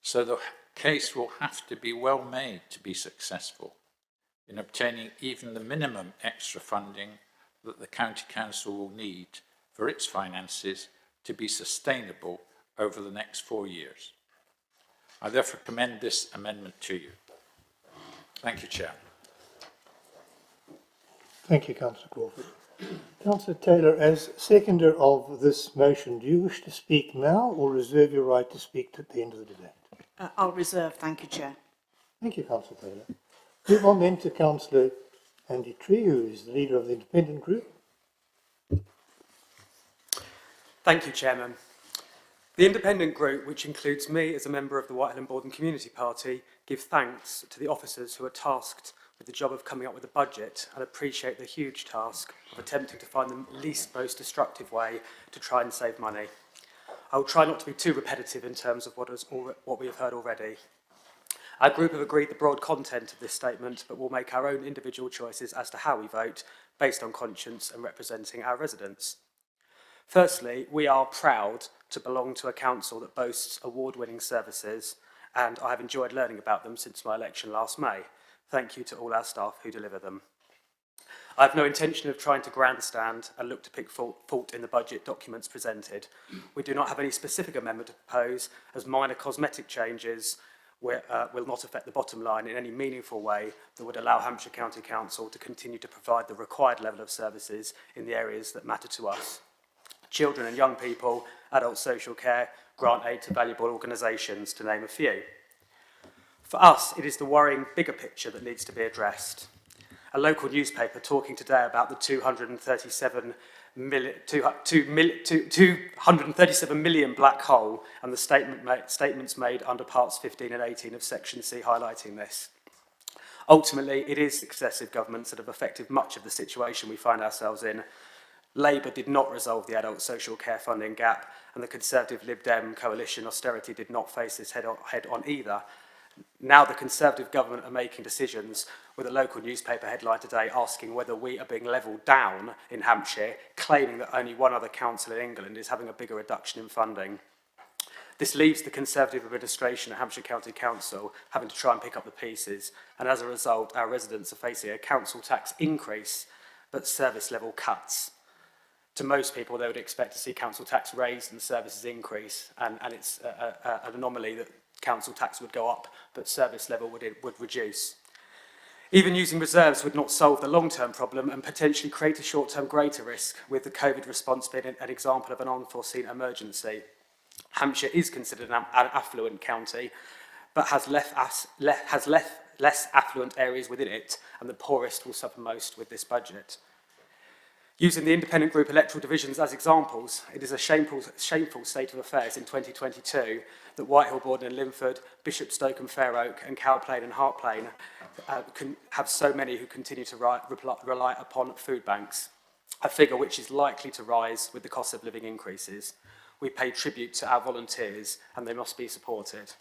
So the case will have to be well made to be successful in obtaining even the minimum extra funding that the County Council will need for its finances to be sustainable over the next 4 years. I therefore commend this amendment to you. Thank you, Chair. Thank you, Councillor Crawford. Councillor Taylor, as seconder of this motion, do you wish to speak now or reserve your right to speak at the end of the debate? I'll reserve, thank you, Chair. Thank you, Councillor Taylor. Move on then to Councillor Andy Tree, who is the leader of the Independent Group. Thank you, Chairman. The Independent Group, which includes me as a member of the Whitehill and Borden Community Party, give thanks to the officers who are tasked with the job of coming up with a budget and appreciate the huge task of attempting to find the least most destructive way to try and save money. I will try not to be too repetitive in terms of what we have heard already. Our group have agreed the broad content of this statement, but will make our own individual choices as to how we vote, based on conscience and representing our residents. Firstly, we are proud to belong to a council that boasts award-winning services, and I have enjoyed learning about them since my election last May. Thank you to all our staff who deliver them. I have no intention of trying to grandstand and look to pick fault in the budget documents presented. We do not have any specific amendment to propose, as minor cosmetic changes will not affect the bottom line in any meaningful way that would allow Hampshire County Council to continue to provide the required level of services in the areas that matter to us. Children and young people, adult social care, grant aid to valuable organisations, to name a few. For us, it is the worrying bigger picture that needs to be addressed. A local newspaper talking today about the 237 million black hole and the statements made under parts 15 and 18 of section C highlighting this. Ultimately, it is successive governments that have affected much of the situation we find ourselves in. Labour did not resolve the adult social care funding gap, and the Conservative Lib Dem coalition austerity did not face this head on either. Now the Conservative government are making decisions, with a local newspaper headline today asking whether we are being levelled down in Hampshire, claiming that only one other council in England is having a bigger reduction in funding. This leaves the Conservative administration at Hampshire County Council having to try and pick up the pieces, and as a result our residents are facing a council tax increase but service level cuts. To most people, they would expect to see council tax raised and services increase, and it's an anomaly that council tax would go up, but service level would reduce. Even using reserves would not solve the long-term problem and potentially create a short-term greater risk, with the COVID response being an example of an unforeseen emergency. Hampshire is considered an affluent county, but has less affluent areas within it, and the poorest will suffer most with this budget. Using the Independent Group electoral divisions as examples, it is a shameful state of affairs in 2022 that Whitehill, Borden and Linford, Bishopstoke and Fair Oak and Cowplain and Hart Plain can have so many who continue to rely upon food banks, a figure which is likely to rise with the cost of living increases. We pay tribute to our volunteers and they must be supported.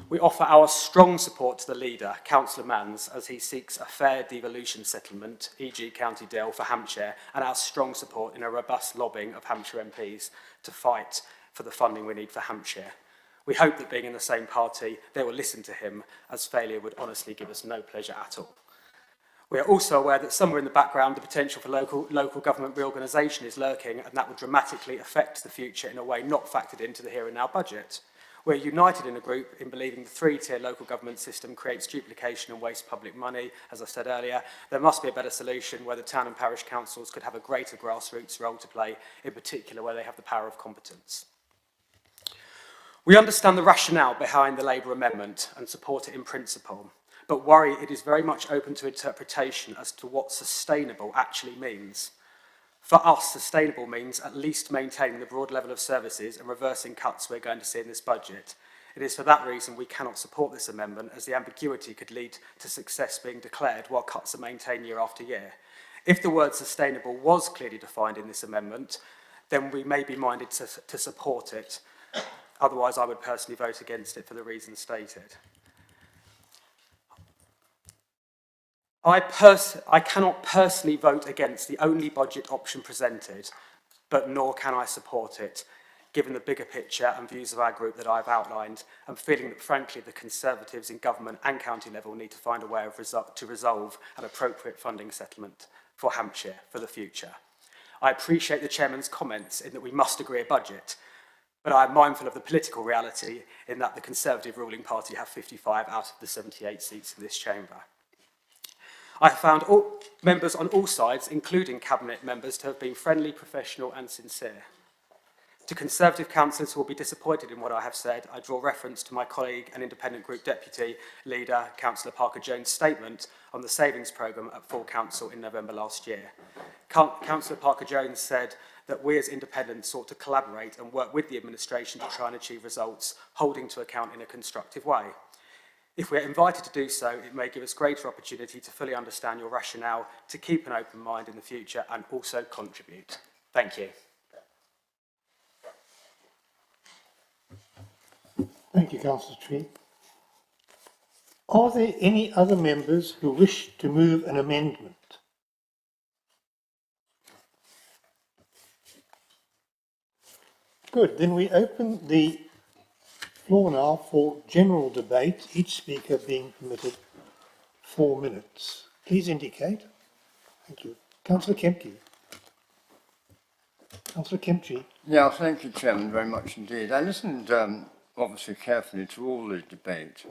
We offer our strong support to the leader, Councillor Manns, as he seeks a fair devolution settlement, e.g. County Deal for Hampshire, and our strong support in a robust lobbying of Hampshire MPs to fight for the funding we need for Hampshire. We hope that being in the same party, they will listen to him, as failure would honestly give us no pleasure at all. We are also aware that somewhere in the background, the potential for local government reorganisation is lurking, and that will dramatically affect the future in a way not factored into the here and now budget. We're united in a group in believing the three-tier local government system creates duplication and wastes public money. As I said earlier, there must be a better solution where the town and parish councils could have a greater grassroots role to play, in particular where they have the power of competence. We understand the rationale behind the Labour amendment and support it in principle, but worry it is very much open to interpretation as to what sustainable actually means. For us, sustainable means at least maintaining the broad level of services and reversing cuts we're going to see in this budget. It is for that reason we cannot support this amendment, as the ambiguity could lead to success being declared while cuts are maintained year after year. If the word sustainable was clearly defined in this amendment, then we may be minded to support it. Otherwise, I would personally vote against it for the reasons stated. I cannot personally vote against the only budget option presented, but nor can I support it, given the bigger picture and views of our group that I've outlined, and feeling that, frankly, the Conservatives in government and county level need to find a way to resolve an appropriate funding settlement for Hampshire for the future. I appreciate the Chairman's comments in that we must agree a budget, but I am mindful of the political reality in that the Conservative ruling party have 55 out of the 78 seats in this chamber. I have found all members on all sides, including Cabinet members, to have been friendly, professional and sincere. To Conservative councillors who will be disappointed in what I have said, I draw reference to my colleague and Independent Group Deputy Leader, Councillor Parker-Jones' statement on the savings programme at full council in November last year. Councillor Parker-Jones said that we as independents sought to collaborate and work with the administration to try and achieve results, holding to account in a constructive way. If we are invited to do so, it may give us greater opportunity to fully understand your rationale, to keep an open mind in the future and also contribute. Thank you. Thank you, Councillor Tree. Are there any other members who wish to move an amendment? Good, then we open the floor now for general debate, each speaker being permitted 4 minutes. Please indicate. Thank you. Councillor Kempke. Councillor Kempke. Yeah, thank you, Chairman, very much indeed. I listened obviously carefully to all the debate,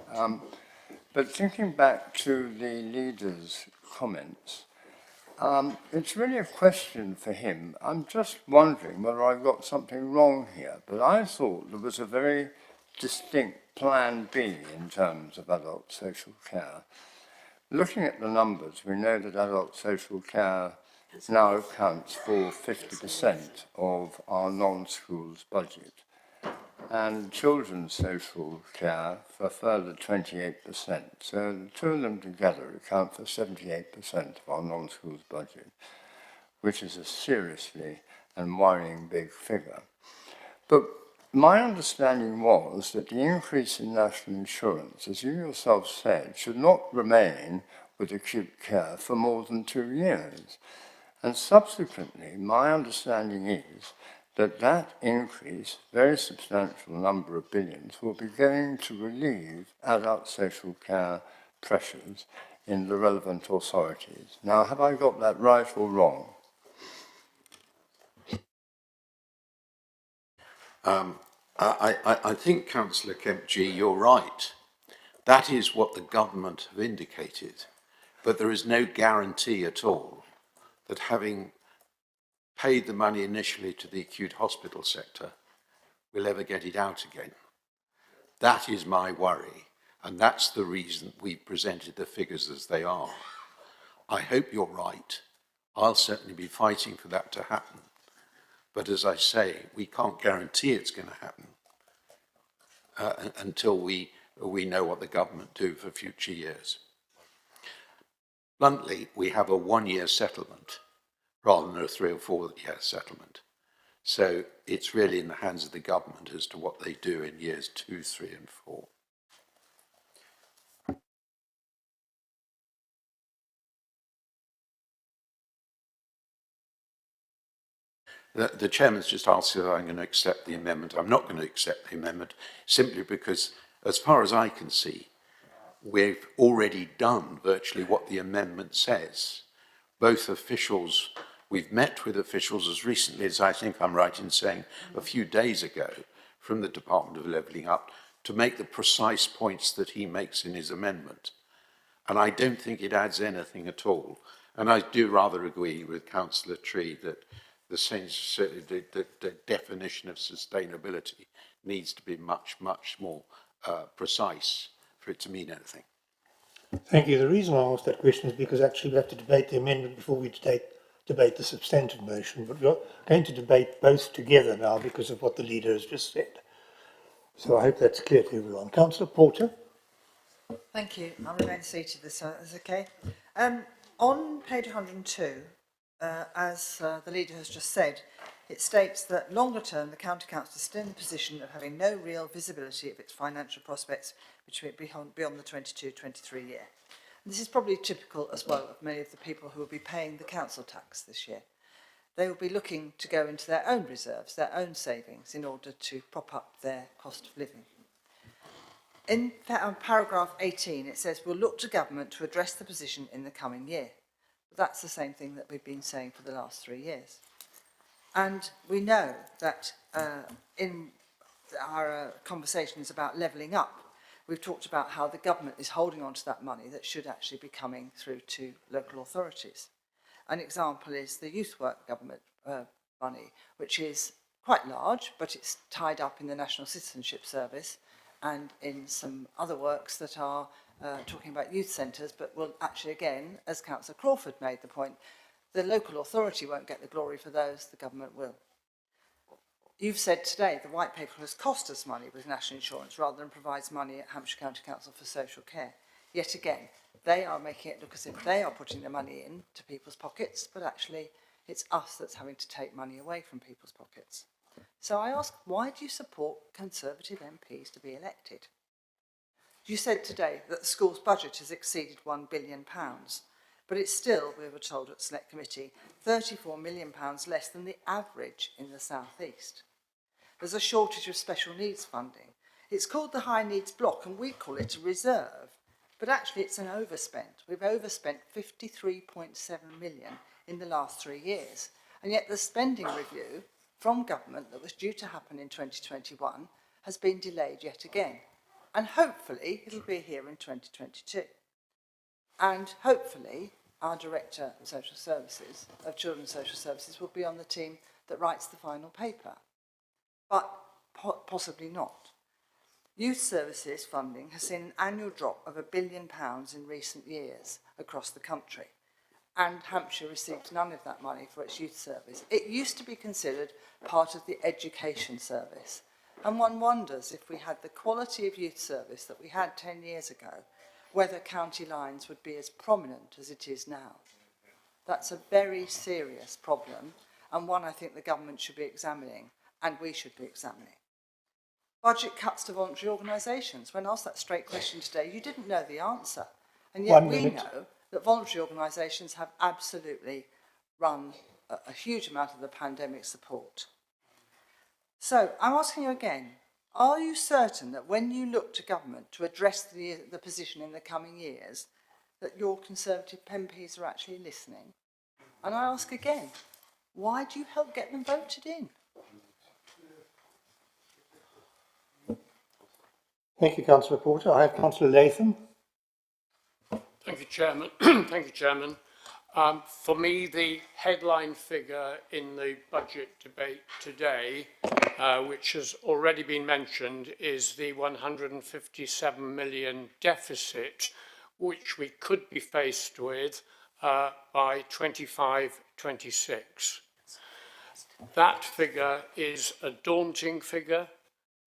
but thinking back to the leader's comments, it's really a question for him. I'm just wondering whether I've got something wrong here, but I thought there was a very distinct plan B in terms of adult social care. Looking at the numbers, we know that adult social care now accounts for 50% of our non-schools budget, and children's social care for a further 28%. So the two of them together account for 78% of our non-schools budget, which is a seriously and worrying big figure. But my understanding was that the increase in national insurance, as you yourself said, should not remain with acute care for more than 2 years. And subsequently, my understanding is that that increase, very substantial number of billions, will be going to relieve adult social care pressures in the relevant authorities. Now, have I got that right or wrong? I think, Councillor Kempji, you're right. That is what the government have indicated, but there is no guarantee at all that having paid the money initially to the acute hospital sector, we'll ever get it out again. That is my worry, and that's the reason we presented the figures as they are. I hope you're right. I'll certainly be fighting for that to happen. But as I say, we can't guarantee it's going to happen until we know what the government do for future years. Bluntly, we have a 1-year settlement rather than a 3 or 4 year settlement. So it's really in the hands of the government as to what they do in years 2, 3 and 4. The Chairman's just asked if I'm going to accept the amendment. I'm not going to accept the amendment simply because, as far as I can see, we've already done virtually what the amendment says. Both officials, we've met with officials as recently as I think I'm right in saying a few days ago from the Department of Levelling Up to make the precise points that he makes in his amendment. And I don't think it adds anything at all. And I do rather agree with Councillor Tree that the definition of sustainability needs to be much, much more precise for it to mean anything. Thank you. The reason I asked that question is because actually we have to debate the amendment before we debate the substantive motion, but we're going to debate both together now because of what the leader has just said. So I hope that's clear to everyone. Councillor Porter. Thank you. I'll remain seated this time. That's okay. On page 102, as the leader has just said, it states that longer term the County Council is still in the position of having no real visibility of its financial prospects beyond the 22-23 year. And this is probably typical as well of many of the people who will be paying the council tax this year. They will be looking to go into their own reserves, their own savings, in order to prop up their cost of living. In paragraph 18, it says, we'll look to government to address the position in the coming year. That's the same thing that we've been saying for the last 3 years. And we know that in our conversations about levelling up, we've talked about how the government is holding on to that money that should actually be coming through to local authorities. An example is the youth work government money, which is quite large, but it's tied up in the National Citizenship Service and in some other works that are talking about youth centres, but will actually, again, as Councillor Crawford made the point, the local authority won't get the glory for those, the government will. You've said today the white paper has cost us money with national insurance rather than provides money at Hampshire County Council for social care. Yet again, they are making it look as if they are putting the money into people's pockets, but actually it's us that's having to take money away from people's pockets. So I ask, why do you support Conservative MPs to be elected? You said today that the school's budget has exceeded £1 billion, but it's still, we were told at Select Committee, £34 million less than the average in the South East. There's a shortage of special needs funding. It's called the High Needs Block, and we call it a reserve, but actually it's an overspent. We've overspent £53.7 million in the last 3 years, and yet the spending review from government that was due to happen in 2021 has been delayed yet again. And hopefully it'll be here in 2022. And hopefully our Director of Social Services, of Children's Social Services, will be on the team that writes the final paper. But possibly not. Youth Services funding has seen an annual drop of £1 billion in recent years across the country. And Hampshire received none of that money for its youth service. It used to be considered part of the education service. And one wonders if we had the quality of youth service that we had 10 years ago, whether county lines would be as prominent as it is now. That's a very serious problem, and one I think the government should be examining, and we should be examining. Budget cuts to voluntary organisations. When asked that straight question today, you didn't know the answer. And yet we know that voluntary organisations have absolutely run a huge amount of the pandemic support. So I'm asking you again, are you certain that when you look to government to address the position in the coming years, that your Conservative MPs are actually listening? And I ask again, why do you help get them voted in? Thank you, Councillor Porter. I have Councillor Latham. Thank you, Chairman. Thank you, Chairman. For me, the headline figure in the budget debate today, which has already been mentioned, is the 157 million deficit, which we could be faced with by 25-26. That figure is a daunting figure,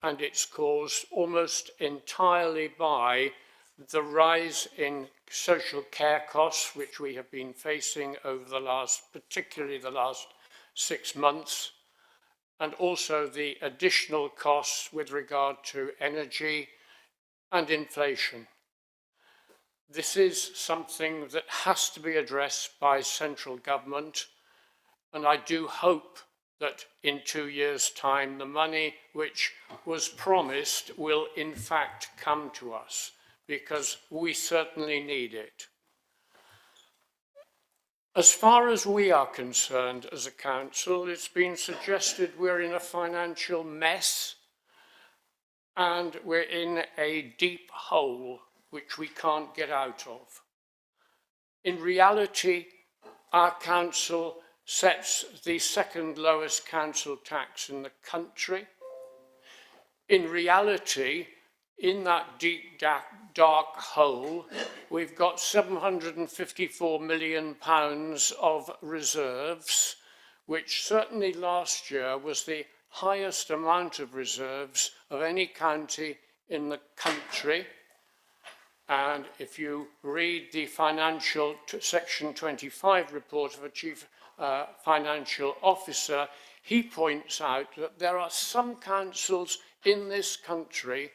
and it's caused almost entirely by the rise in social care costs, which we have been facing over the particularly the last 6 months, and also the additional costs with regard to energy and inflation. This is something that has to be addressed by central government, and I do hope that in 2 years' time the money which was promised will in fact come to us, because we certainly need it. As far as we are concerned as a council, it's been suggested we're in a financial mess, and we're in a deep hole which we can't get out of. In reality, our council sets the second lowest council tax in the country. In reality, in that deep, dark hole, we've got £754 million of reserves, which certainly last year was the highest amount of reserves of any county in the country. And if you read the financial section 25 report of a chief financial officer, he points out that there are some councils in this country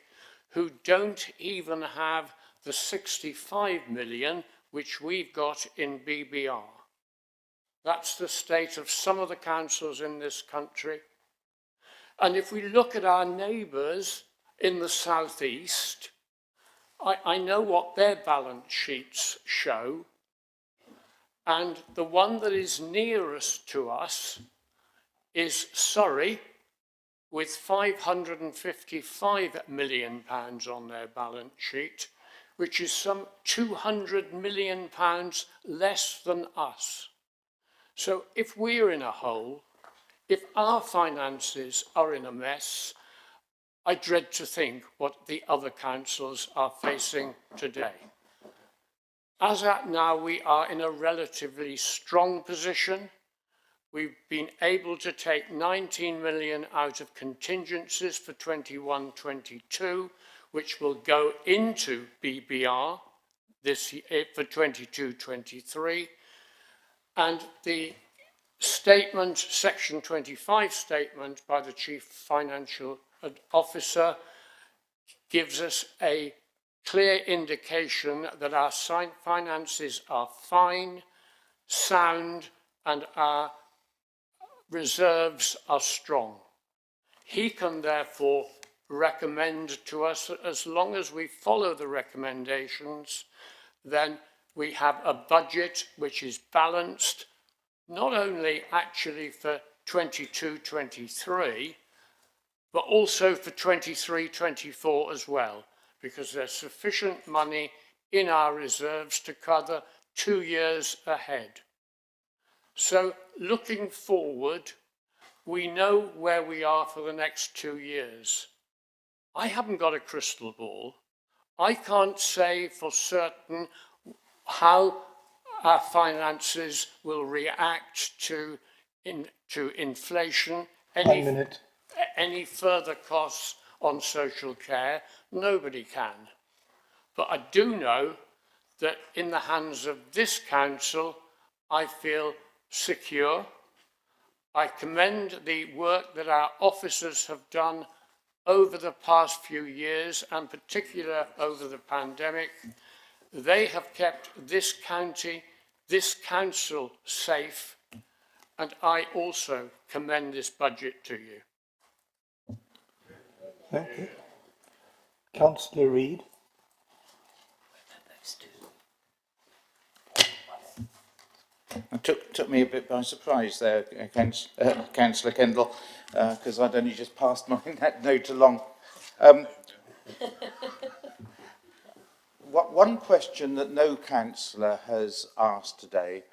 who don't even have the 65 million which we've got in BBR. That's the state of some of the councils in this country. And if we look at our neighbours in the southeast, I know what their balance sheets show, and the one that is nearest to us is Surrey, with £555 million on their balance sheet, which is some £200 million less than us. So if we're in a hole, if our finances are in a mess, I dread to think what the other councils are facing today. As at now, we are in a relatively strong position. We've been able to take 19 million out of contingencies for 21-22, which will go into BBR this year for 22-23. And the statement, section 25 statement by the Chief Financial Officer gives us a clear indication that our finances are fine, sound, and our reserves are strong. He can therefore recommend to us that as long as we follow the recommendations, then we have a budget which is balanced, not only actually for 22-23, but also for 23-24 as well, because there's sufficient money in our reserves to cover 2 years ahead. So looking forward, we know where we are for the next 2 years. I haven't got a crystal ball. I can't say for certain how our finances will react to inflation, any further costs on social care. Nobody can. But I do know that in the hands of this council, I feel secure. I commend the work that our officers have done over the past few years, and particularly over the pandemic. They have kept this county, this council safe, and I also commend this budget to you. Thank you. Councillor Reid. It took me a bit by surprise there, Councillor Kendall, because I'd only just passed my note along. One question that no councillor has asked today,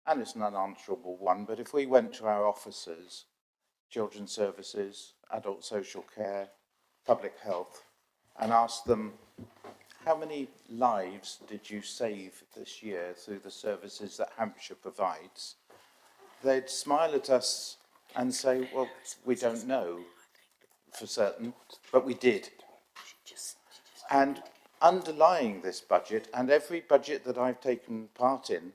and it's an unanswerable one, but if we went to our officers, children's services, adult social care, public health, and asked them, how many lives did you save this year through the services that Hampshire provides? They'd smile at us and say, well, we don't know for certain, but we did. And underlying this budget, and every budget that I've taken part in,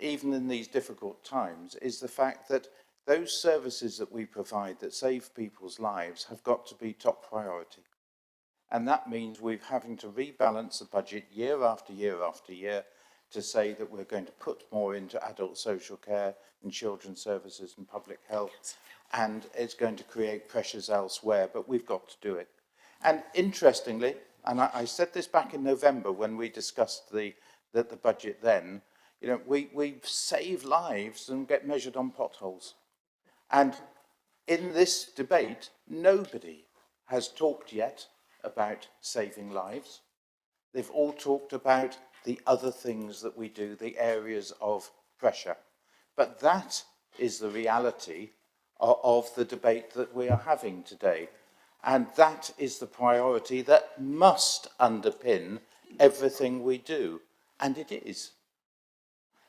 even in these difficult times, is the fact that those services that we provide that save people's lives have got to be top priority. And that means we're having to rebalance the budget year after year after year to say that we're going to put more into adult social care and children's services and public health, and it's going to create pressures elsewhere, but we've got to do it. And interestingly, and I said this back in November when we discussed the budget then, you know, we save lives and get measured on potholes. And in this debate, nobody has talked yet about saving lives. They've all talked about the other things that we do, the areas of pressure. But that is the reality of the debate that we are having today. And that is the priority that must underpin everything we do. And it is.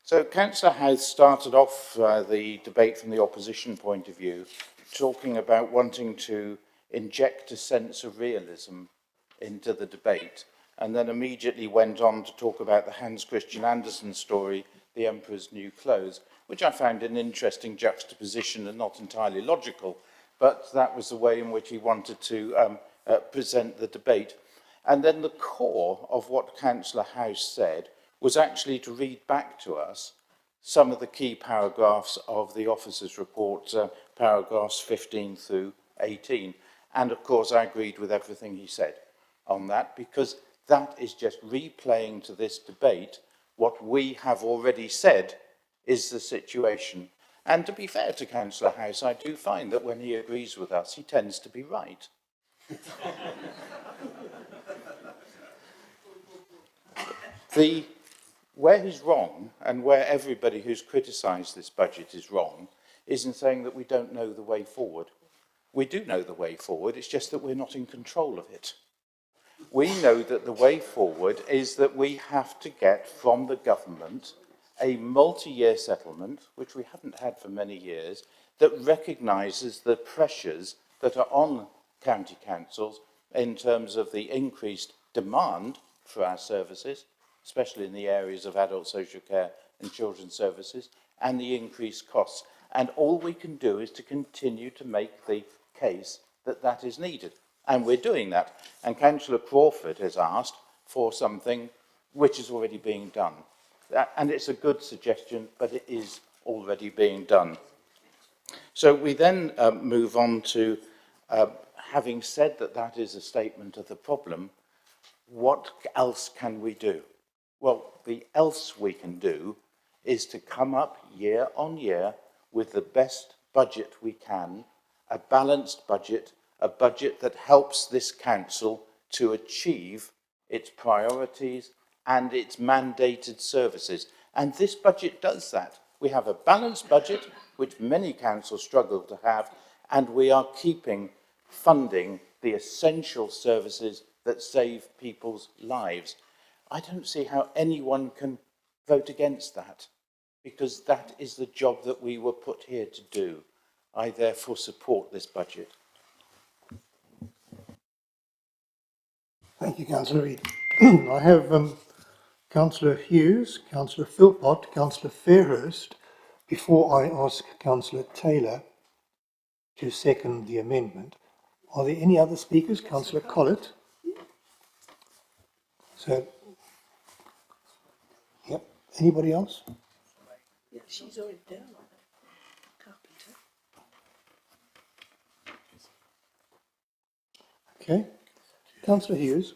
So Councillor House started off the debate from the opposition point of view, talking about wanting to inject a sense of realism into the debate, and then immediately went on to talk about the Hans Christian Andersen story, The Emperor's New Clothes, which I found an interesting juxtaposition and not entirely logical, but that was the way in which he wanted to present the debate. And then the core of what Councillor House said was actually to read back to us some of the key paragraphs of the officer's report, paragraphs 15 through 18. And of course, I agreed with everything he said on that, because that is just replaying to this debate what we have already said is the situation. And to be fair to Councillor House, I do find that when he agrees with us, he tends to be right. Where he's wrong, and where everybody who's criticised this budget is wrong, is in saying that we don't know the way forward. We do know the way forward, it's just that we're not in control of it. We know that the way forward is that we have to get from the government a multi-year settlement, which we haven't had for many years, that recognises the pressures that are on county councils in terms of the increased demand for our services, especially in the areas of adult social care and children's services, and the increased costs. And all we can do is to continue to make the case that that is needed. And we're doing that. And Councillor Crawford has asked for something which is already being done. And it's a good suggestion, but it is already being done. So we then move on to, having said that that is a statement of the problem, what else can we do? Well, the else we can do is to come up year on year with the best budget we can, a balanced budget, a budget that helps this council to achieve its priorities and its mandated services. And this budget does that. We have a balanced budget, which many councils struggle to have, and we are keeping funding the essential services that save people's lives. I don't see how anyone can vote against that, because that is the job that we were put here to do. I therefore support this budget. Thank you, Councillor Reid. I have Councillor Hughes, Councillor Philpott, Councillor Fairhurst, before I ask Councillor Taylor to second the amendment. Are there any other speakers? Councillor Collett? So, yep. Anybody else? Yeah, she's already down. Carpenter. Okay. Councillor Hughes.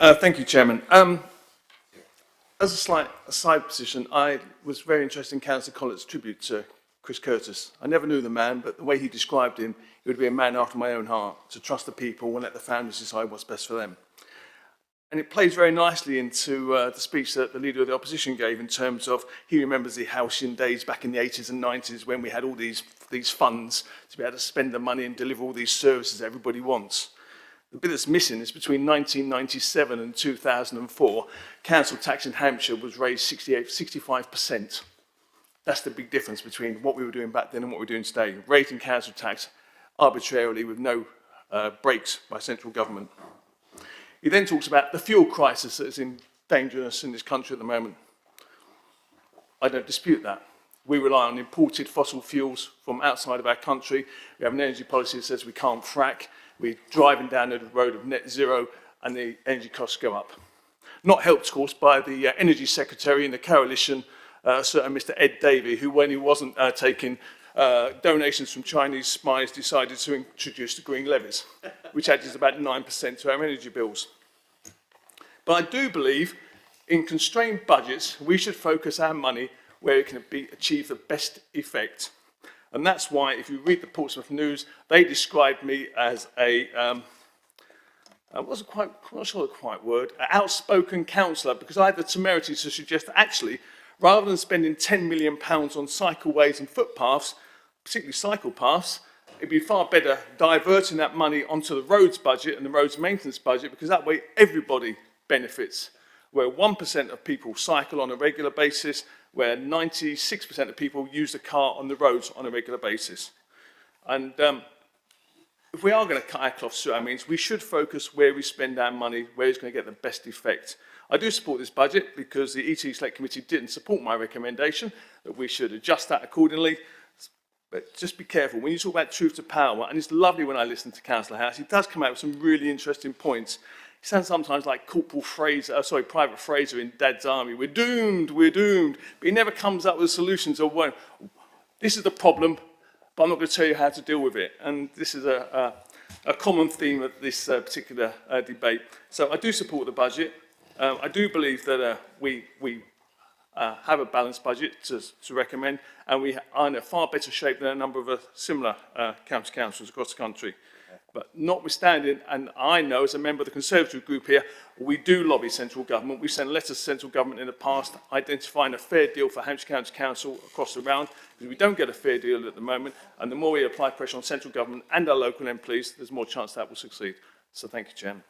Thank you, Chairman. As a slight aside position, I was very interested in Councillor Collett's tribute to Chris Curtis. I never knew the man, but the way he described him, he would be a man after my own heart, to trust the people and let the founders decide what's best for them. And it plays very nicely into the speech that the Leader of the Opposition gave in terms of he remembers the halcyon days back in the 80s and 90s when we had all these funds to be able to spend the money and deliver all these services everybody wants. The bit that's missing is between 1997 and 2004, council tax in Hampshire was raised 65%. That's the big difference between what we were doing back then and what we're doing today. Raising council tax arbitrarily with no breaks by central government. He then talks about the fuel crisis that is dangerous in this country at the moment. I don't dispute that. We rely on imported fossil fuels from outside of our country. We have an energy policy that says we can't frack. We're driving down the road of net zero and the energy costs go up. Not helped, of course, by the Energy Secretary in the coalition, certain Mr. Ed Davey, who, when he wasn't taking donations from Chinese spies, decided to introduce the green levies, which adds about 9% to our energy bills. But I do believe in constrained budgets, we should focus our money where it can achieve the best effect. And that's why, if you read the Portsmouth News, they described me as a wasn't quite, I'm not sure the quite word, outspoken councillor, because I had the temerity to suggest that actually, rather than spending £10 million on cycleways and footpaths, particularly cycle paths, it'd be far better diverting that money onto the roads budget and the roads maintenance budget, because that way everybody benefits. Where 1% of people cycle on a regular basis, where 96% of people use the car on the roads on a regular basis. And if we are going to cut our cloth through our means, we should focus where we spend our money, where it's going to get the best effect. I do support this budget because the ET Select Committee didn't support my recommendation that we should adjust that accordingly. But just be careful. When you talk about truth to power, and it's lovely when I listen to Councillor House, he does come out with some really interesting points. He sounds sometimes like Private Fraser in Dad's Army. We're doomed, we're doomed. But he never comes up with solutions of, well, this is the problem, but I'm not going to tell you how to deal with it. And this is a common theme of this particular debate. So I do support the budget. I do believe that we have a balanced budget to recommend, and we are in a far better shape than a number of similar county councils across the country. But notwithstanding, and I know as a member of the Conservative group here, we do lobby central government. We've sent letters to central government in the past identifying a fair deal for Hampshire County Council across the round, because we don't get a fair deal at the moment, and the more we apply pressure on central government and our local MPs, there's more chance that will succeed. So thank you, Chairman.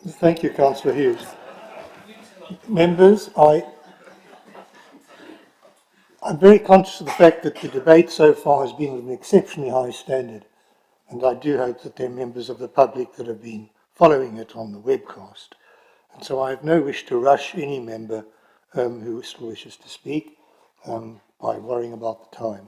Thank you, Councillor Hughes. Members, I'm very conscious of the fact that the debate so far has been of an exceptionally high standard, and I do hope that there are members of the public that have been following it on the webcast. And so I have no wish to rush any member who still wishes to speak by worrying about the time.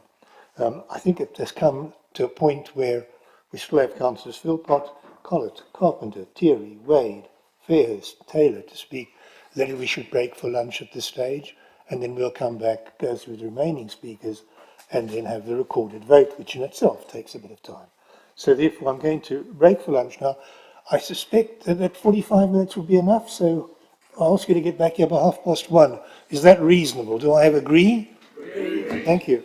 I think it has come to a point where we still have Councillors Philpott, Collett, Carpenter, Thierry, Wade, Fairhurst, Taylor to speak. Then we should break for lunch at this stage, and then we'll come back, go through the remaining speakers, and then have the recorded vote, which in itself takes a bit of time. So therefore I'm going to break for lunch now. I suspect that 45 minutes will be enough, so I'll ask you to get back here by 1:30. Is that reasonable? Do I have agree? Agree. Thank you.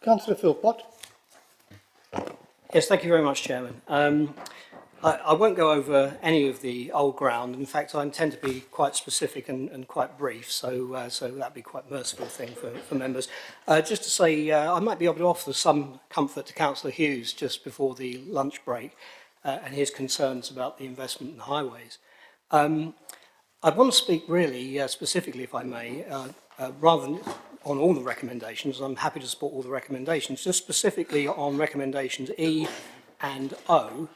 Councillor Philpott. Yes, thank you very much, Chairman. I won't go over any of the old ground. In fact, I intend to be quite specific and quite brief, so that'd be quite a merciful thing for members. Just to say, I might be able to offer some comfort to Councillor Hughes just before the lunch break and his concerns about the investment in highways. I want to speak really specifically, if I may, rather than on all the recommendations. I'm happy to support all the recommendations, just specifically on recommendations E and O.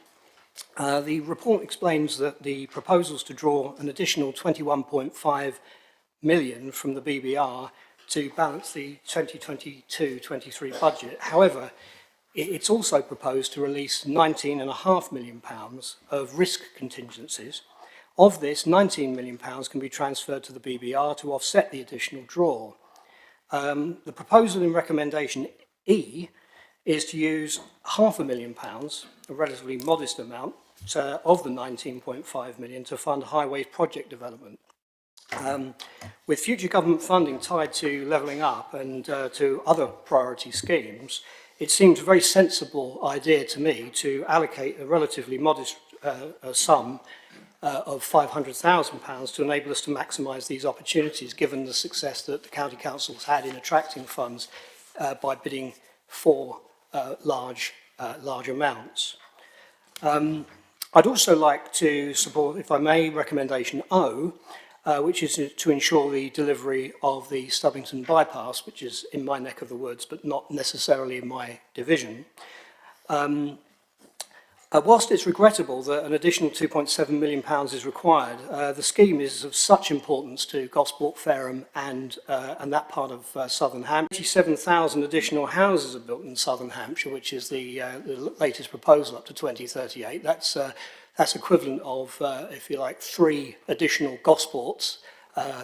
The report explains that the proposals to draw an additional 21.5 million from the BBR to balance the 2022-23 budget. However, it's also proposed to release £19.5 million of risk contingencies. Of this, £19 million can be transferred to the BBR to offset the additional draw. The proposal in recommendation E is to use £500,000, a relatively modest amount, of the 19.5 million to fund highway project development. With future government funding tied to levelling up and to other priority schemes, it seems a very sensible idea to me to allocate a relatively modest sum of £500,000 to enable us to maximise these opportunities, given the success that the County Council's had in attracting funds by bidding for large amounts. I'd also like to support, if I may, recommendation O, which is to ensure the delivery of the Stubbington bypass, which is in my neck of the woods, but not necessarily in my division. Whilst it's regrettable that an additional £2.7 million is required, the scheme is of such importance to Gosport, Fareham and that part of southern Hampshire. 87,000 additional houses are built in southern Hampshire, which is the latest proposal up to 2038. That's equivalent of, if you like, 3 additional Gosports.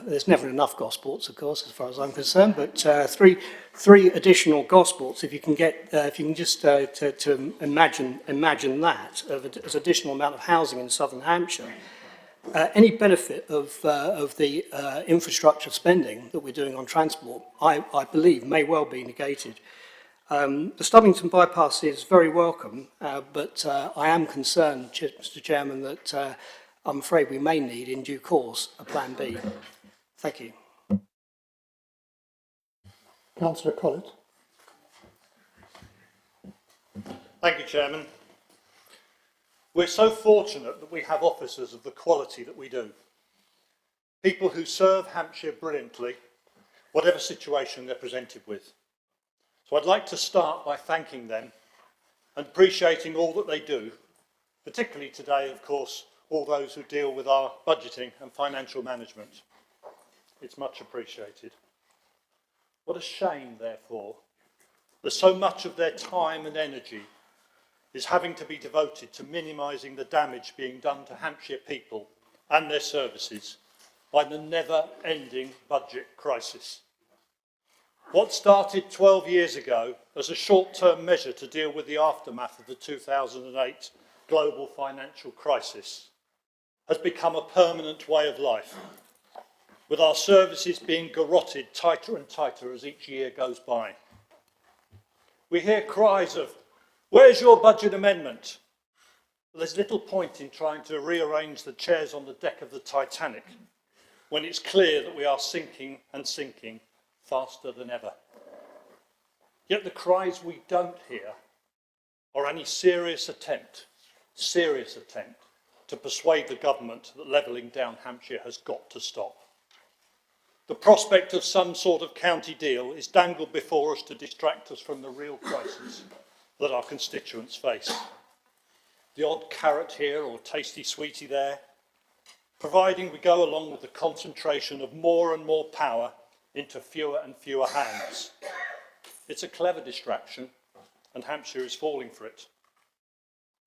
There's never enough Gosports, of course, as far as I'm concerned, but three additional Gosports. If you can get, if you can just to imagine that as additional amount of housing in southern Hampshire, any benefit of the infrastructure spending that we're doing on transport, I believe, may well be negated. The Stubbington bypass is very welcome, but I am concerned, Mr. Chairman, that I'm afraid we may need, in due course, a plan B. Thank you. Councillor Collett. Thank you, Chairman. We're so fortunate that we have officers of the quality that we do. People who serve Hampshire brilliantly, whatever situation they're presented with. So I'd like to start by thanking them and appreciating all that they do, particularly today, of course, all those who deal with our budgeting and financial management. It's much appreciated. What a shame, therefore, that so much of their time and energy is having to be devoted to minimising the damage being done to Hampshire people and their services by the never-ending budget crisis. What started 12 years ago as a short-term measure to deal with the aftermath of the 2008 global financial crisis has become a permanent way of life, with our services being garroted tighter and tighter as each year goes by. We hear cries of, "Where's your budget amendment?" But there's little point in trying to rearrange the chairs on the deck of the Titanic when it's clear that we are sinking and sinking faster than ever. Yet the cries we don't hear are any serious attempt to persuade the government that levelling down Hampshire has got to stop. The prospect of some sort of county deal is dangled before us to distract us from the real crisis that our constituents face. The odd carrot here or tasty sweetie there, providing we go along with the concentration of more and more power into fewer and fewer hands. It's a clever distraction, and Hampshire is falling for it.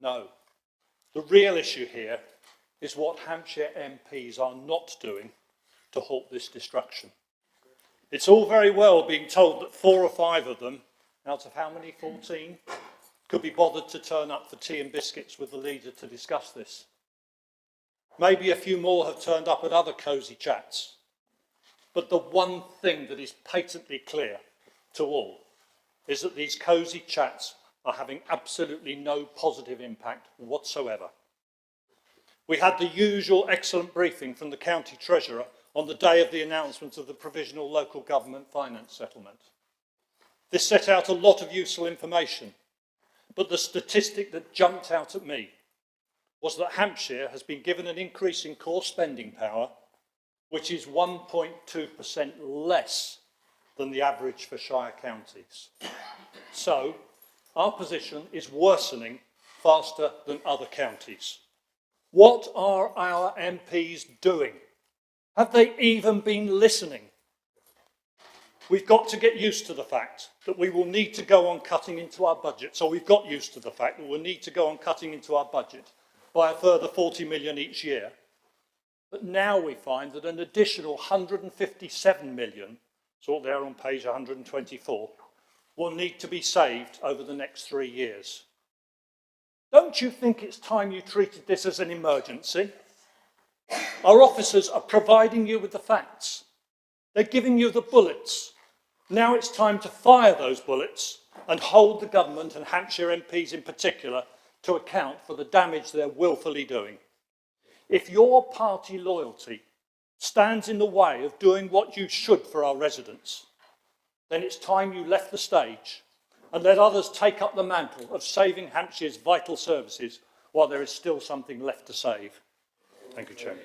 No. The real issue here is what Hampshire MPs are not doing to halt this destruction. It's all very well being told that 4 or 5 of them, out of how many, 14, could be bothered to turn up for tea and biscuits with the leader to discuss this. Maybe a few more have turned up at other cosy chats. But the one thing that is patently clear to all is that these cosy chats are having absolutely no positive impact whatsoever. We had the usual excellent briefing from the County Treasurer on the day of the announcement of the Provisional Local Government Finance Settlement. This set out a lot of useful information, but the statistic that jumped out at me was that Hampshire has been given an increase in core spending power, which is 1.2% less than the average for Shire counties. So, our position is worsening faster than other counties. What are our MPs doing? Have they even been listening? We've got to get used to the fact that we will need to go on cutting into our budget. So we've got used to the fact that we'll need to go on cutting into our budget by a further 40 million each year. But now we find that an additional 157 million, it's all there on page 124, will need to be saved over the next 3 years. Don't you think it's time you treated this as an emergency? Our officers are providing you with the facts. They're giving you the bullets. Now it's time to fire those bullets and hold the government and Hampshire MPs in particular to account for the damage they're willfully doing. If your party loyalty stands in the way of doing what you should for our residents, then it's time you left the stage and let others take up the mantle of saving Hampshire's vital services while there is still something left to save. Thank you, Chair.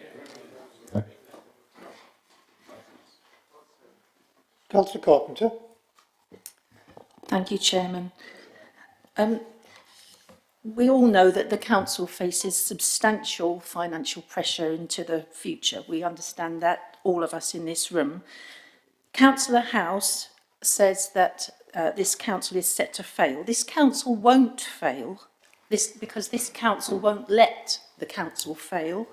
Councillor Carpenter. Thank you, Chairman. We all know that the council faces substantial financial pressure into the future. We understand that, all of us in this room. Councillor House says that this council is set to fail. This council won't fail because this council won't let the council fail.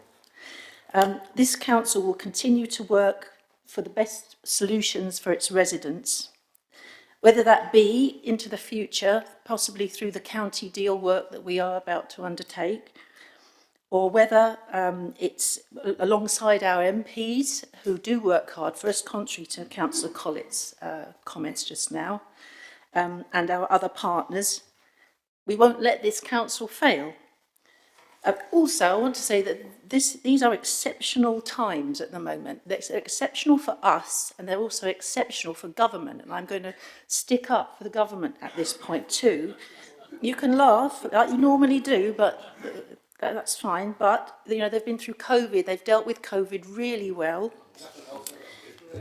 This council will continue to work for the best solutions for its residents, whether that be into the future, possibly through the county deal work that we are about to undertake, or whether it's alongside our MPs who do work hard for us, contrary to Councillor Collett's comments just now, and our other partners. We won't let this council fail. Also, I want to say that these are exceptional times at the moment. They're exceptional for us, and they're also exceptional for government. And I'm going to stick up for the government at this point too. You can laugh, like you normally do, but that's fine. But you know, they've been through COVID. They've dealt with COVID really well.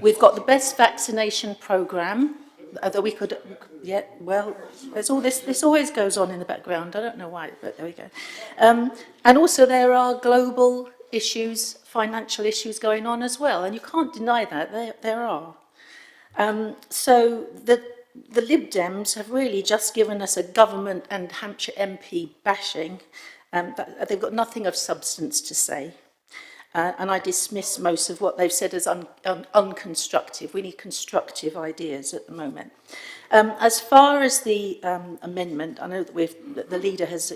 We've got the best vaccination programme. Although we could, yeah, well, there's all this always goes on in the background. I don't know why, but there we go. And also there are global issues, financial issues going on as well, and you can't deny that, there are. So the Lib Dems have really just given us a government and Hampshire MP bashing. They've got nothing of substance to say. And I dismiss most of what they've said as unconstructive. We need constructive ideas at the moment. As far as the amendment, I know that the leader has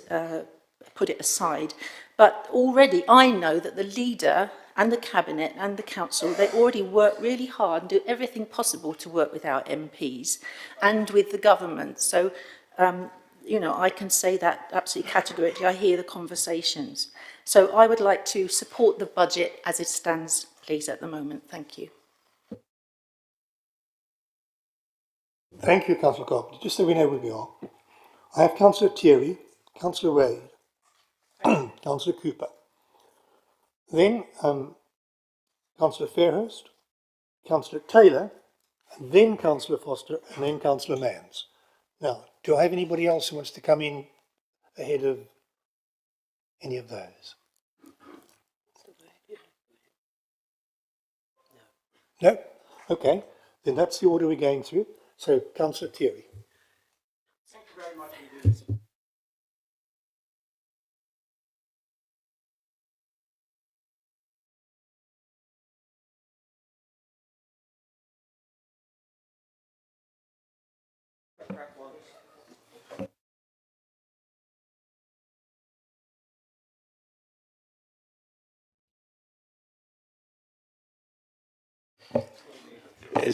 put it aside, but already I know that the leader and the cabinet and the council, they already work really hard and do everything possible to work with our MPs and with the government. So, you know, I can say that absolutely categorically. I hear the conversations. So I would like to support the budget as it stands, please, at the moment. Thank you. Thank you, Councillor Carpenter. Just so we know where we are. I have Councillor Thierry, Councillor Wade, Councillor Cooper. Then Councillor Fairhurst, Councillor Taylor, and then Councillor Foster, and then Councillor Manns. Now, do I have anybody else who wants to come in ahead of any of those? No? Okay. Then that's the order we're going through. So, Councillor Thierry. Thank you very much indeed.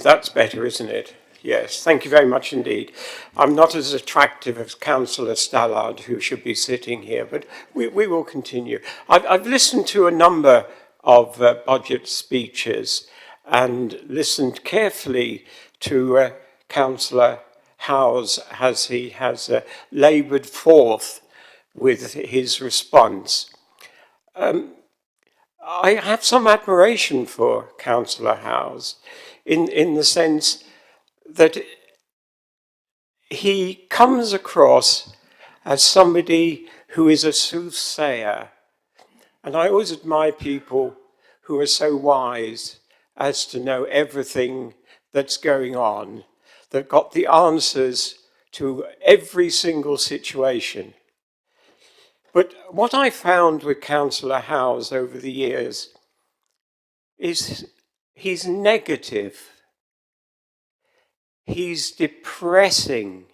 That's better, isn't it? Yes, thank you very much indeed. I'm not as attractive as Councillor Stallard, who should be sitting here, but we will continue. I've listened to a number of budget speeches and listened carefully to Councillor Howes as he has laboured forth with his response. I have some admiration for Councillor Howes in the sense that he comes across as somebody who is a soothsayer. And I always admire people who are so wise as to know everything that's going on, that got the answers to every single situation. But what I found with Councillor Howes over the years is he's negative. He's depressing.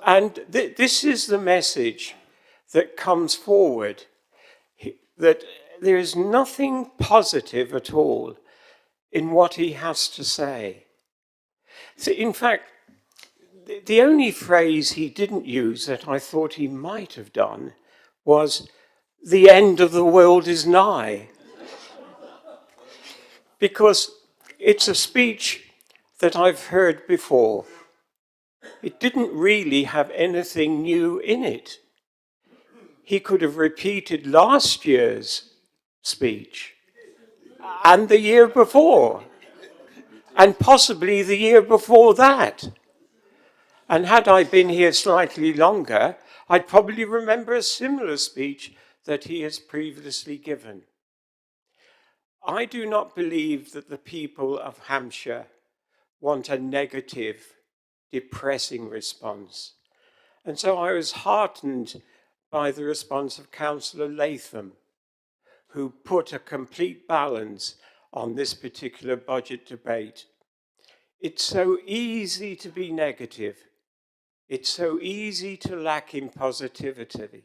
And this is the message that comes forward, that there is nothing positive at all in what he has to say. So in fact, the only phrase he didn't use that I thought he might have done was, "The end of the world is nigh." Because it's a speech that I've heard before. It didn't really have anything new in it. He could have repeated last year's speech and the year before, and possibly the year before that. And had I been here slightly longer, I'd probably remember a similar speech that he has previously given. I do not believe that the people of Hampshire want a negative, depressing response. And so I was heartened by the response of Councillor Latham, who put a complete balance on this particular budget debate. It's so easy to be negative. It's so easy to lack in positivity.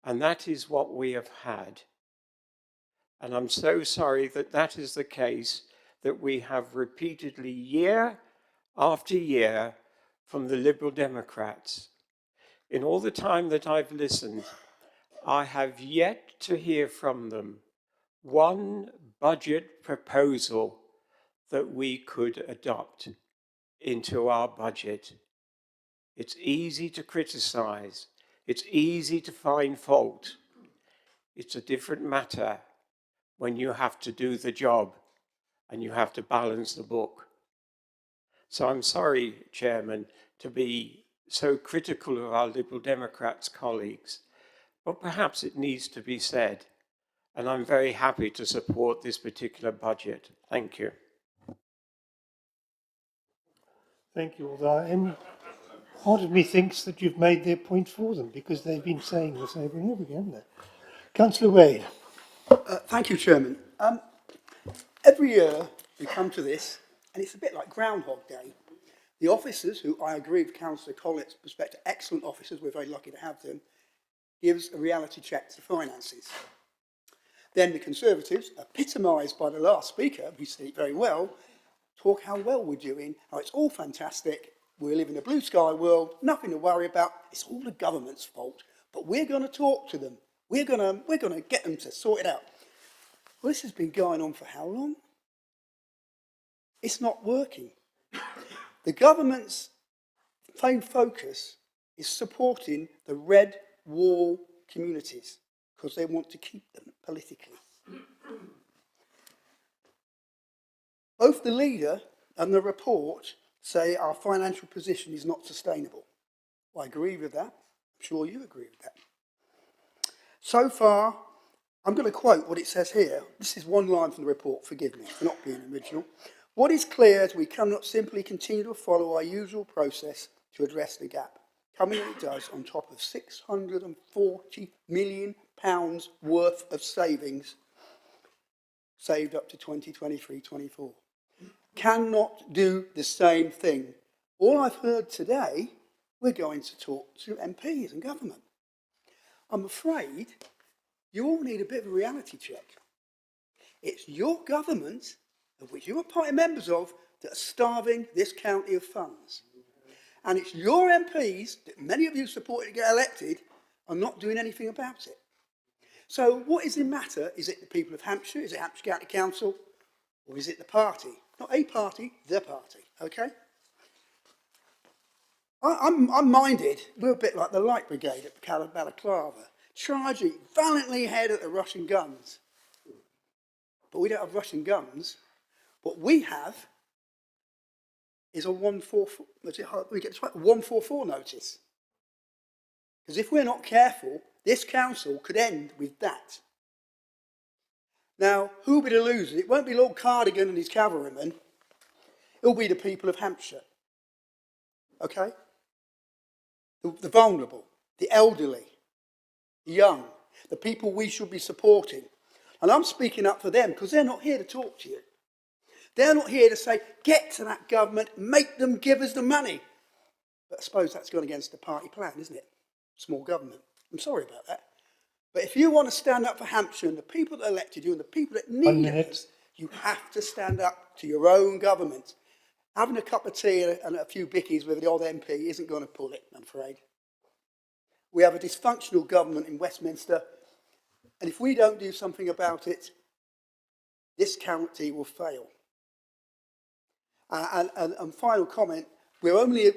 And that is what we have had. And I'm so sorry that that is the case, that we have repeatedly, year after year, from the Liberal Democrats. In all the time that I've listened, I have yet to hear from them one budget proposal that we could adopt into our budget. It's easy to criticize. It's easy to find fault. It's a different matter when you have to do the job and you have to balance the book. So I'm sorry, Chairman, to be so critical of our Liberal Democrats colleagues, but perhaps it needs to be said. And I'm very happy to support this particular budget. Thank you. Thank you, although part of me thinks that you've made their point for them, because they've been saying this over and over again, haven't they? Councillor Wade. Thank you, Chairman. Every year we come to this, and it's a bit like Groundhog Day. The officers, who I agree with Councillor Collett's perspective, excellent officers, we're very lucky to have them, gives a reality check to finances. Then the Conservatives, epitomised by the last speaker, we see it very well, talk how well we're doing, how it's all fantastic, we live in a blue sky world, nothing to worry about, it's all the government's fault, but we're going to talk to them. We're going to get them to sort it out. Well, this has been going on for how long? It's not working. The government's main focus is supporting the red wall communities because they want to keep them politically. Both the leader and the report say our financial position is not sustainable. I agree with that. I'm sure you agree with that. So far, I'm going to quote what it says here. This is one line from the report, forgive me for not being original. What is clear is we cannot simply continue to follow our usual process to address the gap, coming as it does on top of £640 million worth of savings saved up to 2023-24. Cannot do the same thing. All I've heard today, we're going to talk to MPs and government. I'm afraid you all need a bit of a reality check. It's your government of which you are party members of, that are starving this county of funds. And it's your MPs, that many of you supported to get elected, are not doing anything about it. So what is the matter? Is it the people of Hampshire? Is it Hampshire County Council? Or is it the party? Not a party, the party, okay? I'm minded, we're a bit like the Light Brigade at Balaclava, charging valiantly ahead at the Russian guns. But we don't have Russian guns. What we have is a 144 notice. Because if we're not careful, this council could end with that. Now, who will be the losers? It won't be Lord Cardigan and his cavalrymen. It'll be the people of Hampshire. Okay? The vulnerable, the elderly, the young, the people we should be supporting. And I'm speaking up for them because they're not here to talk to you. They're not here to say, get to that government, make them give us the money. But I suppose that's gone against the party plan, isn't it? Small government. I'm sorry about that. But if you want to stand up for Hampshire and the people that elected you and the people that need us, you have to stand up to your own government. Having a cup of tea and a few bickies with the odd MP isn't going to pull it, I'm afraid. We have a dysfunctional government in Westminster, and if we don't do something about it, this county will fail. And final comment, we've only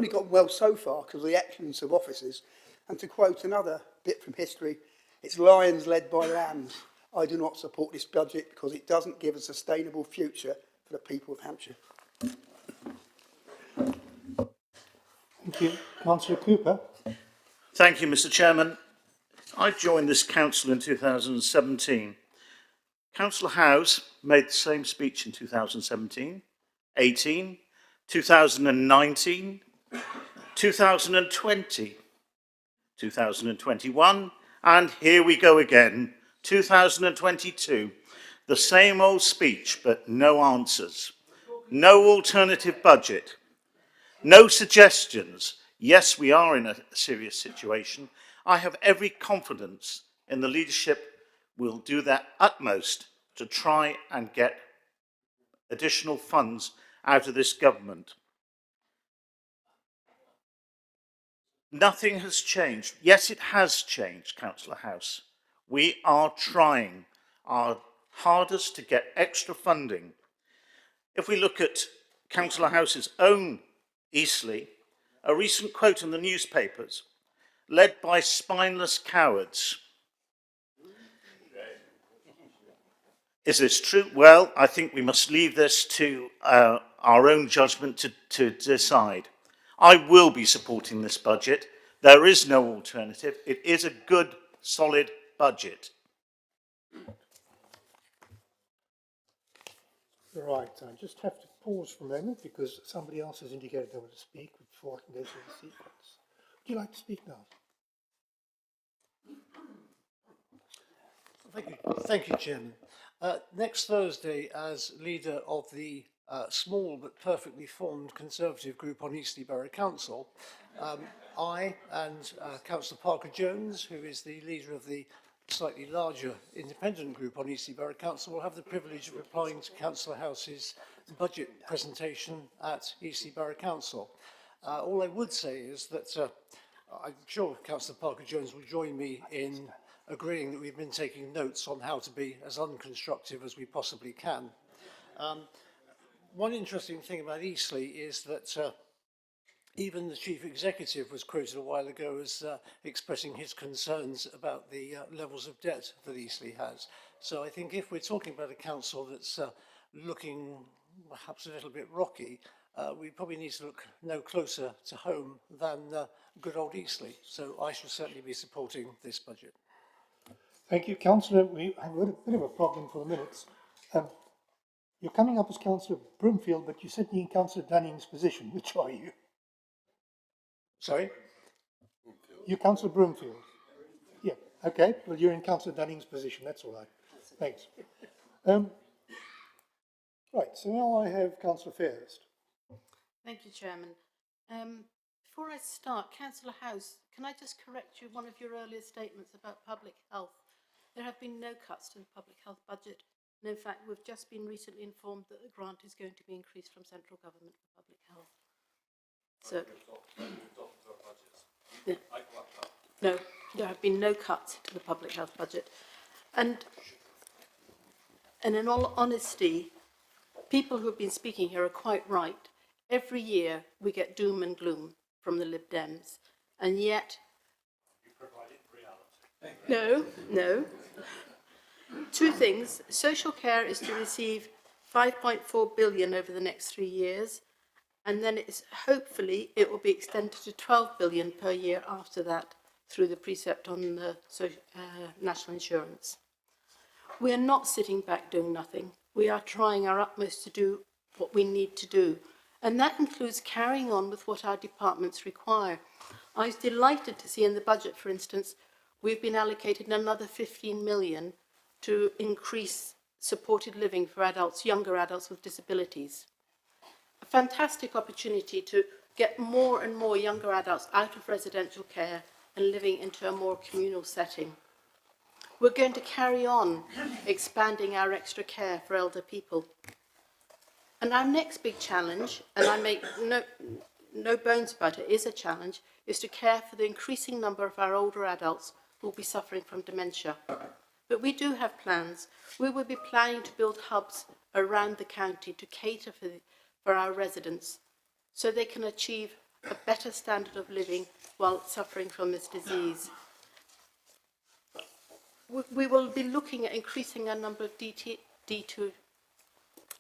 got well so far because of the excellence of officers. And to quote another bit from history, it's lions led by lambs. I do not support this budget because it doesn't give a sustainable future for the people of Hampshire. Thank you. Councillor Cooper. Thank you, Mr. Chairman. I joined this council in 2017. Councillor Howes made the same speech in 2017, 18, 2019, 2020, 2021, and here we go again, 2022. The same old speech, but no answers. No alternative budget. No suggestions. Yes, we are in a serious situation. I have every confidence in the leadership will do their utmost to try and get additional funds out of this government. Nothing has changed. Yes, it has changed, Councillor House. We are trying our hardest to get extra funding. If we look at Councillor House's own Eastleigh, a recent quote in the newspapers, led by spineless cowards. Is this true? Well, I think we must leave this to our own judgment to decide. I will be supporting this budget. There is no alternative. It is a good, solid budget. Right, I just have to pause for a moment because somebody else has indicated they want to speak before I can go through the sequence. Would you like to speak now? Thank you, Chairman. Next Thursday, as leader of the small but perfectly formed Conservative group on Eastleigh Borough Council, I and Councillor Parker-Jones, who is the leader of the slightly larger independent group on Eastleigh Borough Council, will have the privilege of replying to Councillor House's budget presentation at Eastleigh Borough Council. All I would say is that I'm sure Councillor Parker-Jones will join me in agreeing that we've been taking notes on how to be as unconstructive as we possibly can. One interesting thing about Eastleigh is that even the Chief Executive was quoted a while ago as expressing his concerns about the levels of debt that Eastleigh has. So I think if we're talking about a council that's looking perhaps a little bit rocky, we probably need to look no closer to home than good old Eastleigh. So I shall certainly be supporting this budget. Thank you, Councillor. We have got a bit of a problem for the minutes. You're coming up as Councillor Broomfield, but you're sitting in Councillor Dunning's position. Which are you? Sorry? You're Councillor Broomfield. Yeah, okay. Well, you're in Councillor Dunning's position. That's all right. Thanks. Right, so now I have Councillor Fairhurst. Thank you, Chairman. Before I start, Councillor House, can I just correct you one of your earlier statements about public health? There have been no cuts to the public health budget And in fact, we've just been recently informed that the grant is going to be increased from central government for public health. So, yeah. No, there have been no cuts to the public health budget. And in all honesty, people who have been speaking here are quite right. Every year we get doom and gloom from the Lib Dems, and yet... You provide it reality. No. Two things. Social care is to receive 5.4 billion over the next 3 years, and then hopefully it will be extended to 12 billion per year after that through the Precept on the national insurance. We are not sitting back doing nothing. We are trying our utmost to do what we need to do, and that includes carrying on with what our departments require. I was delighted to see in the budget, for instance, we've been allocated another 15 million to increase supported living for adults, younger adults with disabilities. A fantastic opportunity to get more and more younger adults out of residential care and living into a more communal setting. We're going to carry on expanding our extra care for elder people. And our next big challenge, and I make no bones about it, is a challenge, is to care for the increasing number of our older adults who will be suffering from dementia. But we do have plans. We will be planning to build hubs around the county to cater for our residents so they can achieve a better standard of living while suffering from this disease. We will be looking at increasing our number of D2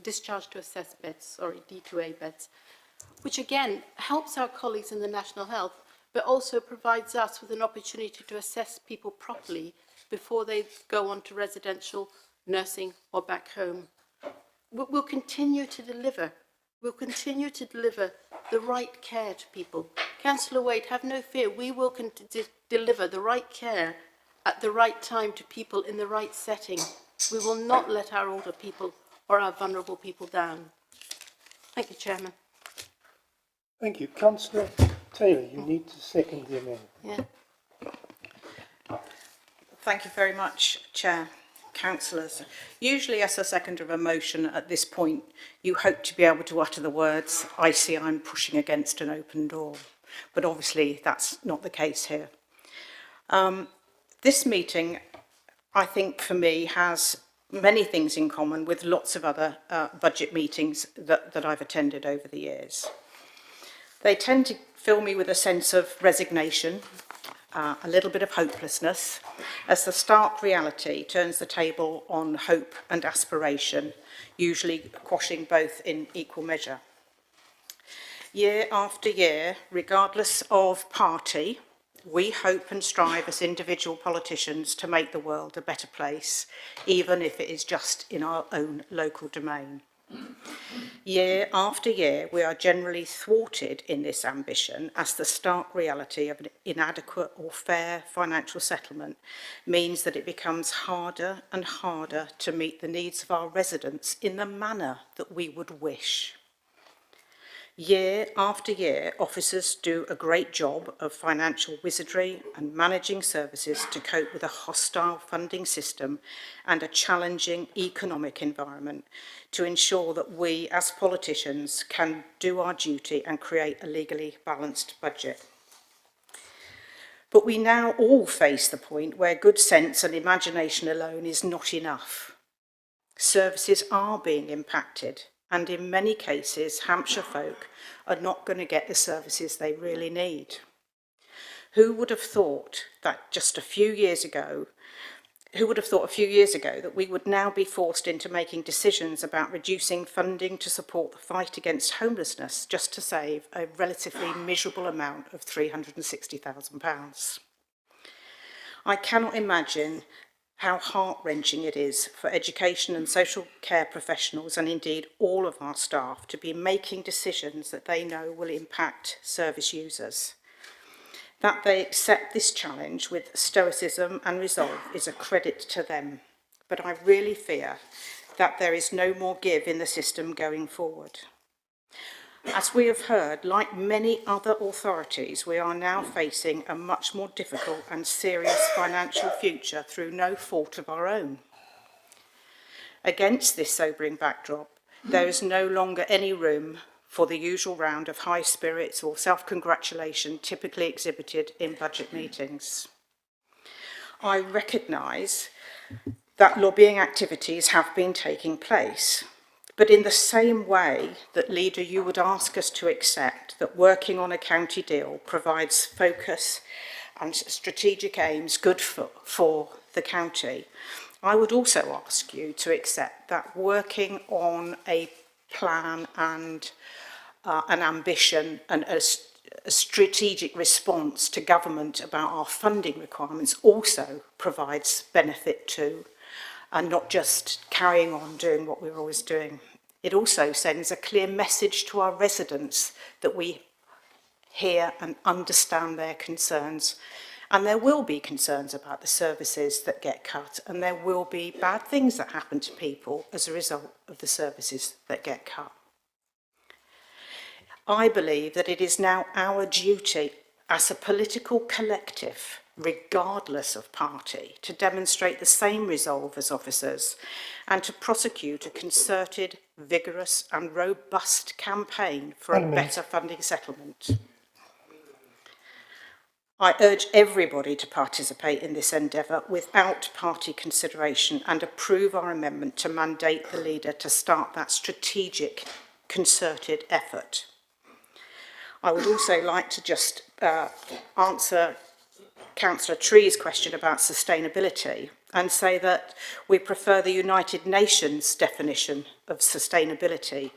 discharge to assess beds, D2A beds, which again helps our colleagues in the National Health, but also provides us with an opportunity to assess people properly before they go on to residential, nursing or back home. We'll continue to deliver. We'll continue to deliver the right care to people. Councillor Wade, have no fear. We will deliver the right care at the right time to people in the right setting. We will not let our older people or our vulnerable people down. Thank you, Chairman. Thank you. Councillor Taylor, you need to second the amendment. Yeah. Thank you very much, Chair. Councillors, usually as a seconder of a motion at this point, you hope to be able to utter the words, I see I'm pushing against an open door. But obviously that's not the case here. This meeting, I think for me, has many things in common with lots of other budget meetings that I've attended over the years. They tend to fill me with a sense of resignation, a little bit of hopelessness, as the stark reality turns the table on hope and aspiration, usually quashing both in equal measure. Year after year, regardless of party, we hope and strive as individual politicians to make the world a better place, even if it is just in our own local domain. Year after year, we are generally thwarted in this ambition as the stark reality of an inadequate or fair financial settlement means that it becomes harder and harder to meet the needs of our residents in the manner that we would wish. Year after year, officers do a great job of financial wizardry and managing services to cope with a hostile funding system and a challenging economic environment to ensure that we, as politicians, can do our duty and create a legally balanced budget. But we now all face the point where good sense and imagination alone is not enough. Services are being impacted, and in many cases, Hampshire folk are not going to get the services they really need. Who would have thought that a few years ago that we would now be forced into making decisions about reducing funding to support the fight against homelessness just to save a relatively miserable amount of £360,000? I cannot imagine how heart-wrenching it is for education and social care professionals and indeed all of our staff to be making decisions that they know will impact service users. That they accept this challenge with stoicism and resolve is a credit to them, but I really fear that there is no more give in the system going forward. As we have heard, like many other authorities, we are now facing a much more difficult and serious financial future through no fault of our own. Against this sobering backdrop, there is no longer any room for the usual round of high spirits or self-congratulation typically exhibited in budget meetings. I recognise that lobbying activities have been taking place, but in the same way that, Leader, you would ask us to accept that working on a county deal provides focus and strategic aims good for the county, I would also ask you to accept that working on a plan and an ambition and a strategic response to government about our funding requirements also provides benefit too, and not just carrying on doing what we're always doing. It also sends a clear message to our residents that we hear and understand their concerns. And there will be concerns about the services that get cut, and there will be bad things that happen to people as a result of the services that get cut. I believe that it is now our duty as a political collective, regardless of party, to demonstrate the same resolve as officers and to prosecute a concerted, vigorous and robust campaign for a better funding settlement. I urge everybody to participate in this endeavour without party consideration and approve our amendment to mandate the leader to start that strategic, concerted effort. I would also like to just answer Councillor Tree's question about sustainability and say that we prefer the United Nations definition of sustainability,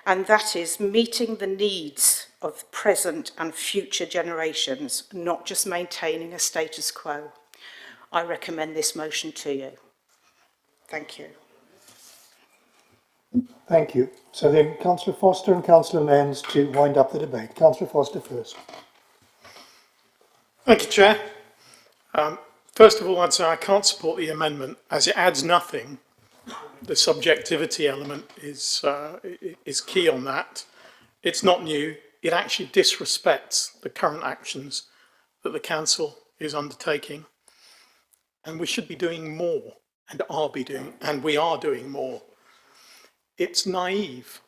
and that is meeting the needs of present and future generations, not just maintaining a status quo. I recommend this motion to you. Thank you. Thank you. So then Councillor Foster and Councillor Manns to wind up the debate. Councillor Foster first. Thank you, Chair. First of all, I'd say I can't support the amendment as it adds nothing. The subjectivity element is key on that. It's not new. It actually disrespects the current actions that the council is undertaking. And we should be doing more and we are doing more. It's naive.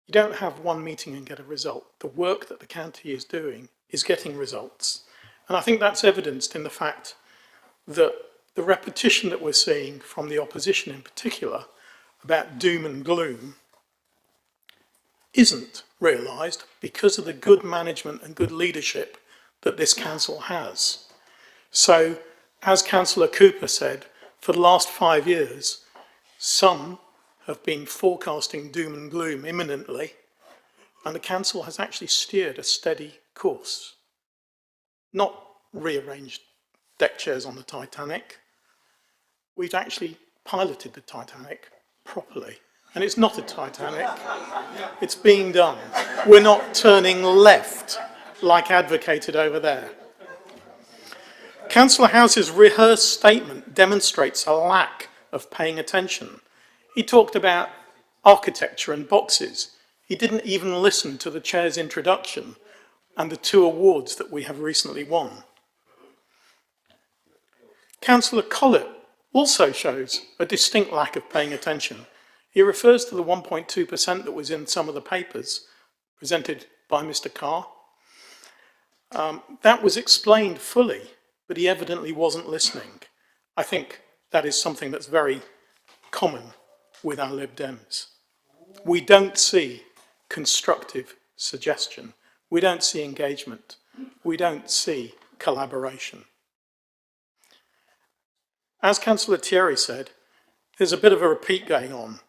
You don't have one meeting and get a result. The work that the county is doing is getting results. And I think that's evidenced in the fact that the repetition that we're seeing from the opposition in particular about doom and gloom isn't realised because of the good management and good leadership that this council has. So, as Councillor Cooper said, for the last 5 years, some have been forecasting doom and gloom imminently, and the council has actually steered a steady course. Not rearranged deck chairs on the Titanic. We've actually piloted the Titanic properly. And it's not a Titanic, it's being done. We're not turning left like advocated over there. Councillor House's rehearsed statement demonstrates a lack of paying attention. He talked about architecture and boxes. He didn't even listen to the chair's introduction and the 2 awards that we have recently won. Councillor Collett also shows a distinct lack of paying attention. He refers to the 1.2% that was in some of the papers presented by Mr. Carr. That was explained fully, but he evidently wasn't listening. I think that is something that's very common with our Lib Dems. We don't see constructive suggestion. We don't see engagement. We don't see collaboration. As Councillor Thierry said, there's a bit of a repeat going on.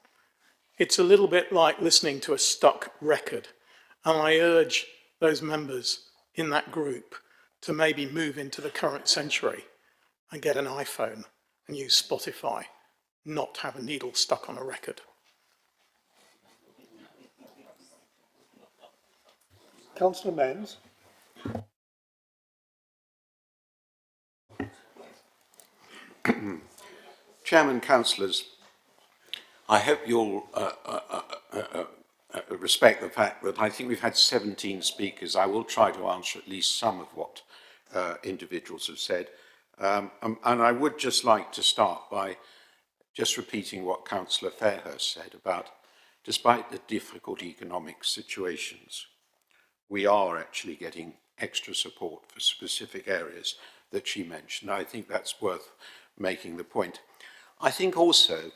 It's a little bit like listening to a stuck record, and I urge those members in that group to maybe move into the current century and get an iPhone and use Spotify, not have a needle stuck on a record. Councillor Manns. Chairman, councillors, I hope you'll respect the fact that I think we've had 17 speakers. I will try to answer at least some of what individuals have said. And I would just like to start by just repeating what Councillor Fairhurst said about, despite the difficult economic situations, we are actually getting extra support for specific areas that she mentioned. I think that's worth making the point. I think also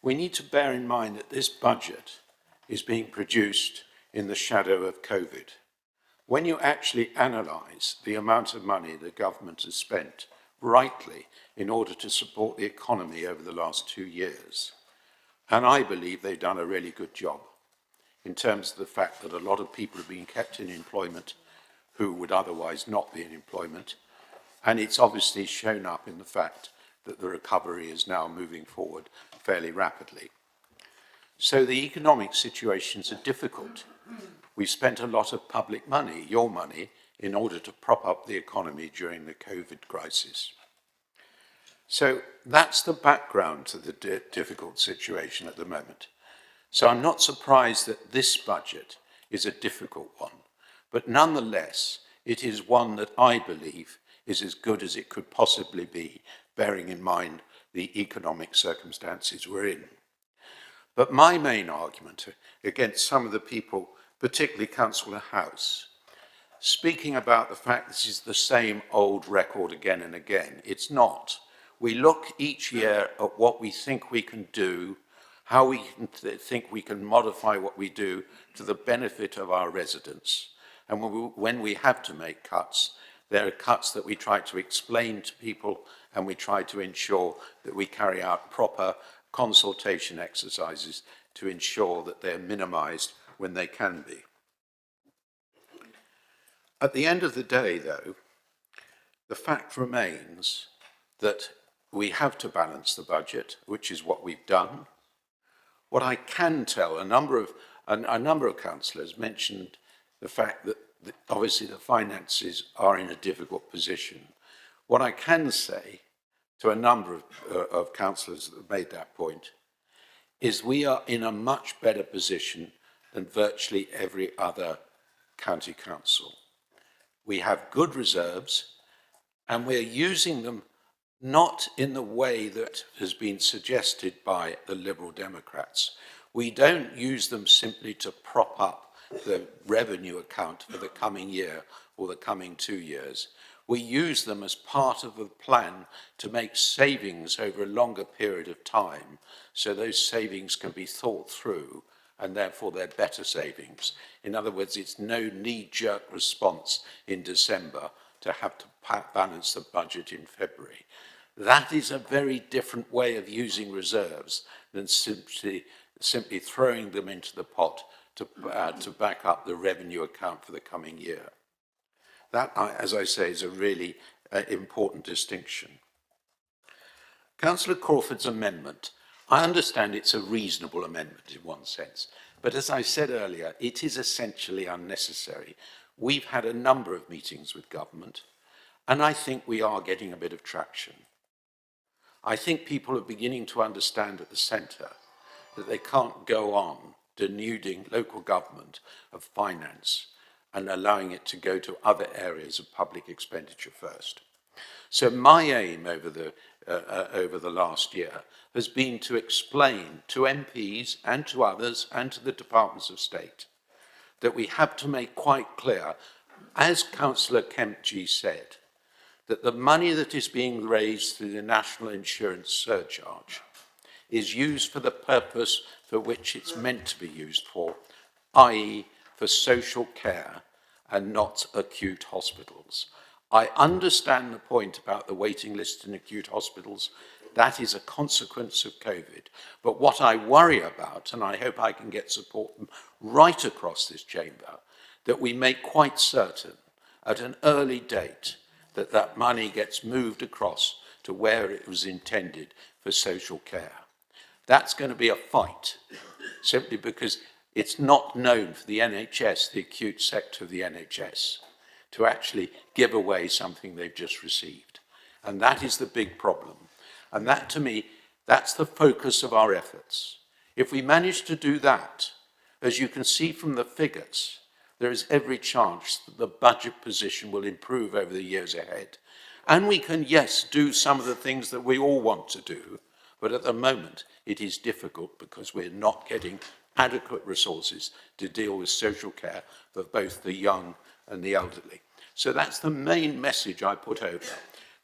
we need to bear in mind that this budget is being produced in the shadow of COVID. When you actually analyse the amount of money the government has spent rightly in order to support the economy over the last 2 years, and I believe they've done a really good job in terms of the fact that a lot of people have been kept in employment who would otherwise not be in employment, and it's obviously shown up in the fact that the recovery is now moving forward fairly rapidly. So the economic situations are difficult. We've spent a lot of public money, your money, in order to prop up the economy during the COVID crisis. So that's the background to the difficult situation at the moment. So I'm not surprised that this budget is a difficult one, but nonetheless, it is one that I believe is as good as it could possibly be, bearing in mind the economic circumstances we're in. But my main argument against some of the people, particularly Councillor House, speaking about the fact this is the same old record again and again, it's not. We look each year at what we think we can do, how we think we can modify what we do to the benefit of our residents. And when we have to make cuts, there are cuts that we try to explain to people, and we try to ensure that we carry out proper consultation exercises to ensure that they're minimised when they can be. At the end of the day, though, the fact remains that we have to balance the budget, which is what we've done. What I can tell, a number of councillors mentioned the fact that obviously the finances are in a difficult position. What I can say to a number of councillors that have made that point is we are in a much better position than virtually every other county council. We have good reserves, and we're using them not in the way that has been suggested by the Liberal Democrats. We don't use them simply to prop up the revenue account for the coming year or the coming 2 years. We use them as part of a plan to make savings over a longer period of time, so those savings can be thought through, and therefore they're better savings. In other words, it's no knee-jerk response in December to have to balance the budget in February. That is a very different way of using reserves than simply throwing them into the pot to back up the revenue account for the coming year. That, as I say, is a really important distinction. Councillor Crawford's amendment, I understand it's a reasonable amendment in one sense, but as I said earlier, it is essentially unnecessary. We've had a number of meetings with government, and I think we are getting a bit of traction. I think people are beginning to understand at the centre that they can't go on denuding local government of finance and allowing it to go to other areas of public expenditure first. So my aim over the last year has been to explain to MPs and to others and to the departments of state that we have to make quite clear, as Councillor Kempji said, that the money that is being raised through the national insurance surcharge is used for the purpose for which it's meant to be used for, i.e. for social care and not acute hospitals. I understand the point about the waiting list in acute hospitals. That is a consequence of COVID. But what I worry about, and I hope I can get support right across this chamber, that we make quite certain at an early date that that money gets moved across to where it was intended for social care. That's going to be a fight, simply because it's not known for the NHS, the acute sector of the NHS, to actually give away something they've just received. And that is the big problem. And that, to me, that's the focus of our efforts. If we manage to do that, as you can see from the figures, there is every chance that the budget position will improve over the years ahead. And we can, yes, do some of the things that we all want to do, But at the moment, it is difficult because we're not getting adequate resources to deal with social care for both the young and the elderly. So that's the main message I put over.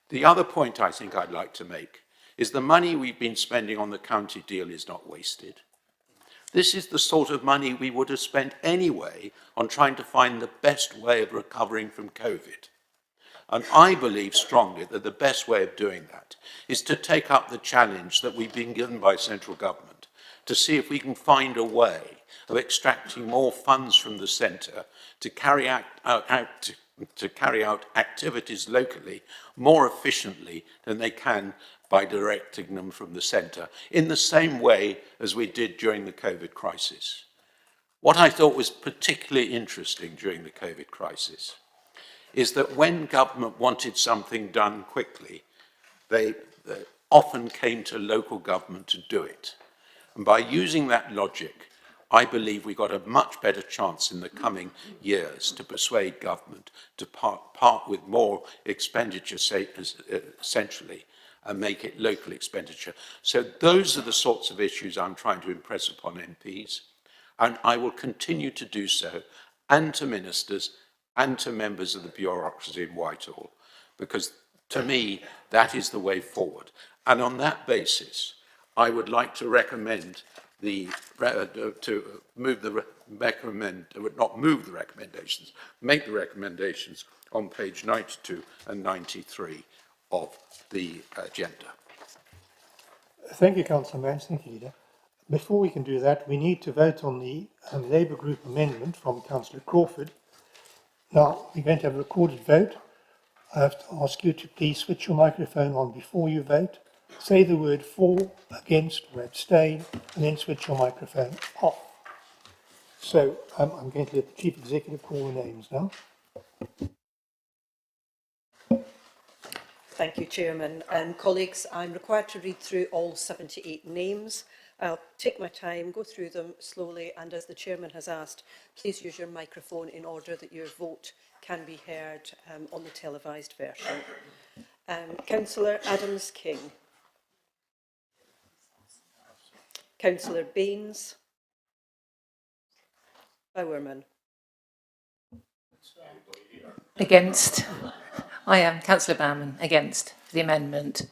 The other point I think I'd like to make is the money we've been spending on the county deal is not wasted. This is the sort of money we would have spent anyway on trying to find the best way of recovering from COVID. And I believe strongly that the best way of doing that is to take up the challenge that we've been given by central government to see if we can find a way of extracting more funds from the centre to carry out activities locally more efficiently than they can by directing them from the centre, in the same way as we did during the COVID crisis. What I thought was particularly interesting during the COVID crisis is that when government wanted something done quickly, they often came to local government to do it. And by using that logic, I believe we got a much better chance in the coming years to persuade government to part with more expenditure centrally and make it local expenditure. So those are the sorts of issues I'm trying to impress upon MPs, and I will continue to do so, and to ministers, and to members of the bureaucracy in Whitehall, because to me, that is the way forward. And on that basis, I would like to recommend make the recommendations on page 92 and 93 of the agenda. Thank you, Councillor Mance. Thank you, Leader. Before we can do that, we need to vote on the Labour Group amendment from Councillor Crawford. Now, we're going to have a recorded vote. I have to ask you to please switch your microphone on before you vote. Say the word for, against, or abstain, and then switch your microphone off. So I'm going to let the Chief Executive call the names now. Thank you, Chairman. Colleagues, I'm required to read through all 78 names. I'll take my time, go through them slowly, and as the Chairman has asked, please use your microphone in order that your vote can be heard on the televised version. Councillor Adams-King. Councillor Baines. Bowerman. Against. I am Councillor Bowman. Against the amendment.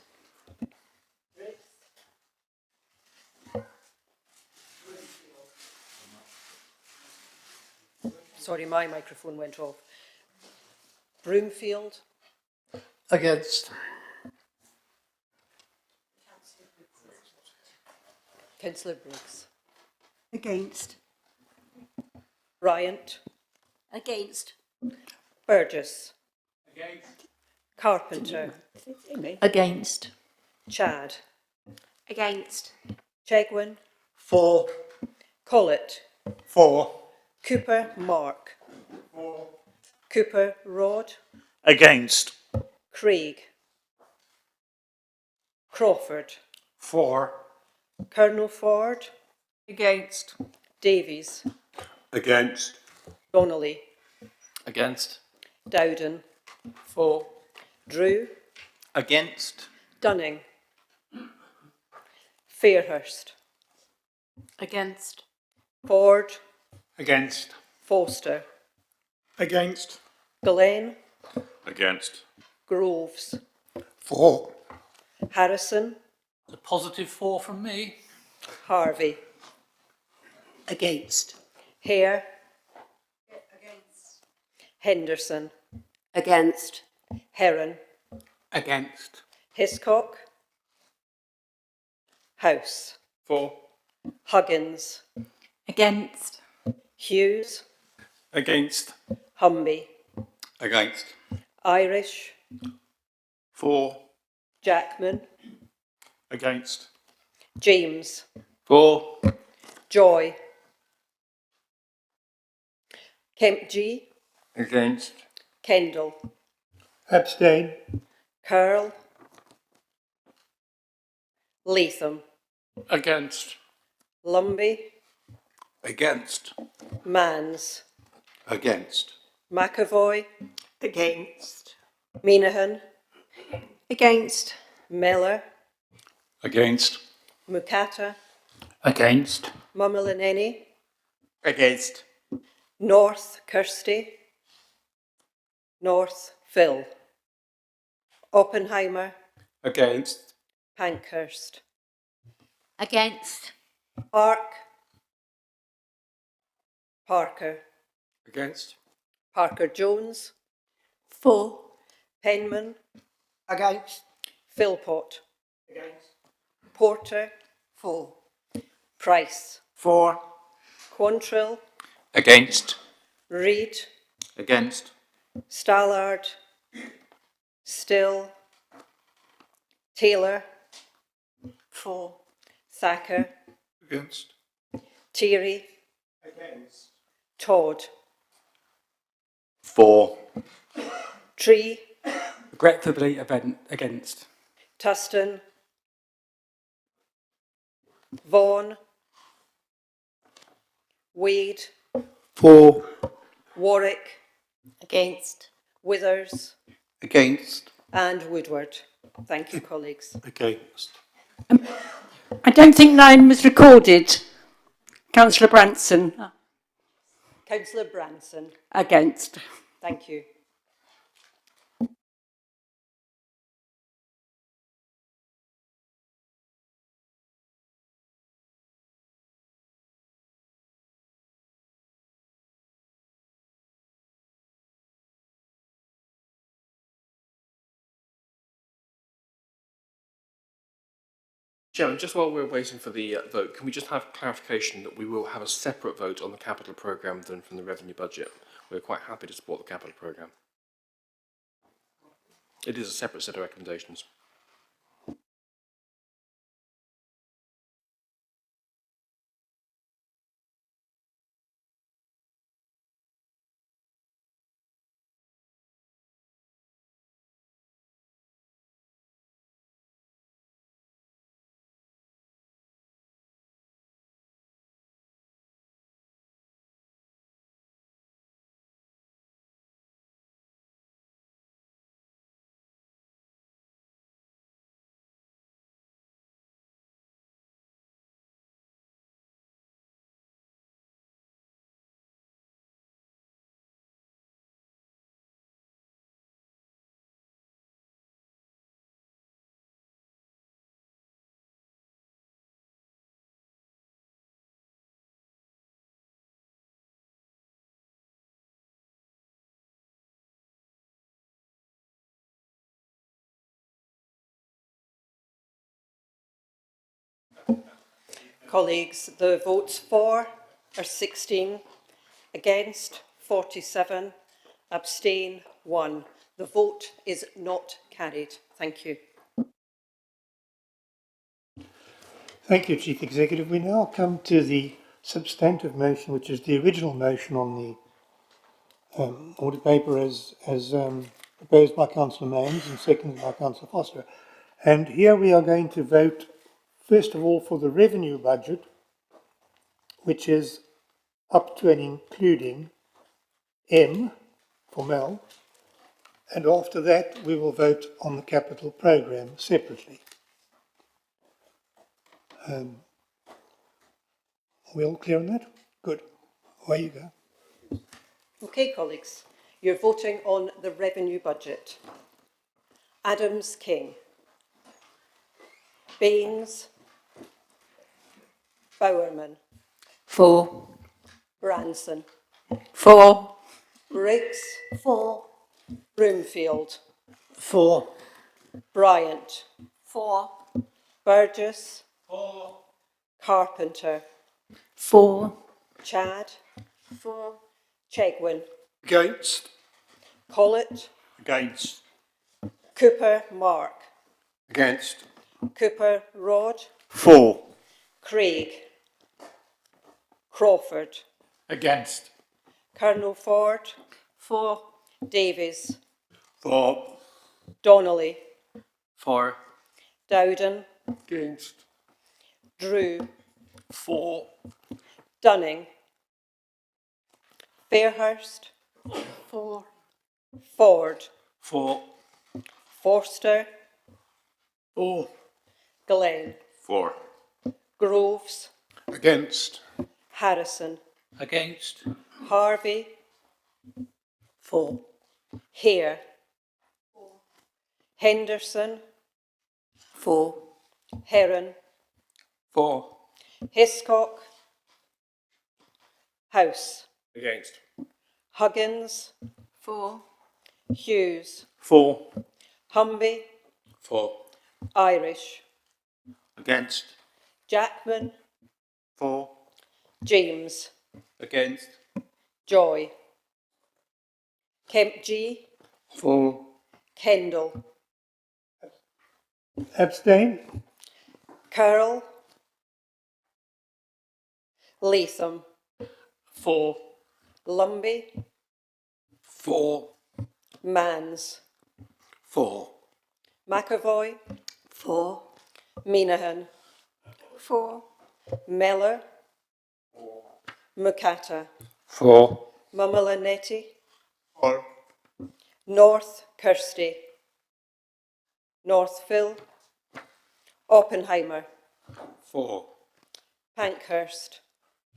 Sorry, my microphone went off. Broomfield. Against. Councillor Briggs. Against. Bryant. Against. Burgess. Against. Carpenter. Against. Chad. Against. Chegwin. For. Collett. For. Cooper Mark. For. Cooper Rod. Against. Craig. Crawford. For. Colonel Ford. Against. Davies. Against. Donnelly. Against. Dowden. For. Drew. Against. Dunning. Fairhurst. Against. Ford. Against. Foster. Against. Glenn. Against. Groves. For. Harrison. A positive 4 from me. Harvey. Against. Hare. Henderson. Against. Heron. Against. Hiscock. House. For. Huggins. Against. Hughes. Against. Humby. Against. Irish. For. Jackman. Against. James. For. Joy. Kemp G. Against. Kendall. Abstain. Curl. Latham. Against. Lumby. Against. Mans. Against. McAvoy. Against. Minahan. Against. Miller. Against. Mukata, Against. Mummalaneni, Against. North Kirsty, North Phil, Oppenheimer, Against. Pankhurst, Against. Park, Parker, Against. Parker Jones, For. Penman, Against. Philpott, Against. Porter, For. Price, For. Quantrill, Against. Reid, Against. Stallard, Still, Taylor, For. Thacker, Against. Thierry, Against. Todd, For. Tree, Regrettably, against. Tuston, Vaughan, Wade, For. Warwick, Against. Withers, Against. and Woodward. Thank you, colleagues. Against. I don't think name was recorded. Councillor Branson. Councillor Branson. Against. Thank you. Chairman, just while we're waiting for the vote, can we just have clarification that we will have a separate vote on the capital programme than from the revenue budget? We're quite happy to support the capital programme. It is a separate set of recommendations. Colleagues, the votes for are 16, against 47, abstain 1. The vote is not carried. Thank you. Thank you, Chief Executive. We now come to the substantive motion, which is the original motion on the audit paper as proposed by Councillor Mains and seconded by Councillor Foster. And here we are going to vote, first of all, for the revenue budget, which is up to and including M for Mel. And after that, we will vote on the capital programme separately. Are we all clear on that? Good. Away you go. Okay, colleagues, you're voting on the revenue budget. Adams King, Baines, Bowerman, For. Branson, For. Briggs, For. Broomfield, For. Bryant, For. Burgess, Carpenter, For. Chad, For. Chegwin, Against. Collett, Against. Cooper Mark, Against. Cooper Rod, For. Craig, Crawford, Against. Colonel Ford, For. Davies, For. Donnelly, For. Dowden, Against. Drew, For. Dunning, Fairhurst, For. Ford, For. Forster, For. Glenn. For. Groves, Against. Harrison, Against. Harvey, For. Hare, Henderson, For. Heron, For. Hiscock, House, Against. Huggins, For. Hughes, For. Humby, For. Irish, Against. Jackman, For. James, Against. Joy, Kemp G, For. Kendall, Abstain? Carroll, Latham, For. Lumby, For. Mans, For. McAvoy, For. Minahan, For. Meller, Mukata, For. Mamalanetti, For. North Kirsty, Northville, Oppenheimer, For. Pankhurst,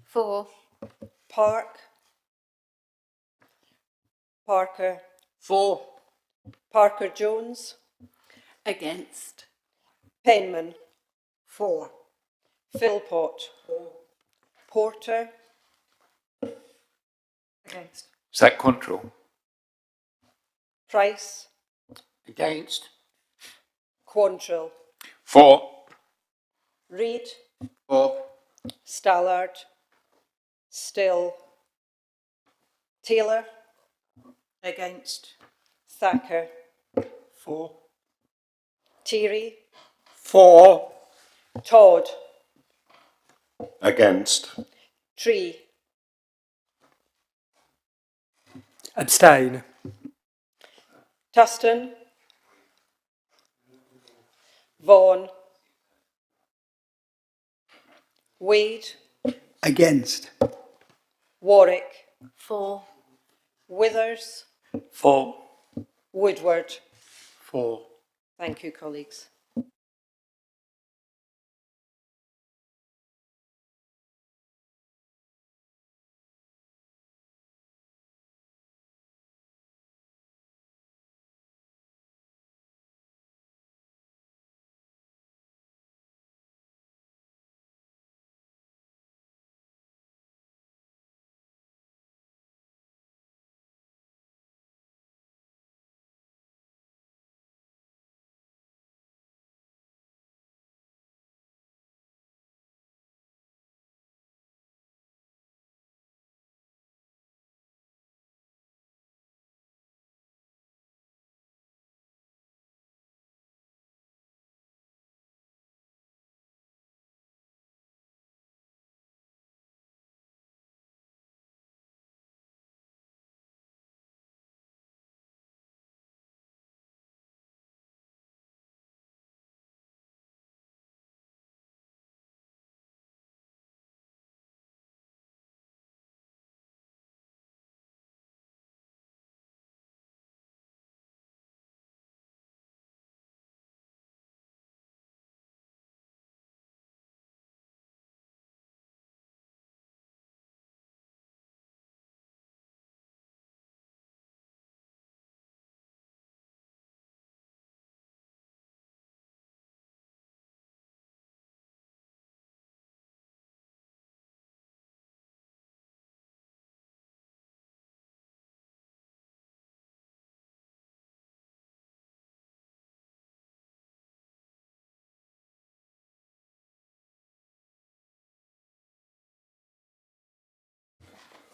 For. Park, Parker, For. Parker Jones, Against. Penman, For. Philpott, Porter, Against. Is that control? Price, Against. Quantrill, For. Reid, For. Stallard, Still, Taylor, Against. Thacker, For. Thierry, For. Todd, Against. Tree, Abstain. Tuston, Vaughan, Wade, Against. Warwick, For. Withers, For. Woodward. For. Thank you, colleagues.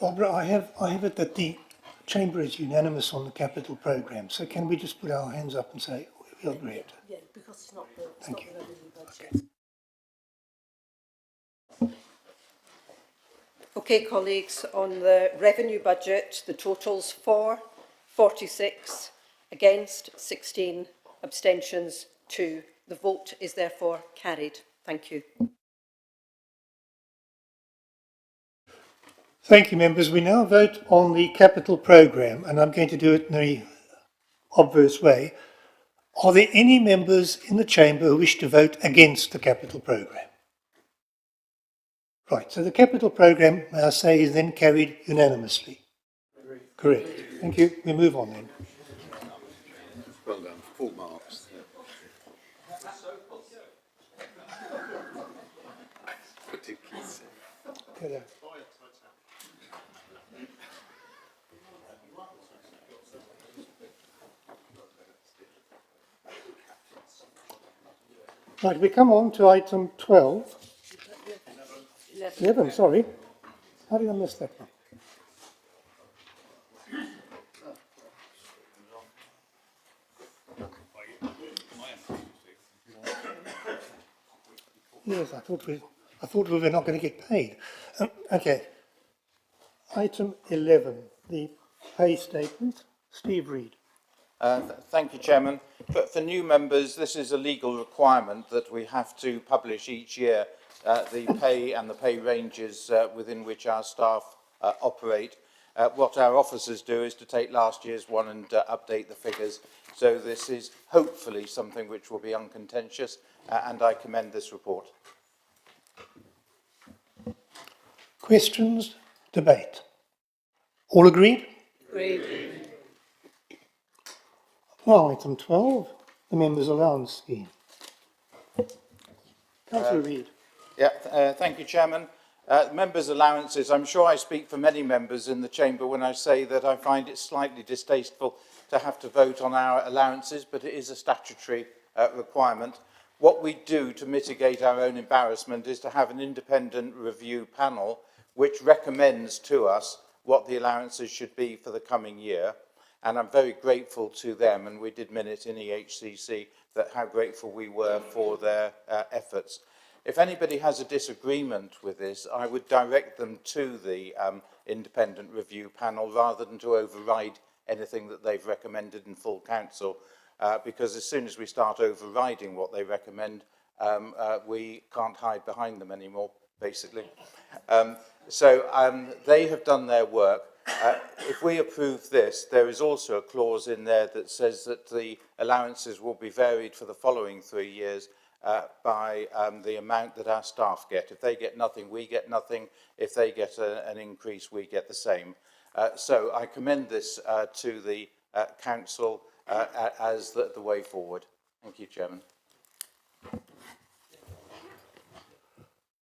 Barbara, I have it that the Chamber is unanimous on the capital programme, so can we just put our hands up and say we agree it? Yeah, because it's not the, Thank you. revenue budget. Okay, colleagues, on the revenue budget, the totals for 46, against 16, abstentions 2. The vote is therefore carried. Thank you. Thank you, members. We now vote on the capital programme, and I'm going to do it in a obvious way. Are there any members in the chamber who wish to vote against the capital programme? Right, so the capital programme, may I say, is then carried unanimously. Correct. Thank you. We move on then. Well done, full marks. Particularly. Good. Right, we come on to item 12. 11, sorry. How did I miss that one? Yes, I thought we were not going to get paid. Okay. Item 11, the pay statement. Steve Reed. Thank you, Chairman. For new members, this is a legal requirement that we have to publish each year the pay and the pay ranges within which our staff operate. What our officers do is to take last year's one and update the figures. So this is hopefully something which will be uncontentious, and I commend this report. Questions? Debate? All agreed? Agreed. Well, item 12, the Members' Allowance Scheme. Councillor Reid. Thank you, Chairman. Members' allowances, I'm sure I speak for many members in the Chamber when I say that I find it slightly distasteful to have to vote on our allowances, but it is a statutory requirement. What we do to mitigate our own embarrassment is to have an independent review panel which recommends to us what the allowances should be for the coming year. And I'm very grateful to them, and we did minute in EHCC that how grateful we were for their efforts. If anybody has a disagreement with this, I would direct them to the independent review panel rather than to override anything that they've recommended in full council, because as soon as we start overriding what they recommend, we can't hide behind them anymore, basically. They have done their work. If we approve this, there is also a clause in there that says that the allowances will be varied for the following 3 years by the amount that our staff get. If they get nothing, we get nothing. If they get an increase, we get the same. So I commend this to the Council as the way forward. Thank you, Chairman.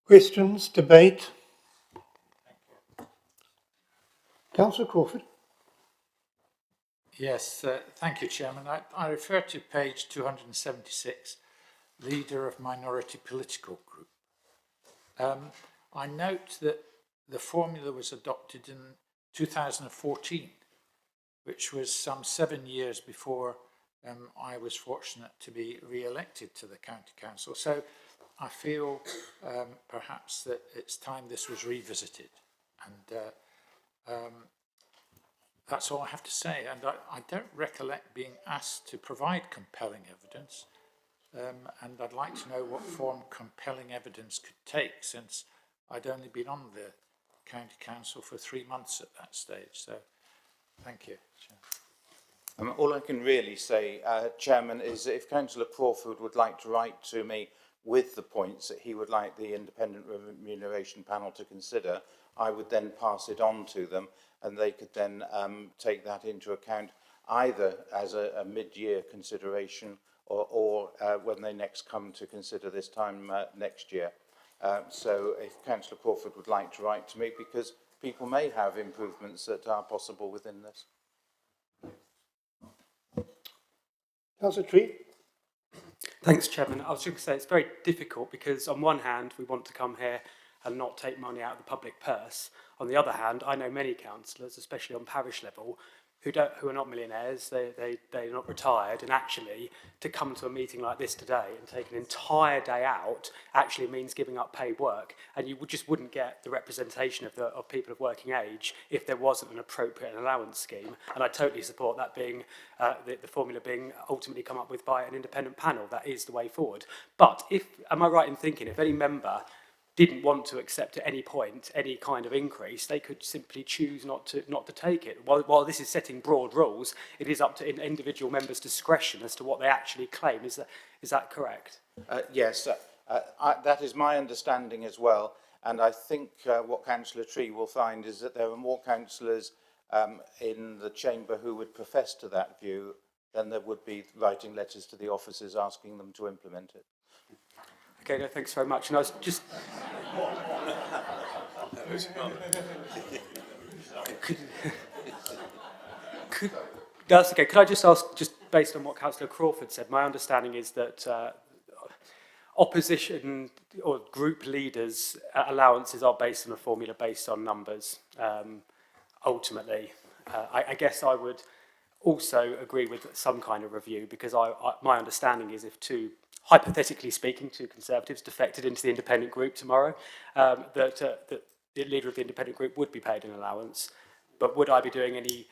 Questions? Debate? Councillor Crawford. Yes, thank you, Chairman. I refer to page 276, Leader of Minority Political Group. I note that the formula was adopted in 2014, which was some 7 years before I was fortunate to be re-elected to the County Council. So I feel perhaps that it's time this was revisited. And that's all I have to say. And I don't recollect being asked to provide compelling evidence. And I'd like to know what form compelling evidence could take, since I'd only been on the County Council for 3 months at that stage. So thank you, Chair. All I can really say, Chairman, is that if Councillor Crawford would like to write to me with the points that he would like the Independent Remuneration Panel to consider, I would then pass it on to them, and they could then take that into account either as a mid-year consideration or when they next come to consider this time next year. So if Councillor Crawford would like to write to me, because people may have improvements that are possible within this. Councillor Tree. Thanks, Chairman. I was just going to say it's very difficult because on one hand we want to come here and not take money out of the public purse. On the other hand, I know many councillors, especially on parish level, who are not millionaires, they're not retired, and actually to come to a meeting like this today and take an entire day out actually means giving up paid work, and you just wouldn't get the representation of people of working age if there wasn't an appropriate allowance scheme. And I totally support that being the formula being ultimately come up with by an independent panel. That is the way forward. But am I right in thinking if any member didn't want to accept at any point any kind of increase, they could simply choose not to take it. While this is setting broad rules, it is up to individual members' discretion as to what they actually claim. Is that correct? Yes, that is my understanding as well. And I think what Councillor Tree will find is that there are more councillors in the chamber who would profess to that view than there would be writing letters to the officers asking them to implement it. Okay, no, thanks very much. And I was just... That's okay. Could I just ask, just based on what Councillor Crawford said, my understanding is that opposition or group leaders' allowances are based on a formula based on numbers, ultimately. I guess I would also agree with some kind of review, because my understanding is if two, hypothetically speaking, two Conservatives defected into the independent group tomorrow, that the leader of the independent group would be paid an allowance. But would I be doing any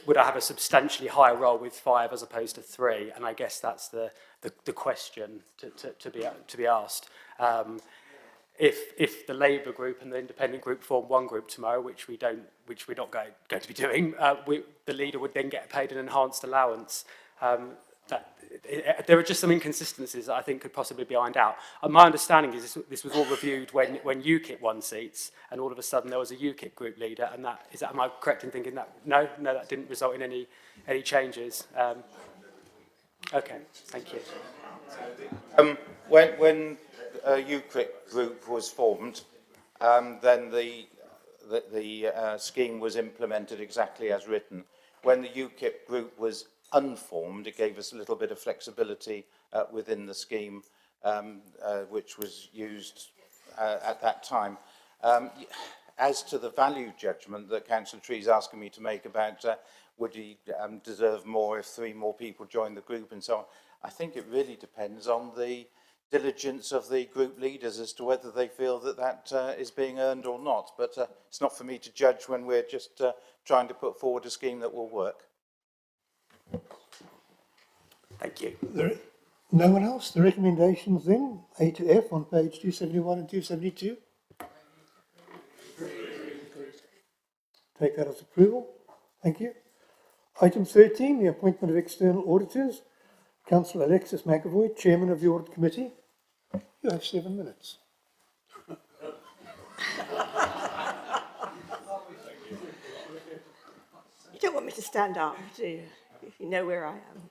would I have a substantially higher role with 5 as opposed to 3? And I guess that's the question to be asked. If the Labour group and the independent group form one group tomorrow, which we're not going to be doing, the leader would then get paid an enhanced allowance. There are just some inconsistencies that I think could possibly be ironed out. My understanding is this was all reviewed when UKIP won seats, and all of a sudden there was a UKIP group leader, and am I correct in thinking that? No, that didn't result in any changes. Okay, thank you. When UKIP group was formed, then the scheme was implemented exactly as written. When the UKIP group was unformed, it gave us a little bit of flexibility within the scheme, which was used at that time. As to the value judgment that Councillor Tree is asking me to make about would he deserve more if 3 more people joined the group and so on, I think it really depends on the diligence of the group leaders as to whether they feel that is being earned or not. But it's not for me to judge when we're just trying to put forward a scheme that will work. Thank you. No one else? The recommendations then, A to F on page 271 and 272. Take that as approval. Thank you. Item 13, the appointment of external auditors. Councillor Alexis McAvoy, Chairman of the Audit Committee. You have 7 minutes. You don't want me to stand up, do you? If you know where I am.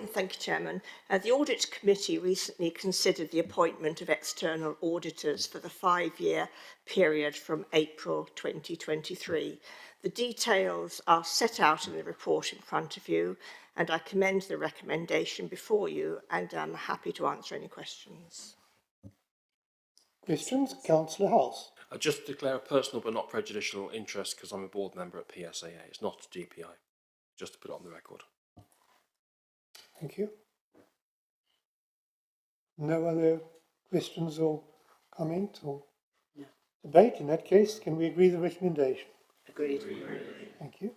Thank you, Chairman. The Audit Committee recently considered the appointment of external auditors for the 5-year period from April 2023. The details are set out in the report in front of you, and I commend the recommendation before you, and I'm happy to answer any questions. Questions? Councillor House. I just declare a personal but not prejudicial interest because I'm a board member at PSAA. It's not GPI, just to put it on the record. Thank you. No other questions or comment or debate? In that case, can we agree the recommendation? Agreed. Thank you.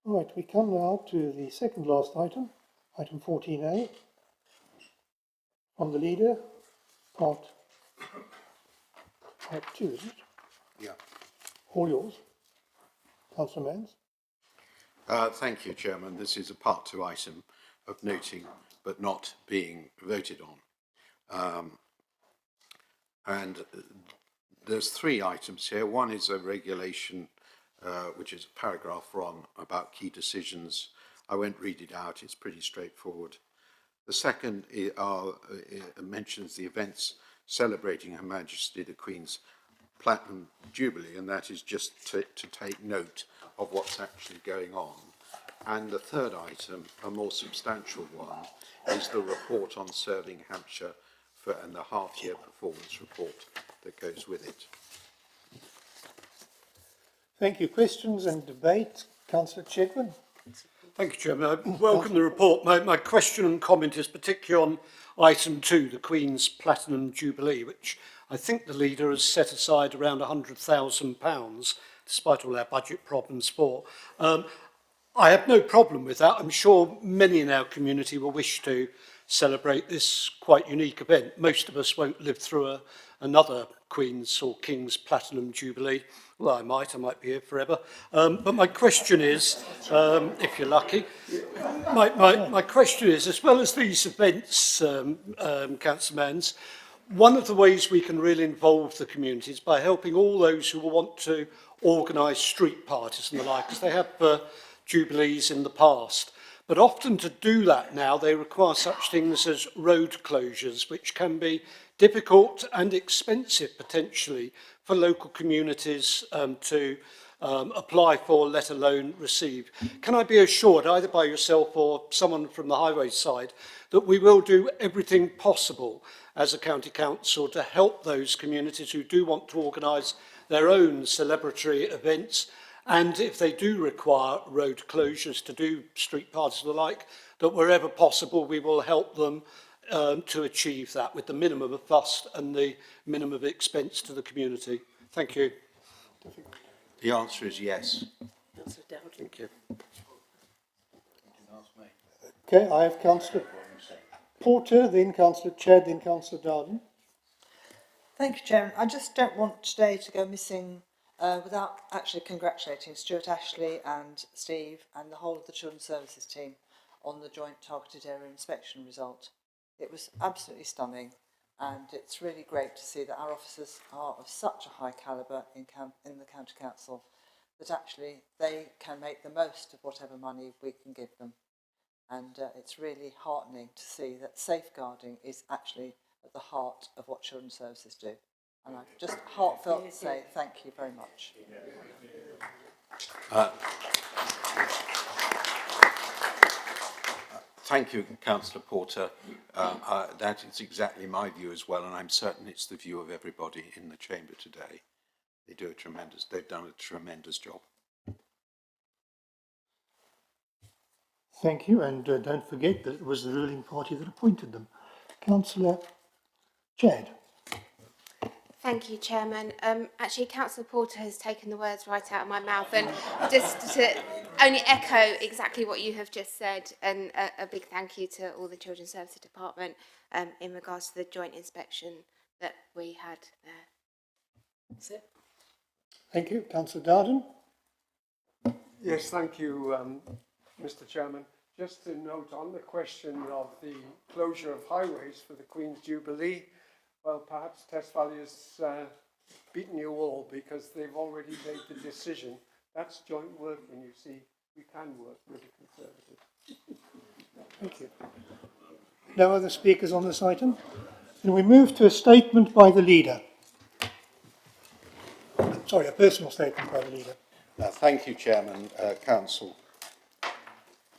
All right, we come now to the second last item, item 14A, from the leader, part 2, is it? Yeah. All yours. Councillor Mans. Thank you, Chairman. This is a part 2 item of noting but not being voted on. And there's 3 items here. One is a regulation, which is paragraph 1 about key decisions. I won't read it out. It's pretty straightforward. The second mentions the events celebrating Her Majesty the Queen's Platinum Jubilee, and that is just to take note of what's actually going on. And the third item, a more substantial one, is the report on serving Hampshire and the half-year performance report that goes with it. Thank you. Questions and debate? Councillor Chedwin. Thank you, Chairman. I welcome the report. My question and comment is particularly on item 2, the Queen's Platinum Jubilee, which I think the leader has set aside around £100,000, despite all our budget problems for. I have no problem with that. I'm sure many in our community will wish to celebrate this quite unique event. Most of us won't live through another Queen's or King's Platinum Jubilee. Well, I might be here forever. But my question is, if you're lucky, my question is, as well as these events, Councillor Mans, one of the ways we can really involve the community is by helping all those who want to organise street parties and the like, because they have jubilees in the past. But often to do that now, they require such things as road closures, which can be difficult and expensive potentially for local communities to apply for, let alone receive. Can I be assured, either by yourself or someone from the highway side, that we will do everything possible as a county council to help those communities who do want to organise their own celebratory events, and if they do require road closures to do street parties and the like, that wherever possible we will help them to achieve that with the minimum of fuss and the minimum of expense to the community. Thank you. The answer is yes. Thank you. Okay, I have Councillor Porter, then Councillor Chad, then Councillor Dowden. Thank you, Chairman. I just don't want today to go missing without actually congratulating Stuart Ashley and Steve and the whole of the Children's Services team on the joint targeted area inspection result. It was absolutely stunning, and it's really great to see that our officers are of such a high calibre in the County Council that actually they can make the most of whatever money we can give them. And it's really heartening to see that safeguarding is actually at the heart of what Children's Services do. And I just heartfelt say thank you very much. Thank you, Councillor Porter. That is exactly my view as well, and I'm certain it's the view of everybody in the chamber today. They've done a tremendous job. Thank you, and don't forget that it was the ruling party that appointed them. Councillor Chad. Thank you, Chairman. Actually, Councillor Porter has taken the words right out of my mouth, and just to only echo exactly what you have just said, and a big thank you to all the Children's Services Department in regards to the joint inspection that we had there. That's it. Thank you. Councillor Dowden. Yes, thank you, Mr. Chairman. Just to note on the question of the closure of highways for the Queen's Jubilee, well, perhaps Test Valley has beaten you all because they've already made the decision. That's joint working, you see. We can work with the Conservatives. Thank you. No other speakers on this item? And we move to a statement by the leader. Sorry, a personal statement by the leader. Thank you, Chairman, Council.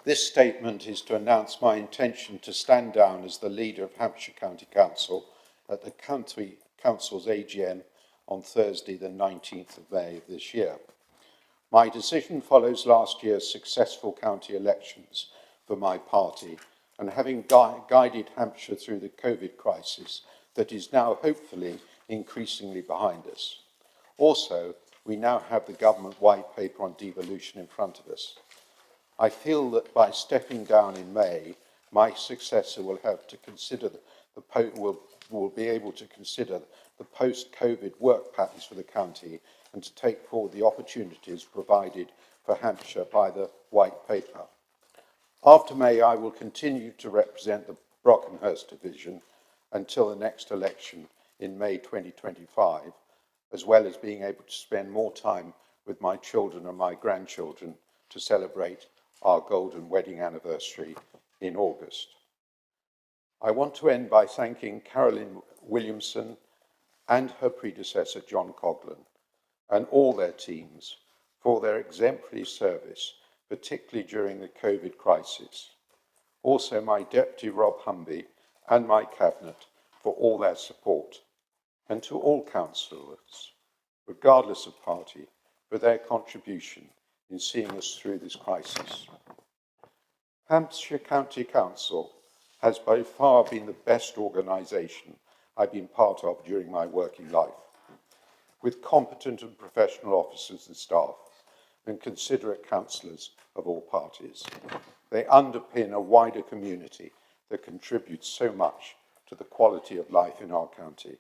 This statement is to announce my intention to stand down as the leader of Hampshire County Council at the County Council's AGM on Thursday, the 19th of May of this year. My decision follows last year's successful county elections for my party, and having guided Hampshire through the COVID crisis that is now hopefully increasingly behind us. Also, we now have the government white paper on devolution in front of us. I feel that by stepping down in May, my successor will have to consider will be able to consider the post-COVID work patterns for the county and to take forward the opportunities provided for Hampshire by the white paper. After May, I will continue to represent the Brockenhurst division until the next election in May 2025, as well as being able to spend more time with my children and my grandchildren to celebrate our golden wedding anniversary in August. I want to end by thanking Carolyn Williamson and her predecessor, John Coghlan, and all their teams for their exemplary service, particularly during the COVID crisis. Also, my Deputy Rob Humby and my Cabinet for all their support, and to all councillors, regardless of party, for their contribution in seeing us through this crisis. Hampshire County Council has by far been the best organisation I've been part of during my working life, with competent and professional officers and staff and considerate councillors of all parties. They underpin a wider community that contributes so much to the quality of life in our county.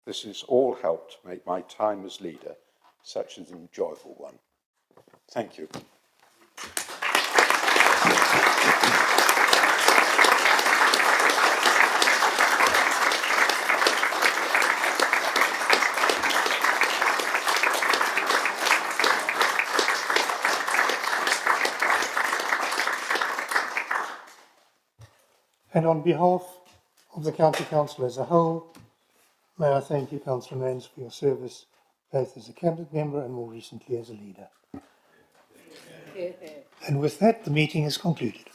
This has all helped make my time as leader such an enjoyable one. Thank you. And on behalf of the County Council as a whole, may I thank you, Councillor Mans, for your service, both as a Cabinet member and more recently as a leader. And with that, the meeting is concluded.